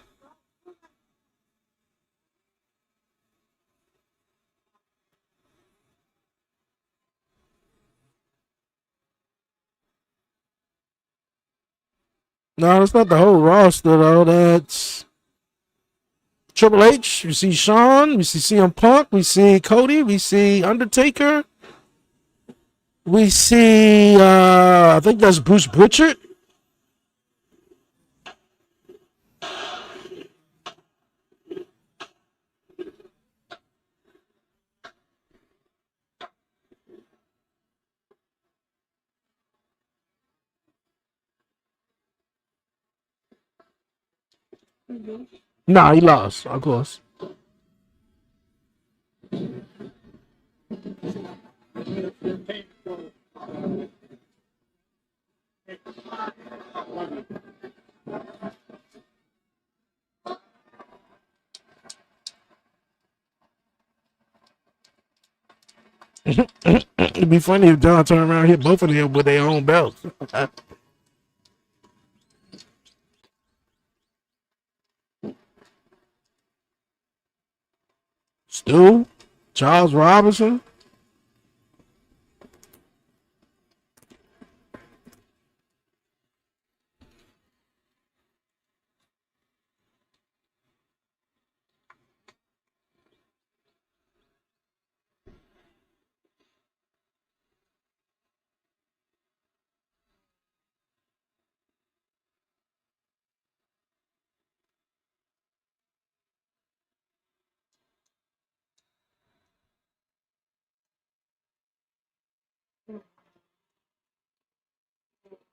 No, that's not the whole roster, though. That's Triple H. We see Shawn. We see CM Punk. We see Cody. We see Undertaker. We see, I think that's Bruce Pritchard. Nah, he lost, of course. It'd be funny if John turned around and hit both of them with their own belts. Stu, Charles Robinson.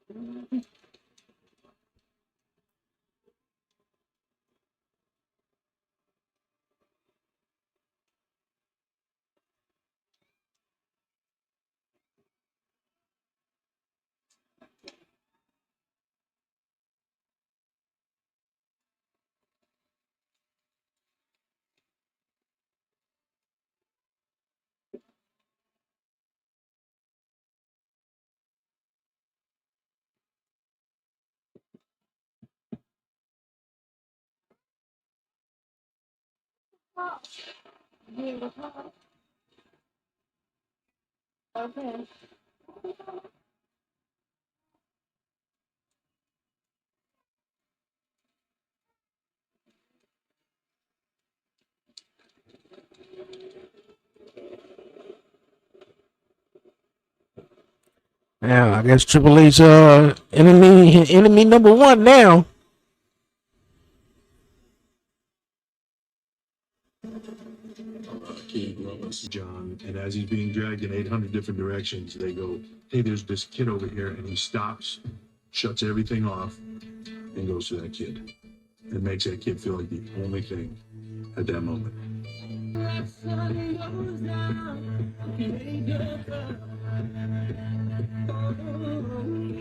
Okay. Yeah, I guess Triple H enemy number one now. Kid Ross, John, and as he's being dragged in 800 different directions, they go, hey, there's this kid over here, and he stops, shuts everything off, and goes to that kid. It makes that kid feel like the only thing at that moment.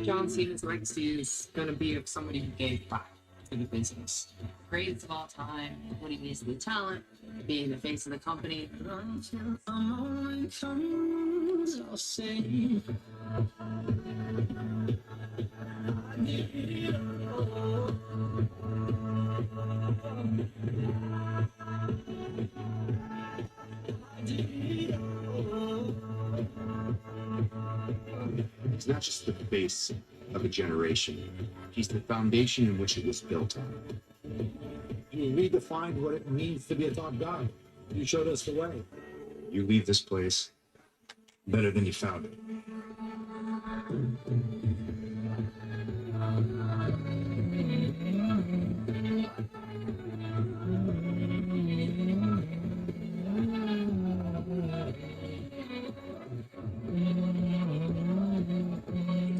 John Cena's legacy is going to be of somebody who gave back to the business. Greatest of all time, winning his the talent, being the face of the company. He's not just the face of a generation, he's the foundation in which it was built on. You redefined what it means to be a top guy. You showed us the way. You leave this place better than you found it.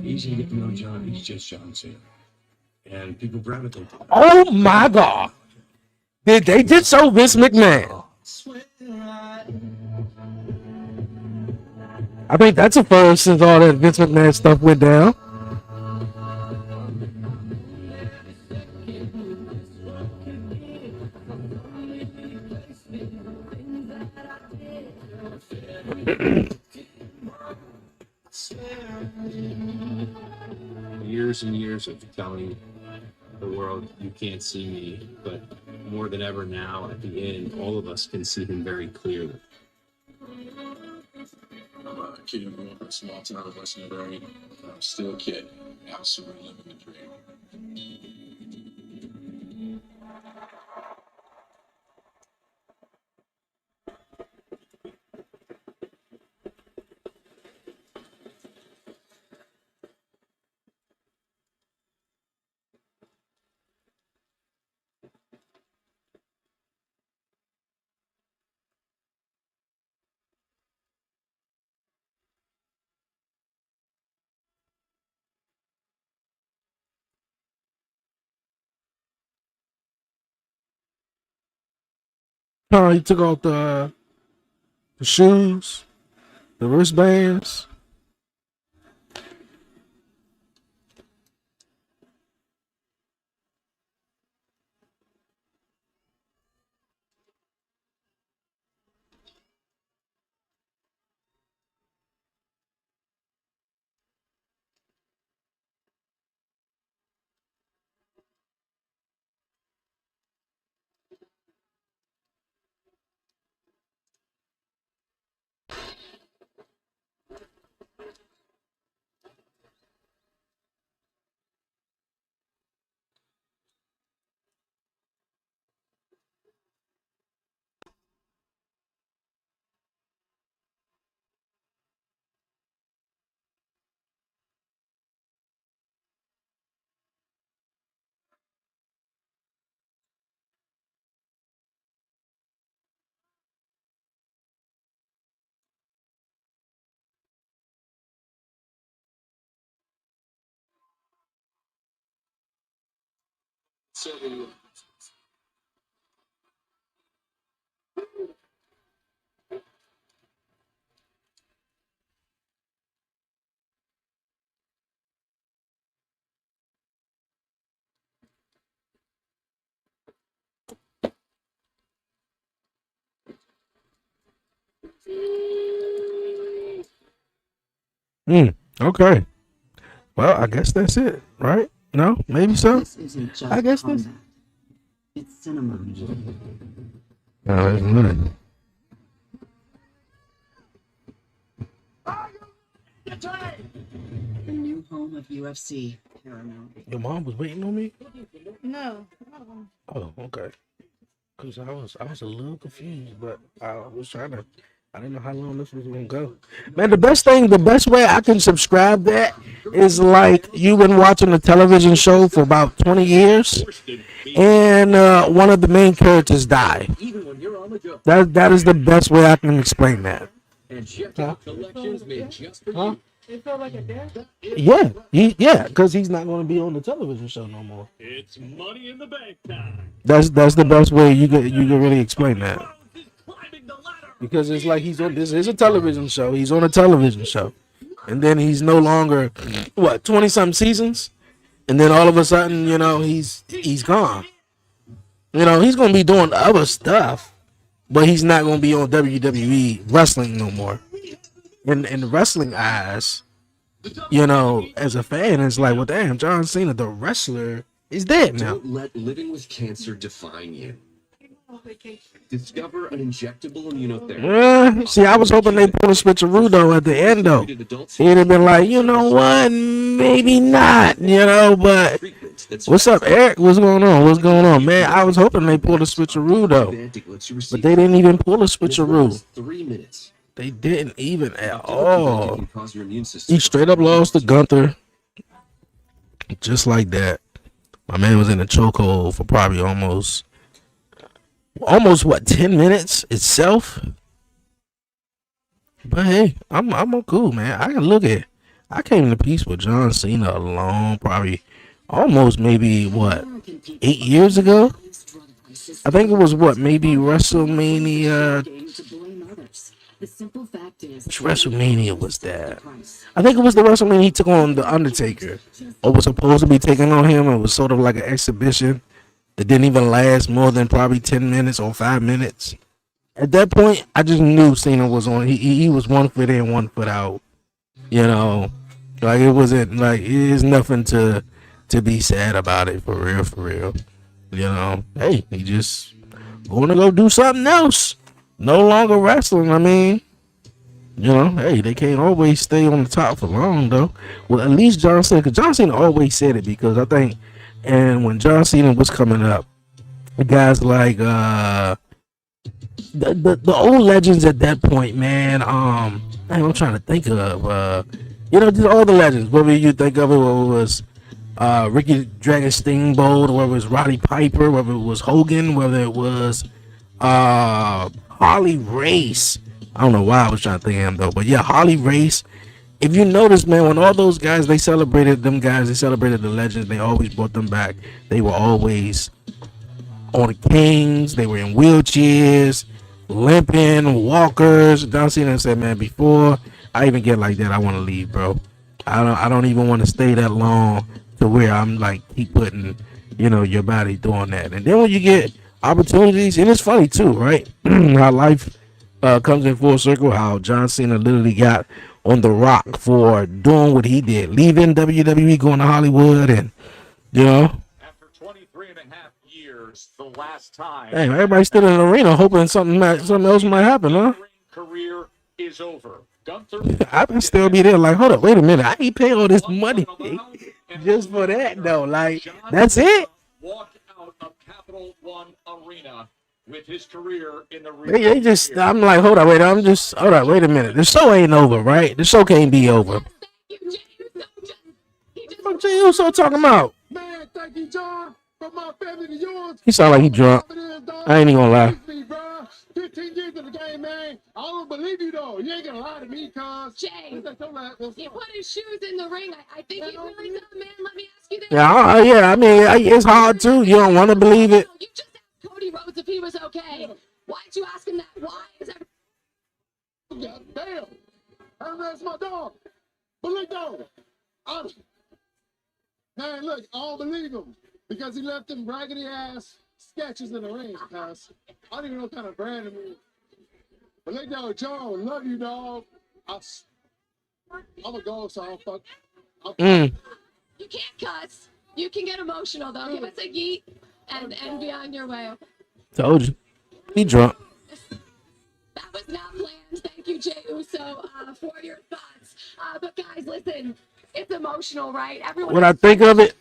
Easy to get to know John. He's just John Cena. And people gravitate to him. Oh my God! Did they just show Vince McMahon? I think that's a first since all that Vince McMahon stuff went down. Years and years of telling the world you can't see me, but more than ever now, at the end, all of us can see him very clearly. I'm a kid who grew up in a small town in Western Oregon. I'm still a kid, absolutely living the dream. Oh, he took off the shoes, the wristbands. several. Okay. Well, I guess that's it, right? No, maybe so. This isn't just I guess this. combat. It's cinema. No, that's not. The new home of UFC Paramount. Your mom was waiting on me. No. Oh, okay. Cause I was a little confused, but I was trying to. I didn't know how long this was gonna go. Man, the best way I can subscribe that is like you've been watching a television show for about 20 years, and one of the main characters die. That is the best way I can explain that. Huh? It felt like a death. Yeah, because he's not going to be on the television show no more. It's money in the bank time. That's the best way you can really explain that. Because it's like this is a television show. He's on a television show, and then he's no longer 20-something seasons, and then all of a sudden, he's gone. He's going to be doing other stuff, but he's not going to be on WWE wrestling no more. In wrestling eyes, as a fan, it's like, well, damn, John Cena, the wrestler, is dead now. Don't let living with cancer define you. Discover an injectable immunotherapy. See, I was hoping they pull a switcheroo though at the end though. He'd have been like, you know what, maybe not, but what's up, Eric? What's going on, man? I was hoping they pulled a switcheroo though, but they didn't even pull a switcheroo. 3 minutes. They didn't even at all. He straight up lost to Gunther, just like that. My man was in a chokehold for probably almost 10 minutes itself. But hey, I'm cool, man. I came to peace with John Cena alone, probably almost maybe 8 years ago. I think it was maybe WrestleMania. Which WrestleMania was that? I think it was the WrestleMania he took on the Undertaker, or was supposed to be taking on him. It was sort of like an exhibition that didn't even last more than probably 10 minutes or 5 minutes. At that point, I just knew Cena was on. He was 1 foot in, 1 foot out. Like it wasn't like it is nothing to be sad about it for real. Hey, he just going to go do something else. No longer wrestling. I mean, hey, they can't always stay on the top for long though. Well, at least John Cena, because John Cena always said it, because I think. And when John Cena was coming up, the guys like the old legends at that point, man. I'm trying to think of just all the legends. Whether you think of it, whether it was Ricky Dragon Steamboat, whether it was Roddy Piper, whether it was Hogan, whether it was Harley Race. I don't know why I was trying to think of him though, but yeah, Harley Race. If you notice, man, when all those guys, they celebrated the legends, they always brought them back. They were always on canes. They were in wheelchairs, limping, walkers. John Cena said, man, before I even get like that, I want to leave, bro. I don't even want to stay that long to where I'm like, keep putting, your body doing that. And then when you get opportunities, and it's funny too, right? How life comes in full circle, how John Cena literally got on The Rock for doing what he did, leaving WWE, going to Hollywood, and After 23 and a half years, the last time. Hey, everybody's still in the arena hoping something else might happen, huh? Career is over. I can still be there. Like, hold up, wait a minute. I ain't paying all this money just for that, though. Like, that's it. Walked out of Capital One Arena with his career in the They just, I'm like, hold up, wait a minute. The show ain't over, right? The show can't be over. What Jey Uso talking about? Man, thank you, John. From my family to yours. He sound like he drunk. I ain't even gonna lie. 15 years of the game, man. All of believe you though. You ain't gonna lie to me, cuz. Jay, he put his shoes in the ring. I think he really did, man. Let me ask you this. Yeah, I mean, it's hard too. You don't want to believe it. You just asked Cody Rhodes if he was okay. Why'd you ask him that? Why is everything? God damn. That's my dog. But look though. Hey, look, I don't believe him because he left them raggedy ass sketches in the ring, cuz. I don't even know what kind of brand it is. But look though, Joe, love you, dog. I'm a go, so I'll fuck. You can't cuss. You can get emotional though. Give us a yeet and be on your way. Told you. He drunk. That was not planned. Thank you, Jey Uso, for your thoughts. But guys, listen, it's emotional, right? Everyone When I think of it,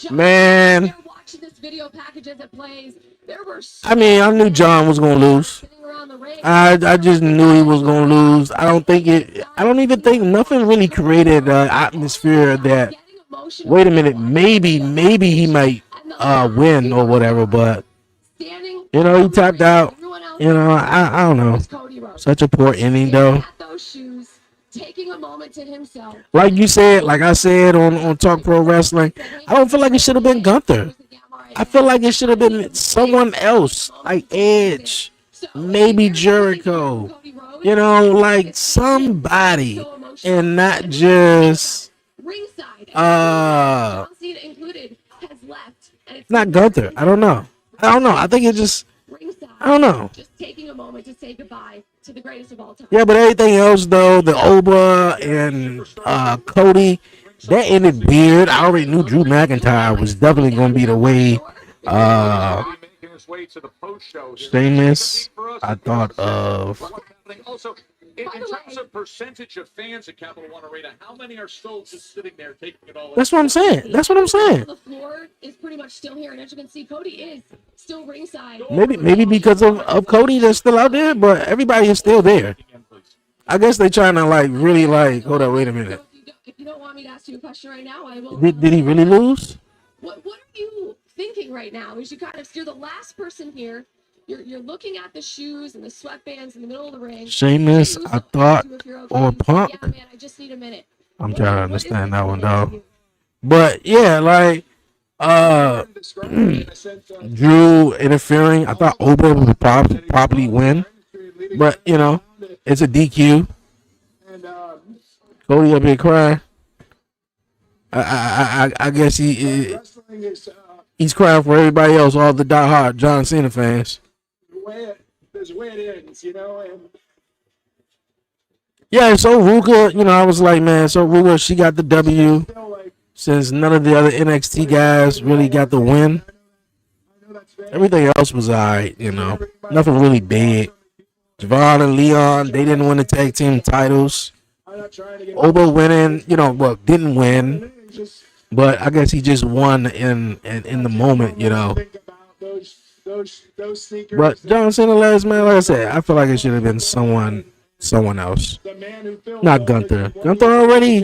man. They're watching this video package as it plays. There were I mean, I knew John was gonna lose. I just knew he was gonna lose. I don't even think nothing really created an atmosphere that. Wait a minute, maybe he might win or whatever, but you know he tapped out. You know, I don't know. Such a poor inning though. Taking a moment to himself. Like you said, like I said on Talk Pro Wrestling, I don't feel like it should have been Gunther. I feel like it should have been someone else, like Edge, maybe Jericho. You know, like somebody, and not just not Gunther. I don't know. I think it just. I don't know. Just taking a moment to say goodbye to the greatest of all time. Yeah, but everything else though, the Oba and Cody, that ended weird. I already knew Drew McIntyre was definitely going to be the way. Sheamus, I thought of. Also, in terms of percentage of fans at Capital One Arena, how many are still just sitting there taking it all in? That's what I'm saying. The floor is pretty much still here, and as you can see, Cody is still ringside. Maybe because of Cody, they're still out there, but everybody is still there. I guess they're trying to like really like. Hold on, wait a minute. If you don't want me to ask you a question right now, I will. Did he really lose? What are you thinking right now? Is you're the last person here. You're looking at the shoes and the sweatbands in the middle of the ring. Sheamus, I thought, or Punk. Yeah, man, I just need a minute. I'm trying to understand that one though. But yeah, like Drew interfering. I thought Oba would probably win, but you know, it's a DQ. Cody up here crying. I guess he's crying for everybody else, all the diehard John Cena fans. There's a way it ends, you know. And yeah, so Ruka, you know, I was like, man, so Ruka, she got the W since none of the other NXT guys really got the win. Everything else was alright, you know, nothing really big. Javon and Leon, they didn't win the tag team titles. Oba winning, you know, well, didn't win, but I guess he just won in the moment, you know. But John Cena last man, like I said, I feel like it should have been someone else, not Gunther. Gunther already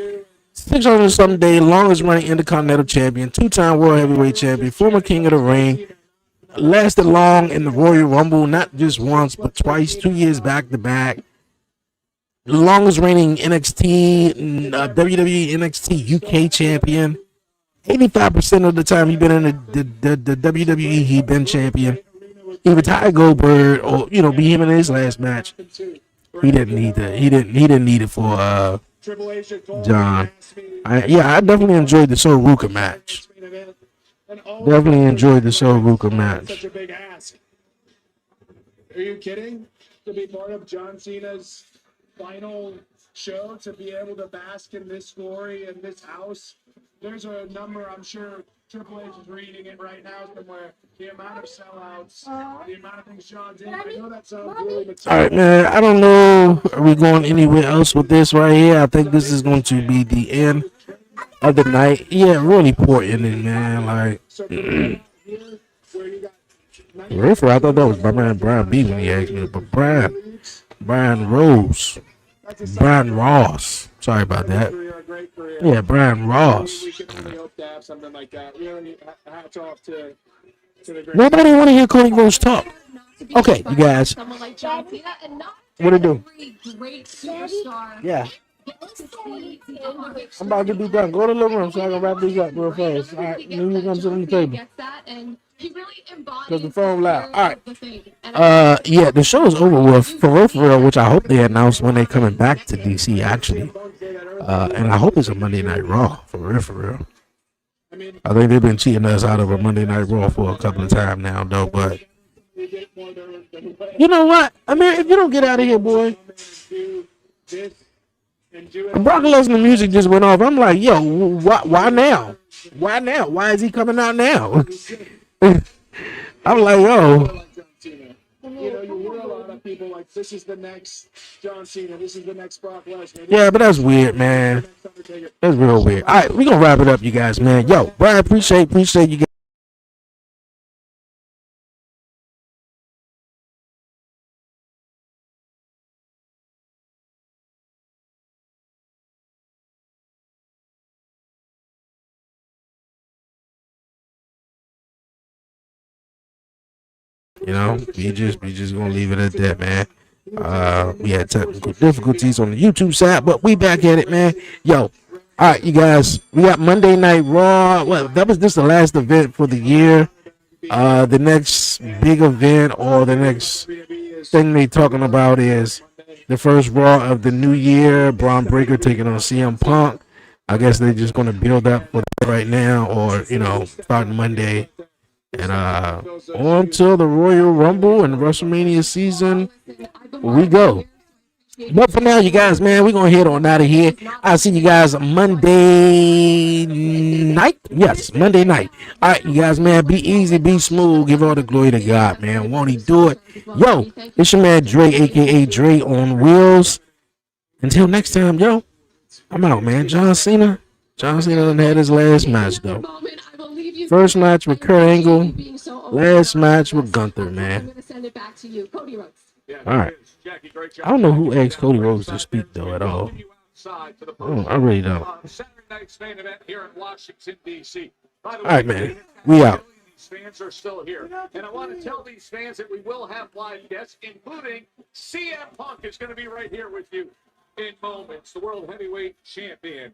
600 something day, longest running Intercontinental Champion, 2-time World Heavyweight Champion, former King of the Ring, lasted long in the Royal Rumble, not just once but twice, 2 years back to back. The longest reigning WWE NXT UK champion. 85% of the time he been in the WWE, he been champion. He retired Goldberg, or you know, be him in his last match. He didn't need that. He didn't need it for John. I definitely enjoyed the Sol Ruka match. Definitely enjoyed the Sol Ruka match. such a big ask. Are you kidding? To be part of John Cena's final show, to be able to bask in this glory in this house. There's a number, I'm sure Triple H is reading it right now somewhere. The amount of sellouts, the amount of things John did. I know that sounds really material. All right, man. I don't know. Are we going anywhere else with this right here? I think this is going to be the end of the night. Yeah, really poor ending, man. Like, real, I thought that was my man Brian B when he asked me, but Brian Rose, Brian Ross. Sorry about that. Yeah, Brian Ross. Nobody want to hear Cody Rhodes talk. Okay, you guys. Someone like John Cena, and not What it do? Great superstar. Yeah. To see the elevation. I'm about to be done. Go to the living room so I can wrap these up real fast. All right, then you come sit on the table. Gets that, and he really embodies Because the phone loud. All right. the thing. And Yeah, the show is over with for real, which I hope they announce when they coming back to DC actually. And I hope it's a Monday Night Raw for real. I think they've been cheating us out of a Monday Night Raw for a couple of times now, though. But you know what? I mean, if you don't get out of here, boy. Brock Lesnar music just went off. I'm like, yo, why now? Why now? Why is he coming out now? I'm like, yo. You know, you hear a lot of people like, this is the next John Cena, this is the next Brock Lesnar. Yeah, but that's weird, man. That's real weird. All right, we're going to wrap it up, you guys, man. Yo, Brian, appreciate you guys. You know, we just gonna leave it at that, man. We had technical difficulties on the YouTube side, but we back at it, man. Yo, all right, you guys, we got Monday Night Raw. Well, that was just the last event for the year. The next big event or the next thing they talking about is the first Raw of the new year. Braun Breaker taking on CM Punk. I guess they're just gonna build up for that right now, or starting Monday. And on till the Royal Rumble and WrestleMania season, we go. But for now, you guys, man, we're going to head on out of here. I'll see you guys Monday night. Yes, Monday night. All right, you guys, man, be easy, be smooth. Give all the glory to God, man. Won't he do it? Yo, it's your man Dre, a.k.a. Dre on Wheels. Until next time, yo, I'm out, man. John Cena done had his last match, though. First match with Kurt Angle. Last match with Gunther, man. All right. I don't know who asked Cody Rhodes to speak, though, at all. I really don't. Saturday night's main event here in Washington, D.C. By the way, All right, man. We out. These fans are still here. And I want to tell these fans that we will have live guests, including CM Punk is going to be right here with you in moments. The World Heavyweight Champion.